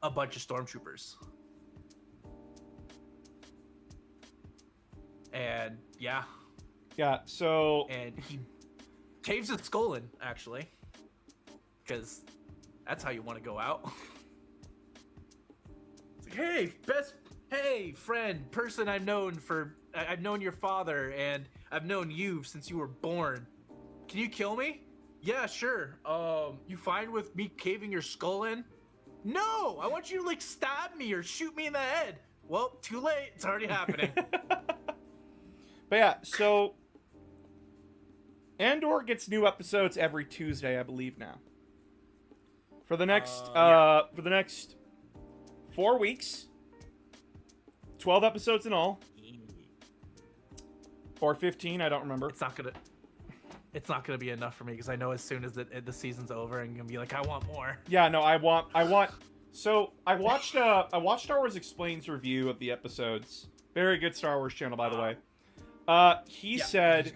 a bunch of stormtroopers." And yeah. So and he caves his skull in, actually, because that's how you want to go out. hey, friend, person I've known I've known your father, and I've known you since you were born. Can you kill me? Yeah, sure. You fine with me caving your skull in? No, I want you to like stab me or shoot me in the head. Well, too late. It's already happening. But yeah, so Andor gets new episodes every Tuesday, I believe now. For the next for the next 4 weeks. 12 episodes in all. Or 15, I don't remember. It's not gonna be enough for me because I know as soon as the season's over, I'm gonna be like, I want more. Yeah, no, I want. So I watched Star Wars Explains review of the episodes. Very good Star Wars channel, by the way. He said,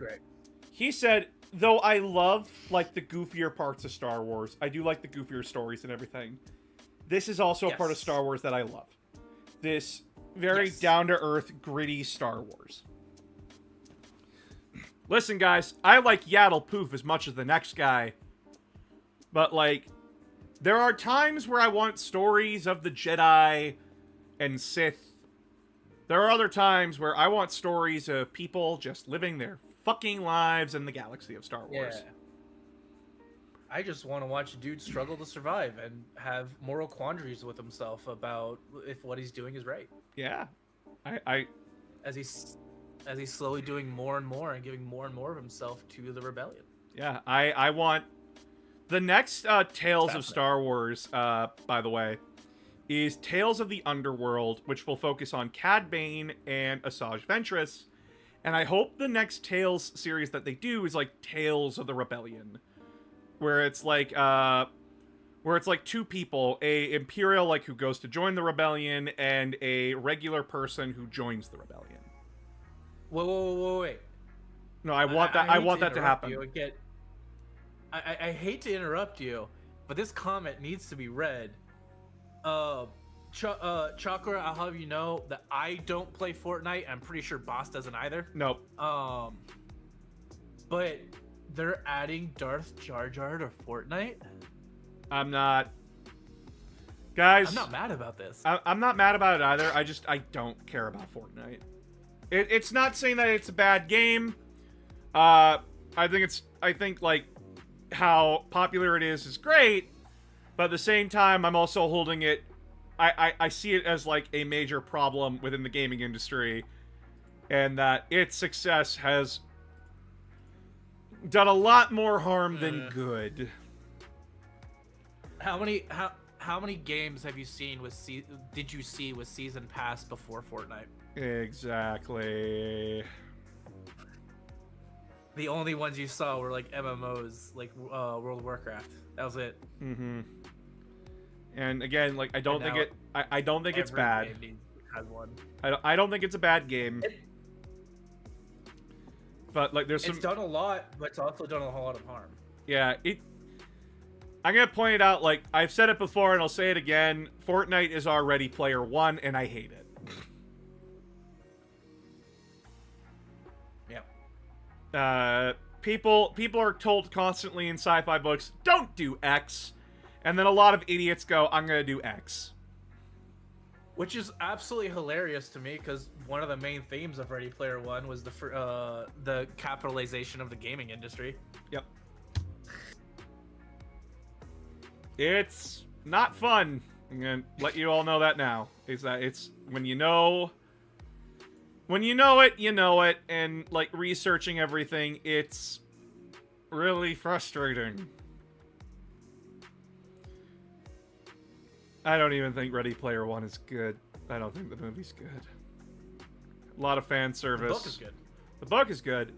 though I love like the goofier parts of Star Wars, I do like the goofier stories and everything. This is also a part of Star Wars that I love. This very down-to-earth, gritty Star Wars. Listen, guys, I like Yaddle Poof as much as the next guy. But, like, there are times where I want stories of the Jedi and Sith. There are other times where I want stories of people just living their fucking lives in the galaxy of Star Wars. Yeah. I just want to watch a dude struggle to survive and have moral quandaries with himself about if what he's doing is right. Yeah. As he's slowly doing more and more and giving more and more of himself to the rebellion. Yeah, I want... The next Tales of Star Wars, by the way, is Tales of the Underworld, which will focus on Cad Bane and Asajj Ventress. And I hope the next Tales series that they do is like Tales of the Rebellion. Where it's like two people, a Imperial like who goes to join the rebellion and a regular person who joins the rebellion. Wait. No, I want that to happen. I hate to interrupt you, but this comment needs to be read. Chakra, I'll have you know that I don't play Fortnite. I'm pretty sure Boss doesn't either. Nope. But they're adding Darth Jar Jar to Fortnite? I'm not. Guys, I'm not mad about this. I'm not mad about it either. I don't care about Fortnite. It's not saying that it's a bad game. I think like how popular it is great, but at the same time, I'm also holding it. I see it as like a major problem within the gaming industry, and that its success has done a lot more harm than good. How many games have you seen did you see with season pass before Fortnite? Exactly. The only ones you saw were like MMOs, like World of Warcraft. That was it. Mm-hmm. And again, like I don't think it's bad. Has one. I don't think it's a bad game. But like it's done a lot, but it's also done a whole lot of harm. Yeah, I'm gonna point it out, like I've said it before and I'll say it again, Fortnite is our Ready Player One and I hate it. Yeah. People are told constantly in sci-fi books, don't do X. And then a lot of idiots go, I'm gonna do X. Which is absolutely hilarious to me, because one of the main themes of Ready Player One was the capitalization of the gaming industry. Yep. It's not fun. I'm gonna let you all know that now. It's when you know it, you know it, and like researching everything, it's really frustrating. I don't even think Ready Player One is good. I don't think the movie's good. A lot of fan service. The book is good. The book is good,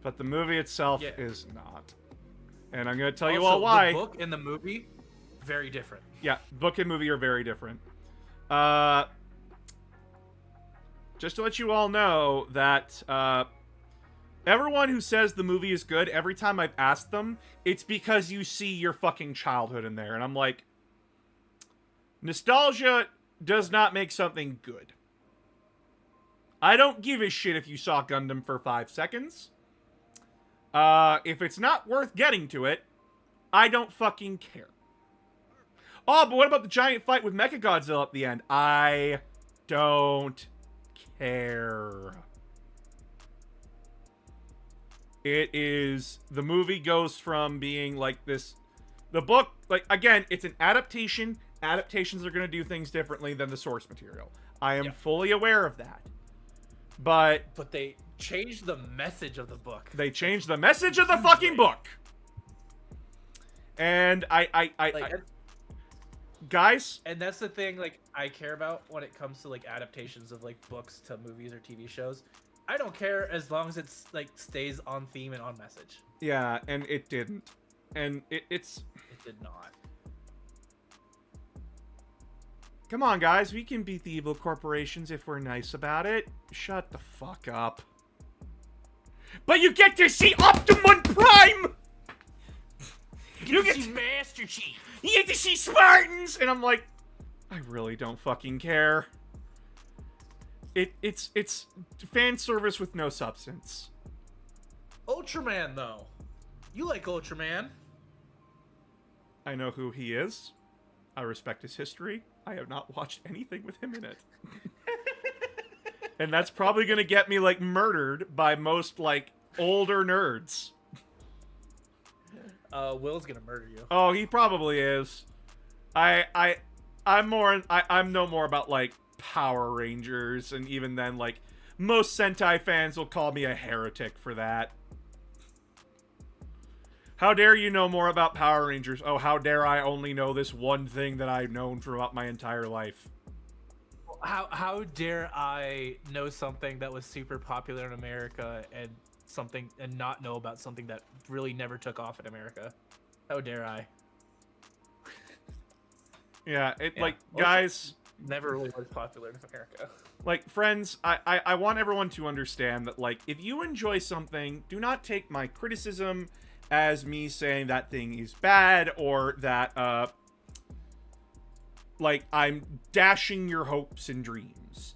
but the movie itself is not. And I'm going to tell you Also, all why. The book and the movie, very different. Yeah, book and movie are very different. Just to let you all know that everyone who says the movie is good, every time I've asked them, it's because you see your fucking childhood in there. And I'm like, nostalgia does not make something good. I don't give a shit if you saw Gundam for 5 seconds. If it's not worth getting to it, I don't fucking care. Oh, but what about the giant fight with Mechagodzilla at the end? I don't care. It is... The movie goes from being like this... The book, like, again, it's an adaptation. Adaptations are going to do things differently than the source material. I am fully aware of that. But they changed the message of the book. they changed the message of the fucking book. And guys, and that's the thing, like, I care about when it comes to like adaptations of like books to movies or TV shows. I don't care as long as it's like stays on theme and on message. yeah, and it didn't. And it did not. Come on, guys, we can beat the evil corporations if we're nice about it. Shut the fuck up. But you get to see Optimum Prime! You get to see Master Chief! You get to see Spartans! And I'm like, I really don't fucking care. It's fan service with no substance. Ultraman, though. You like Ultraman. I know who he is. I respect his history. I have not watched anything with him in it. And that's probably gonna get me, like, murdered by most, like, older nerds. Will's gonna murder you. Oh, he probably is. I'm no more about, like, Power Rangers, and even then, like, most Sentai fans will call me a heretic for that. How dare you know more about Power Rangers? Oh, how dare I only know this one thing that I've known throughout my entire life? How dare I know something that was super popular in America and not know about something that really never took off in America? How dare I? Yeah, like, guys, never really was popular in America. Like, friends, I want everyone to understand that, like, if you enjoy something, do not take my criticism as me saying that thing is bad, or that, like, I'm dashing your hopes and dreams.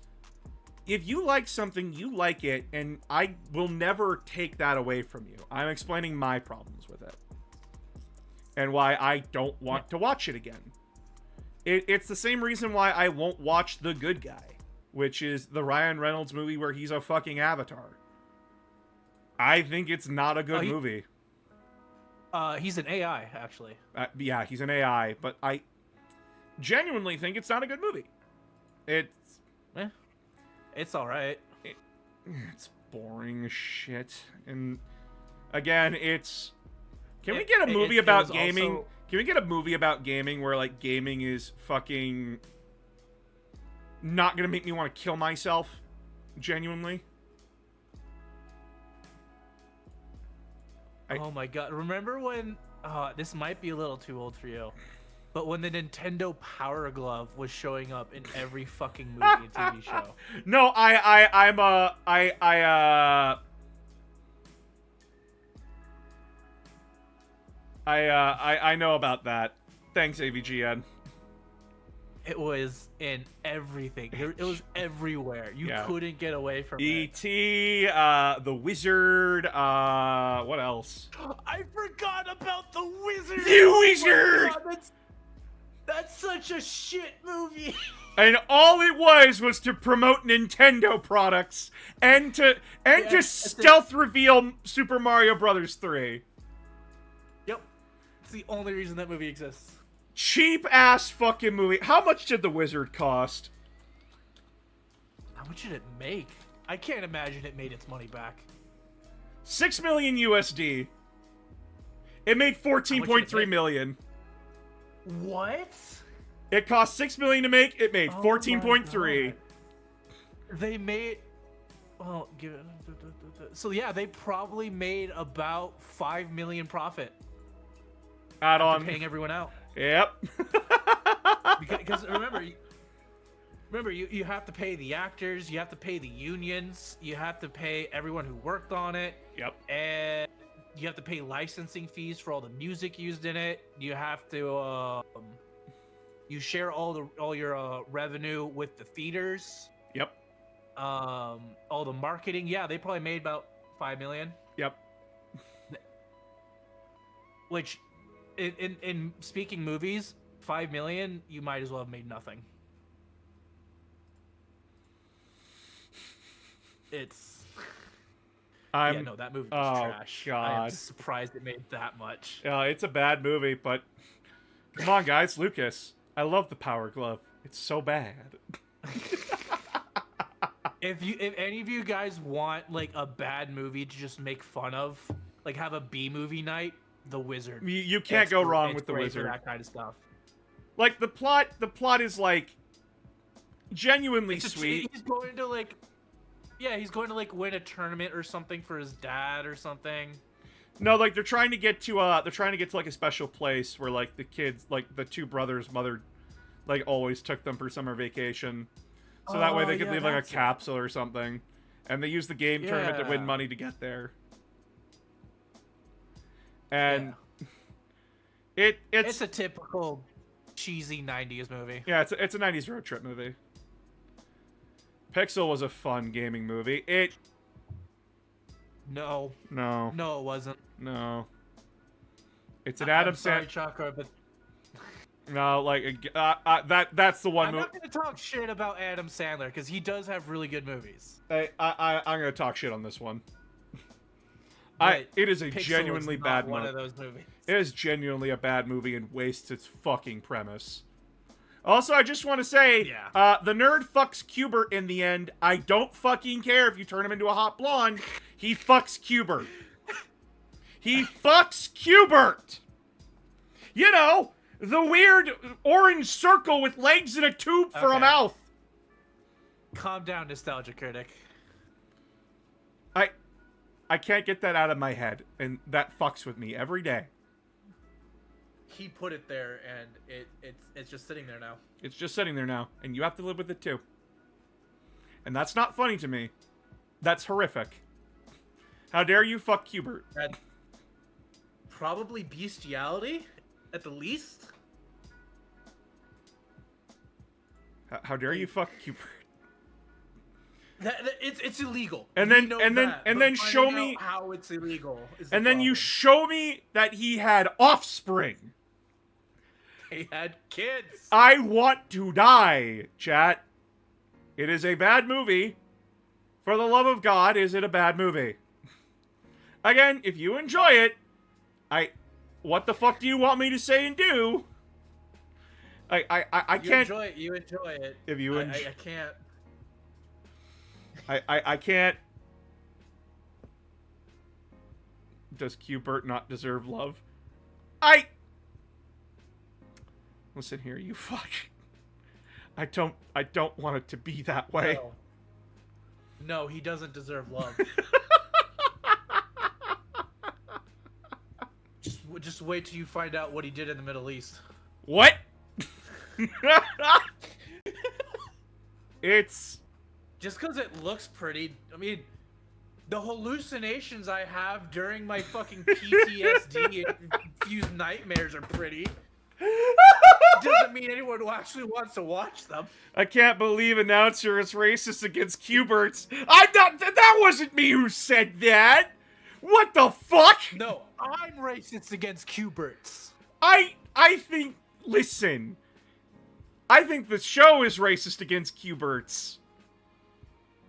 If you like something, you like it, and I will never take that away from you. I'm explaining my problems with it. And why I don't want to watch it again. It's the same reason why I won't watch The Good Guy, which is the Ryan Reynolds movie where he's a fucking avatar. I think it's not a good movie. He's an AI, actually. Yeah, he's an AI, but I genuinely think it's not a good movie. It's all right. It's boring as shit. And again, can we get a movie about gaming? Also... Can we get a movie about gaming where, like, gaming is fucking not gonna make me want to kill myself? Genuinely? Oh my god. Remember when... this might be a little too old for you. But when the Nintendo Power Glove was showing up in every fucking movie and TV show. No, I know about that. Thanks, AVGN. It was in everything. It was everywhere. You couldn't get away from E.T., The Wizard, what else? I forgot about The Wizard! The Wizard! God, that's such a shit movie! And all it was to promote Nintendo products and to stealth reveal Super Mario Brothers 3. Yep. It's the only reason that movie exists. Cheap ass fucking movie. How much did The Wizard cost? How much did it make? I can't imagine it made its money back. 6 million USD. It made 14.3 million. What? It cost 6 million to make. It made 14.3. They made... Well, so yeah, they probably made about 5 million profit. Add on paying everyone out. Yep. because remember, you have to pay the actors, you have to pay the unions, you have to pay everyone who worked on it. Yep. And you have to pay licensing fees for all the music used in it. You have to you share all your revenue with the theaters. Yep. All the marketing. Yeah, they probably made about 5 million. Yep. Which in speaking movies, $5 million, you might as well have made nothing. It's yeah, no, that movie was trash. I am God. surprised it made that much. It's a bad movie, but come on, guys, Lucas. I love the Power Glove. It's so bad. If any of you guys want like a bad movie to just make fun of, like have a B movie night, The Wizard. You can't go wrong with The great Wizard. for that kind of stuff. Like the plot is like genuinely sweet. He's going to like, yeah, he's going to like win a tournament or something for his dad or something. No, like they're trying to get to like a special place where like the kids, like the two brothers' mother, like always took them for summer vacation, so that way they could leave like a capsule or something, and they use the game tournament to win money to get there. And it's a typical cheesy 90s movie. Yeah, it's a 90s road trip movie. Pixel was a fun gaming movie. No, it wasn't. No. It's an Adam Sandler. Chakra, but no, like that's the one. I'm not gonna talk shit about Adam Sandler because he does have really good movies. I'm gonna talk shit on this one. It is a Pixel genuinely is not bad one of those movies. It is genuinely a bad movie and wastes its fucking premise. Also, I just want to say, the nerd fucks Cubert in the end. I don't fucking care if you turn him into a hot blonde. He fucks Cubert. He fucks Cubert. You know, the weird orange circle with legs and a tube for a mouth. Calm down, nostalgia critic. I can't get that out of my head, and that fucks with me every day. He put it there, and it's just sitting there now. It's just sitting there now, and you have to live with it too. And that's not funny to me. That's horrific. How dare you fuck Cubert? Probably bestiality, at the least. How dare you fuck Cubert? It's illegal. And then show me how it's illegal. And then you show me that he had offspring. He had kids. I want to die, chat. It is a bad movie. For the love of God, is it a bad movie? Again, if you enjoy it, what the fuck do you want me to say and do? I can't. You enjoy it. You enjoy it. If you I can't. I can't. Does Cubert not deserve love? Listen here, you fuck. I don't want it to be that way. No, he doesn't deserve love. Just wait till you find out what he did in the Middle East. What? It's just because it looks pretty. I mean, the hallucinations I have during my fucking PTSD infused nightmares are pretty. Doesn't mean anyone who actually wants to watch them. I can't believe announcer is racist against Cuberts. That wasn't me who said that. What the fuck? No, I'm racist against Cuberts. I think. Listen. I think the show is racist against Cuberts.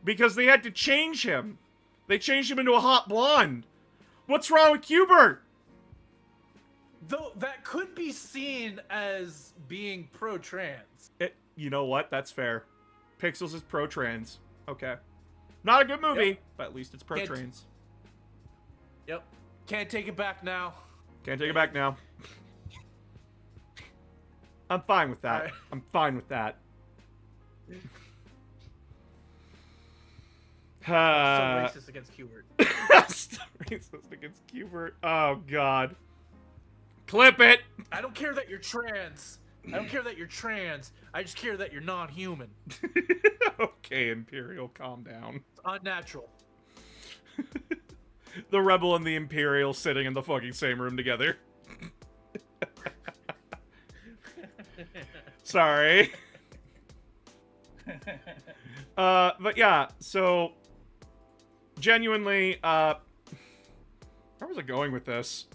Because they had to change him. They changed him into a hot blonde. What's wrong with Cubert? Though that could be seen as being pro-trans. You know what? That's fair. Pixels is pro-trans. Okay. Not a good movie, but at least it's pro-trans. Yep. Can't take it back now. Can't take it back now. I'm fine with that. Right. I'm fine with that. Still racist against Cubert. Still racist against Cubert. Oh, God. Clip it! I don't care that you're trans. I don't care that you're trans. I just care that you're non-human. Okay, Imperial, calm down. It's unnatural. The Rebel and the Imperial sitting in the fucking same room together. Sorry. But yeah, so genuinely, where was I going with this?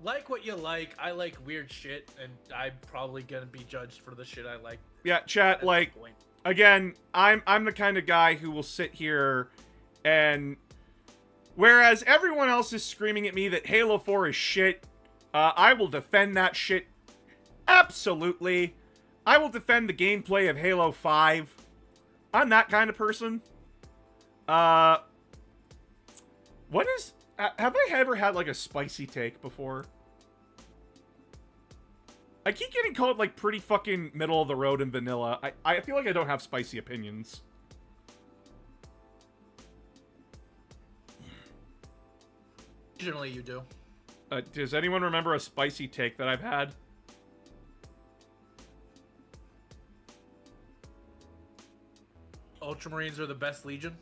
like what you like. I like weird shit, and I'm probably gonna be judged for the shit I like. Yeah, chat, at like, some point. again, I'm the kind of guy who will sit here and whereas everyone else is screaming at me that Halo 4 is shit, I will defend that shit. Absolutely. I will defend the gameplay of Halo 5. I'm that kind of person. What is... have I ever had, like, a spicy take before? I keep getting called, like, pretty fucking middle of the road and vanilla. I feel like I don't have spicy opinions. Occasionally you do. Does anyone remember a spicy take that I've had? Ultramarines are the best Legion.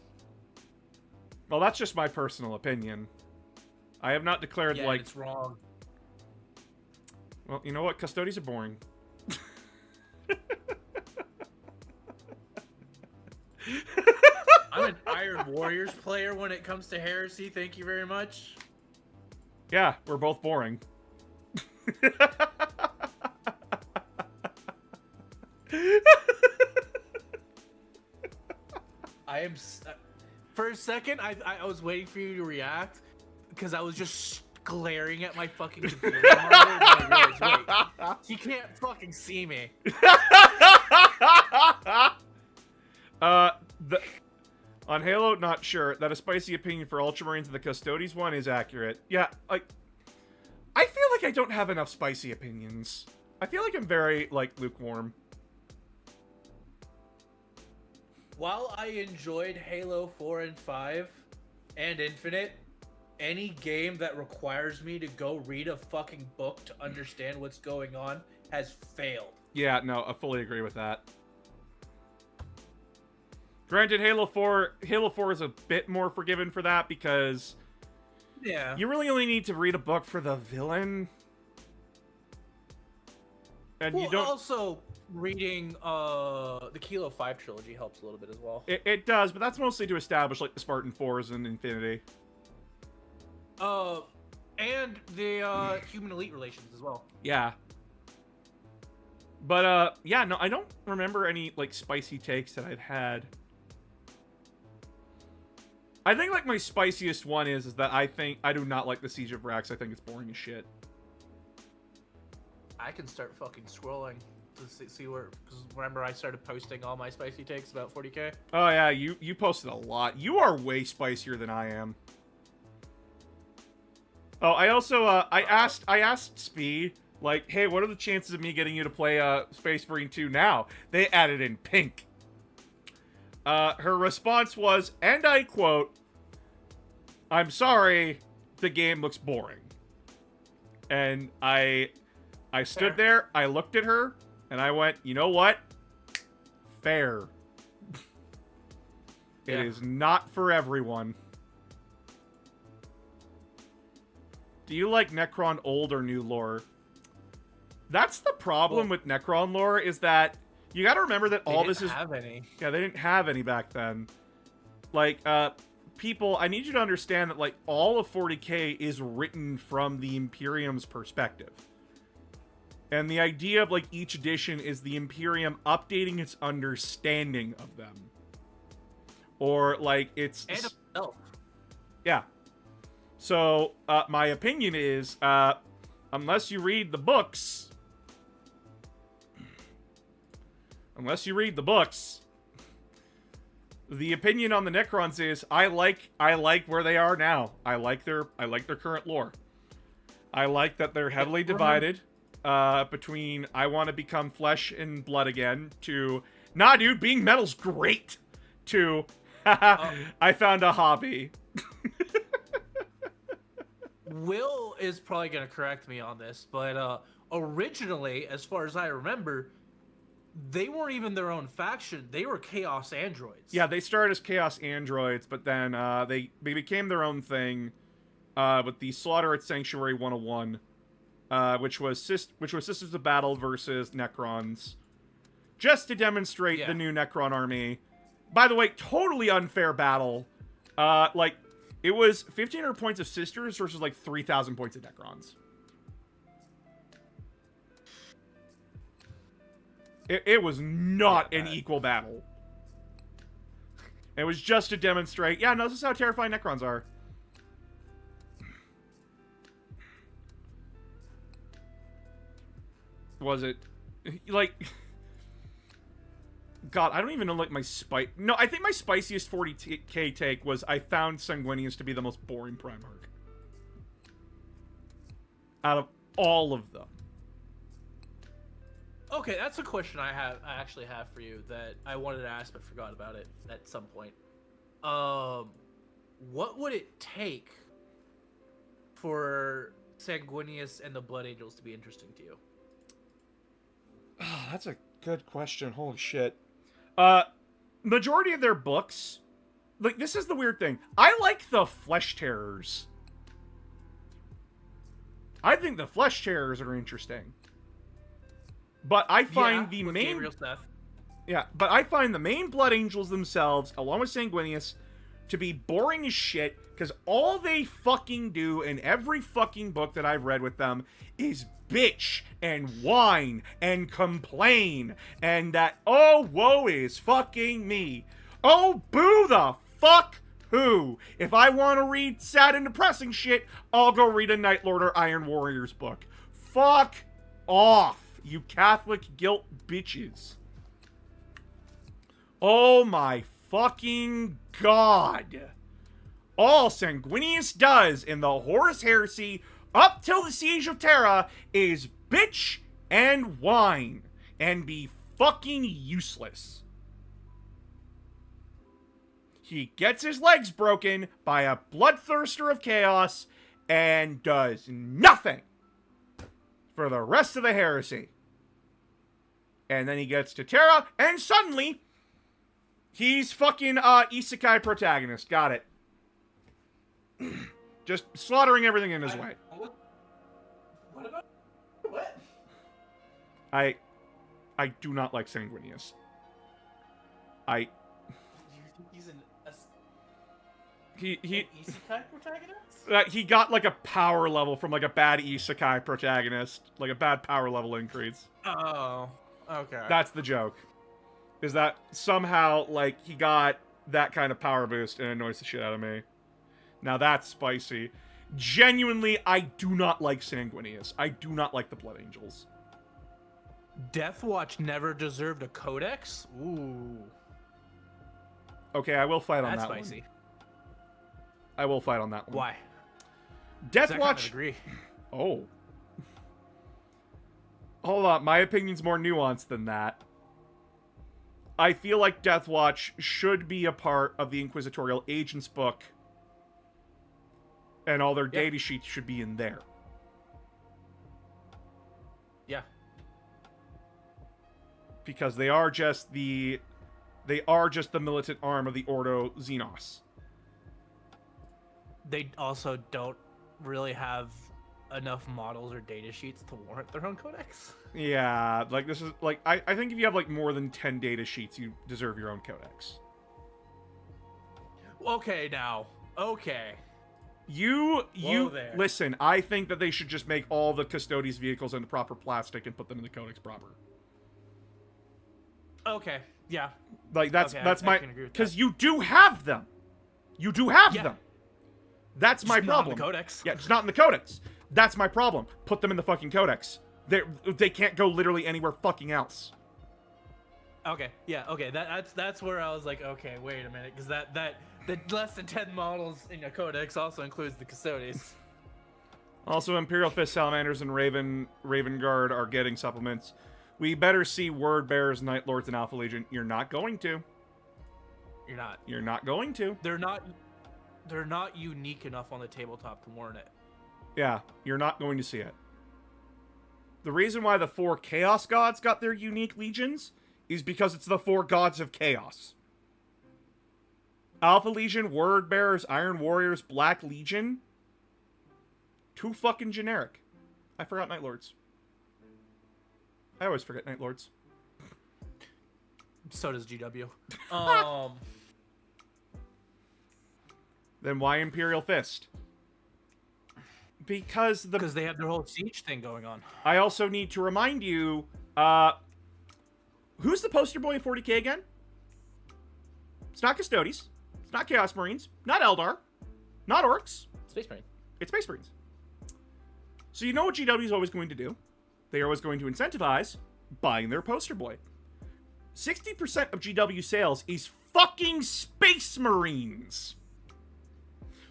Well, that's just my personal opinion. I have not declared, Yeah, like... it's wrong. Well, you know what? Custodies are boring. I'm an Iron Warriors player when it comes to heresy. Thank you very much. Yeah, we're both boring. I am. For a second, I was waiting for you to react because I was just glaring at my fucking computer monitor, and I realized, wait, he can't fucking see me. On Halo, not sure. That a spicy opinion for Ultramarines and the Custodies one is accurate. Yeah, like, I feel like I don't have enough spicy opinions. I feel like I'm very, like, lukewarm. While I enjoyed Halo 4 and 5 and Infinite, any game that requires me to go read a fucking book to understand what's going on has failed. Yeah, no, I fully agree with that. Granted, Halo 4 is a bit more forgiven for that because Yeah. you really only need to read a book for the villain. And Well, you don't... also reading the Kilo 5 trilogy helps a little bit as well. It does, but that's mostly to establish, like, the Spartan 4s and Infinity. And the human elite relations as well. Yeah. But, yeah, no, I don't remember any, like, spicy takes that I've had. I think, like, my spiciest one is that I do not like the Siege of Rex. I think it's boring as shit. I can start fucking scrolling to see where, because remember I started posting all my spicy takes about 40k? Oh, yeah, you posted a lot. You are way spicier than I am. Oh, I also, I asked Spee, like, hey, what are the chances of me getting you to play, Space Marine 2 now? They added in pink. Her response was, and I quote, "I'm sorry, the game looks boring." And I stood there, I looked at her, and I went, you know what? Fair. It is not for everyone. Do you like Necron old or new lore? That's the problem with Necron lore, is that you gotta remember that all this is... They didn't have any. Yeah, they didn't have any back then. Like, people, I need you to understand that, like, all of 40k is written from the Imperium's perspective. And the idea of, like, each edition is the Imperium updating its understanding of them. Or, like, it's... And itself. Yeah. So, my opinion is, unless you read the books... the opinion on the Necrons is I like where they are now. I like their current lore. I like that they're heavily divided between I want to become flesh and blood again to nah, dude, being metal's great to I found a hobby. Will is probably going to correct me on this, but originally, as far as I remember, they weren't even their own faction. They were Chaos Androids. Yeah, they started as Chaos Androids, but then they became their own thing with the Slaughter at Sanctuary 101, which was Sisters of Battle versus Necrons, just to demonstrate the new Necron army. By the way, totally unfair battle. Like, it was 1,500 points of Sisters versus, like, 3,000 points of Necrons. It was not Yeah, an that- equal battle. It was just to demonstrate, yeah, no, this is how terrifying Necrons are. Was it like God, I don't even know like my no, I think my spiciest 40k take was I found Sanguinius to be the most boring Primarch out of all of them. Okay, that's a question I actually have for you that I wanted to ask but forgot about it at some point. What would it take for Sanguinius and the Blood Angels to be interesting to you? Oh, that's a good question. Holy shit. Majority of their books, like, this is the weird thing. I like the Flesh Terrors. I think the Flesh Terrors are interesting. But I find the with main... Gabriel stuff. Yeah, but I find the main Blood Angels themselves, along with Sanguinius, to be boring as shit, because all they fucking do in every fucking book that I've read with them is bitch and whine and complain, and that, oh, woe is fucking me. Oh, boo the fuck who. If I want to read sad and depressing shit, I'll go read a Night Lord or Iron Warriors book. Fuck off, you Catholic guilt bitches. Oh my fucking god. All Sanguinius does in the Horus Heresy up till the Siege of Terra is bitch and whine and be fucking useless. He gets his legs broken by a bloodthirster of chaos and does nothing for the rest of the heresy. And then he gets to Terra and suddenly he's fucking isekai protagonist. Got it. Just slaughtering everything in his way. What about what? I do not like Sanguinius. You think he's an isekai protagonist? He got like a power level from like a bad isekai protagonist, like a bad power level increase. Oh, okay. That's the joke. Is that somehow like he got that kind of power boost and it annoys the shit out of me. Now that's spicy. Genuinely, I do not like Sanguinius. I do not like the Blood Angels. Deathwatch never deserved a codex? Ooh. Okay, I will fight on That's that spicy. one. I will fight on that one. Why? 'Cause I kind of Deathwatch. agree. Oh. Hold on, my opinion's more nuanced than that. I feel like Deathwatch should be a part of the Inquisitorial Agents book. And all their data sheets should be in there. Yeah. Because they are just the militant arm of the Ordo Xenos. They also don't really have enough models or data sheets to warrant their own codex. Yeah, like this is like I think if you have like more than 10 data sheets, you deserve your own codex. Okay, now. Okay. You there. listen, I think that they should just make all the Custodes vehicles into proper plastic and put them in the codex proper. Okay. Yeah. Like that's Okay, that's I my can agree with because that. you do have them. You do have Yeah. them. That's my Just not in problem. the codex. Yeah, it's not in the codex. That's my problem. Put them in the fucking codex. They can't go literally anywhere fucking else. Okay. Yeah. Okay. That's where I was like, okay, wait a minute, because the less than 10 models in a codex also includes the Custodes. Also, Imperial Fist Salamanders and Raven Guard are getting supplements. We better see Word Bearers, Night Lords, and Alpha Legion. You're not going to. You're not. You're not going to. They're not unique enough on the tabletop to warrant it. Yeah, you're not going to see it. The reason why the 4 Chaos Gods got their unique legions is because it's the 4 Gods of Chaos. Alpha Legion, Word Bearers, Iron Warriors, Black Legion. Too fucking generic. I forgot Night Lords. I always forget Night Lords. So does GW. Then why Imperial Fist? Because they have their whole siege thing going on. I also need to remind you, Who's the poster boy in 40K again? It's not Custodes. It's not Chaos Marines. Not Eldar. Not Orcs. Space Marine. It's Space Marines. So you know what GW is always going to do? They are always going to incentivize buying their poster boy. 60% of GW sales is fucking Space Marines.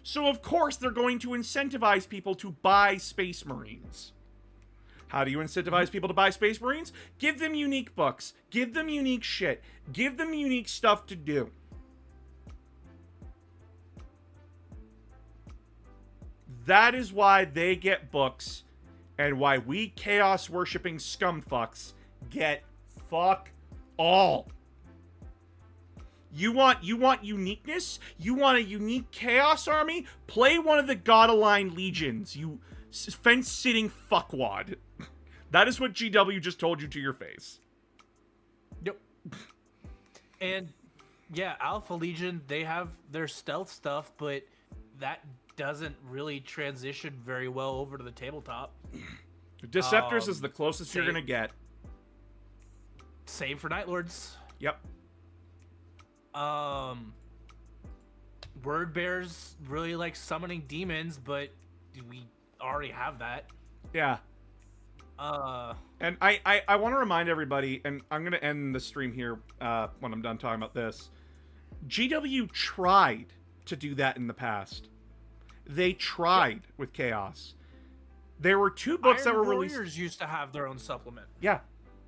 So of course they're going to incentivize people to buy Space Marines. How do you incentivize people to buy Space Marines? Give them unique books. Give them unique shit. Give them unique stuff to do. That is why they get books, and why we chaos worshipping scumfucks get fuck all. You want uniqueness? You want a unique chaos army? Play one of the God-aligned legions, you fence-sitting fuckwad. That is what GW just told you to your face. Yep. And yeah, Alpha Legion, they have their stealth stuff, but that doesn't really transition very well over to the tabletop. Deceptors is the closest you're same. gonna get. Same for Night Lords. Yep. Word Bears really like summoning demons, but we already have that. Yeah. And I want to remind everybody, and I'm going to end the stream here when I'm done talking about this. GW tried to do that in the past. They tried with Chaos. There were two books Iron that were Warriors released. used to have their own supplement. Yeah.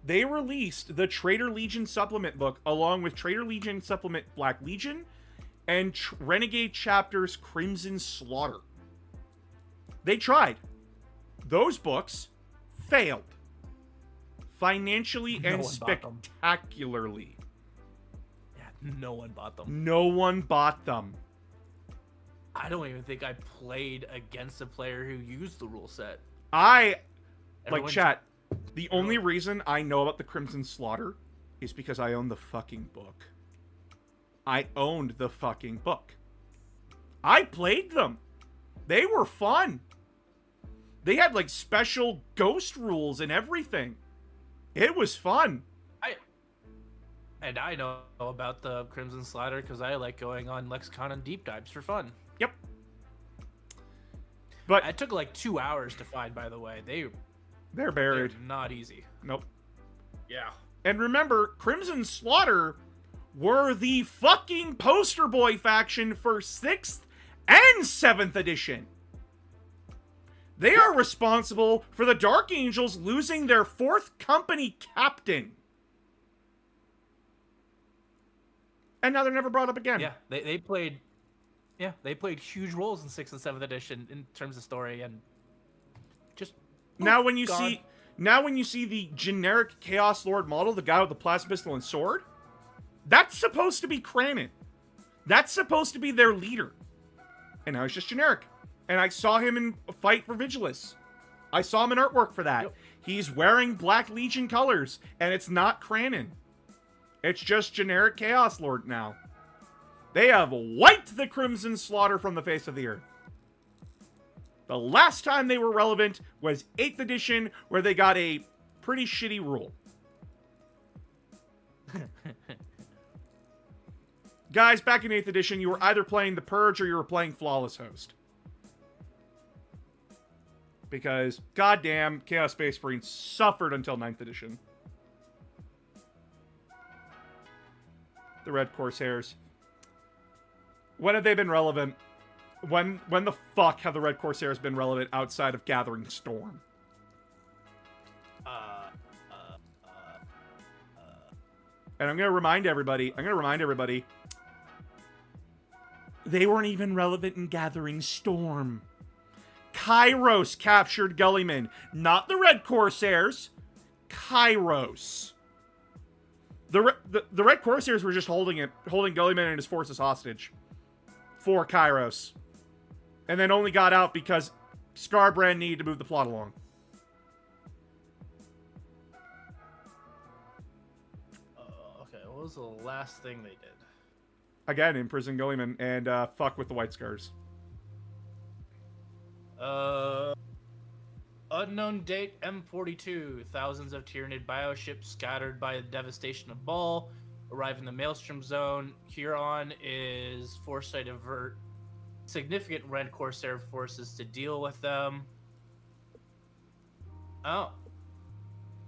They released the Traitor Legion supplement book along with Traitor Legion supplement Black Legion and Renegade Chapters Crimson Slaughter. They tried. Those books failed. Financially No and one bought them. spectacularly. Yeah, no one bought them. No one bought them. I don't even think I played against a player who used the rule set. Like, chat, the only reason I know about the Crimson Slaughter is because I own the fucking book. I owned the fucking book. I played them. They were fun. They had, like, special ghost rules and everything. It was fun. I know about the Crimson Slaughter because I like going on Lexicon and deep dives for fun. Yep. But it took like 2 hours to find, by the way. they're They're buried. not easy. Nope. Yeah. And remember, Crimson Slaughter were the fucking poster boy faction for 6th and 7th edition. They are responsible for the Dark Angels losing their 4th company captain. And now they're never brought up again. Yeah, they played huge roles in 6th and 7th edition in terms of story and just Now when you gone. see the generic Chaos Lord model, the guy with the plasma pistol and sword, that's supposed to be Cranon. That's supposed to be their leader. And now he's just generic. And I saw him in a fight for Vigilus. I saw him in artwork for that. Yep. He's wearing Black Legion colors, and it's not Cranon. It's just generic Chaos Lord now. They have wiped the Crimson Slaughter from the face of the earth. The last time they were relevant was 8th edition, where they got a pretty shitty rule. Guys, back in 8th edition, you were either playing the Purge or you were playing Flawless Host. Because, goddamn, Chaos Space Marines suffered until 9th edition. The Red Corsairs. When have they been relevant? When the fuck have the Red Corsairs been relevant outside of Gathering Storm? And I'm gonna remind everybody, they weren't even relevant in Gathering Storm. Kairos captured Gullyman, not the Red Corsairs. Kairos. The Red Corsairs were just holding Gullyman and his forces hostage for Kairos, and then only got out because Scarbrand needed to move the plot along. Okay, what was the last thing they did? Again, imprison Gullyman and fuck with the White Scars. Unknown date M42. Thousands of Tyranid bioships scattered by the devastation of Ball arrive in the Maelstrom Zone. Huron is forced to divert significant Red Corsair forces to deal with them. Oh.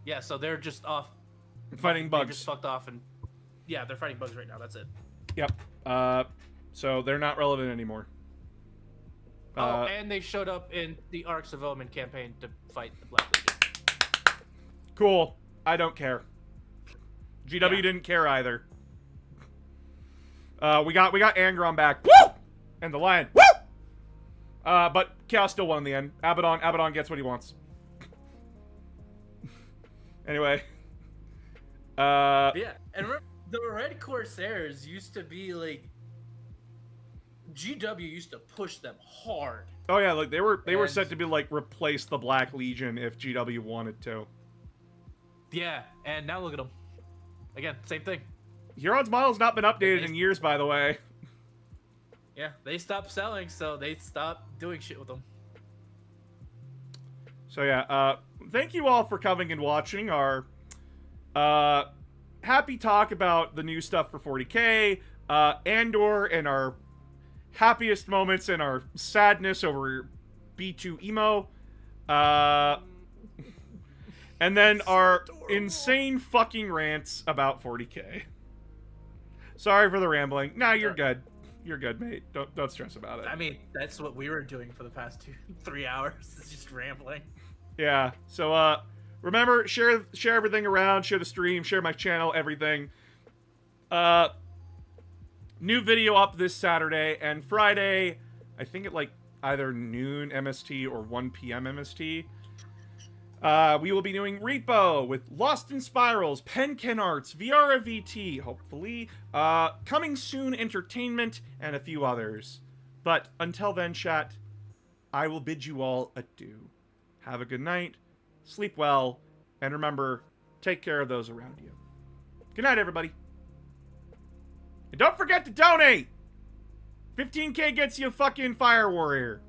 Yeah, so they're just off. Fighting They bugs. just fucked off and... Yeah, they're fighting bugs right now. That's it. Yep. So they're not relevant anymore. And they showed up in the Arcs of Omen campaign to fight the Black Legion. Cool. I don't care. GW Yeah. didn't care either. We got Angron back. Woo! And the Lion. Woo! But Chaos still won in the end. Abaddon gets what he wants. Anyway. Yeah, and remember, the Red Corsairs used to be like... GW used to push them hard. Oh yeah, like they were And- set to be like replace the Black Legion if GW wanted to. Yeah, and now look at them. Again, same thing. Huron's model's not been updated in years, by the way. Yeah, they stopped selling, so they stopped doing shit with them. So yeah, thank you all for coming and watching our happy talk about the new stuff for 40k, Andor, and our happiest moments and our sadness over B2 emo. And then our insane fucking rants about 40k. Sorry for the rambling. Nah, you're good. You're good, mate. Don't stress about it. I mean, that's what we were doing for the past 3 hours. It's just rambling. Yeah. So remember, share everything around, share the stream, share my channel, everything. New video up this Saturday and Friday, I think at like either noon MST or 1 p.m. MST. We will be doing Repo with Lost in Spirals, Penken Arts, VR VT, hopefully. Coming soon Entertainment, and a few others. But until then, chat, I will bid you all adieu. Have a good night, sleep well, and remember, take care of those around you. Good night, everybody. And don't forget to donate! 15k gets you a fucking Fire Warrior.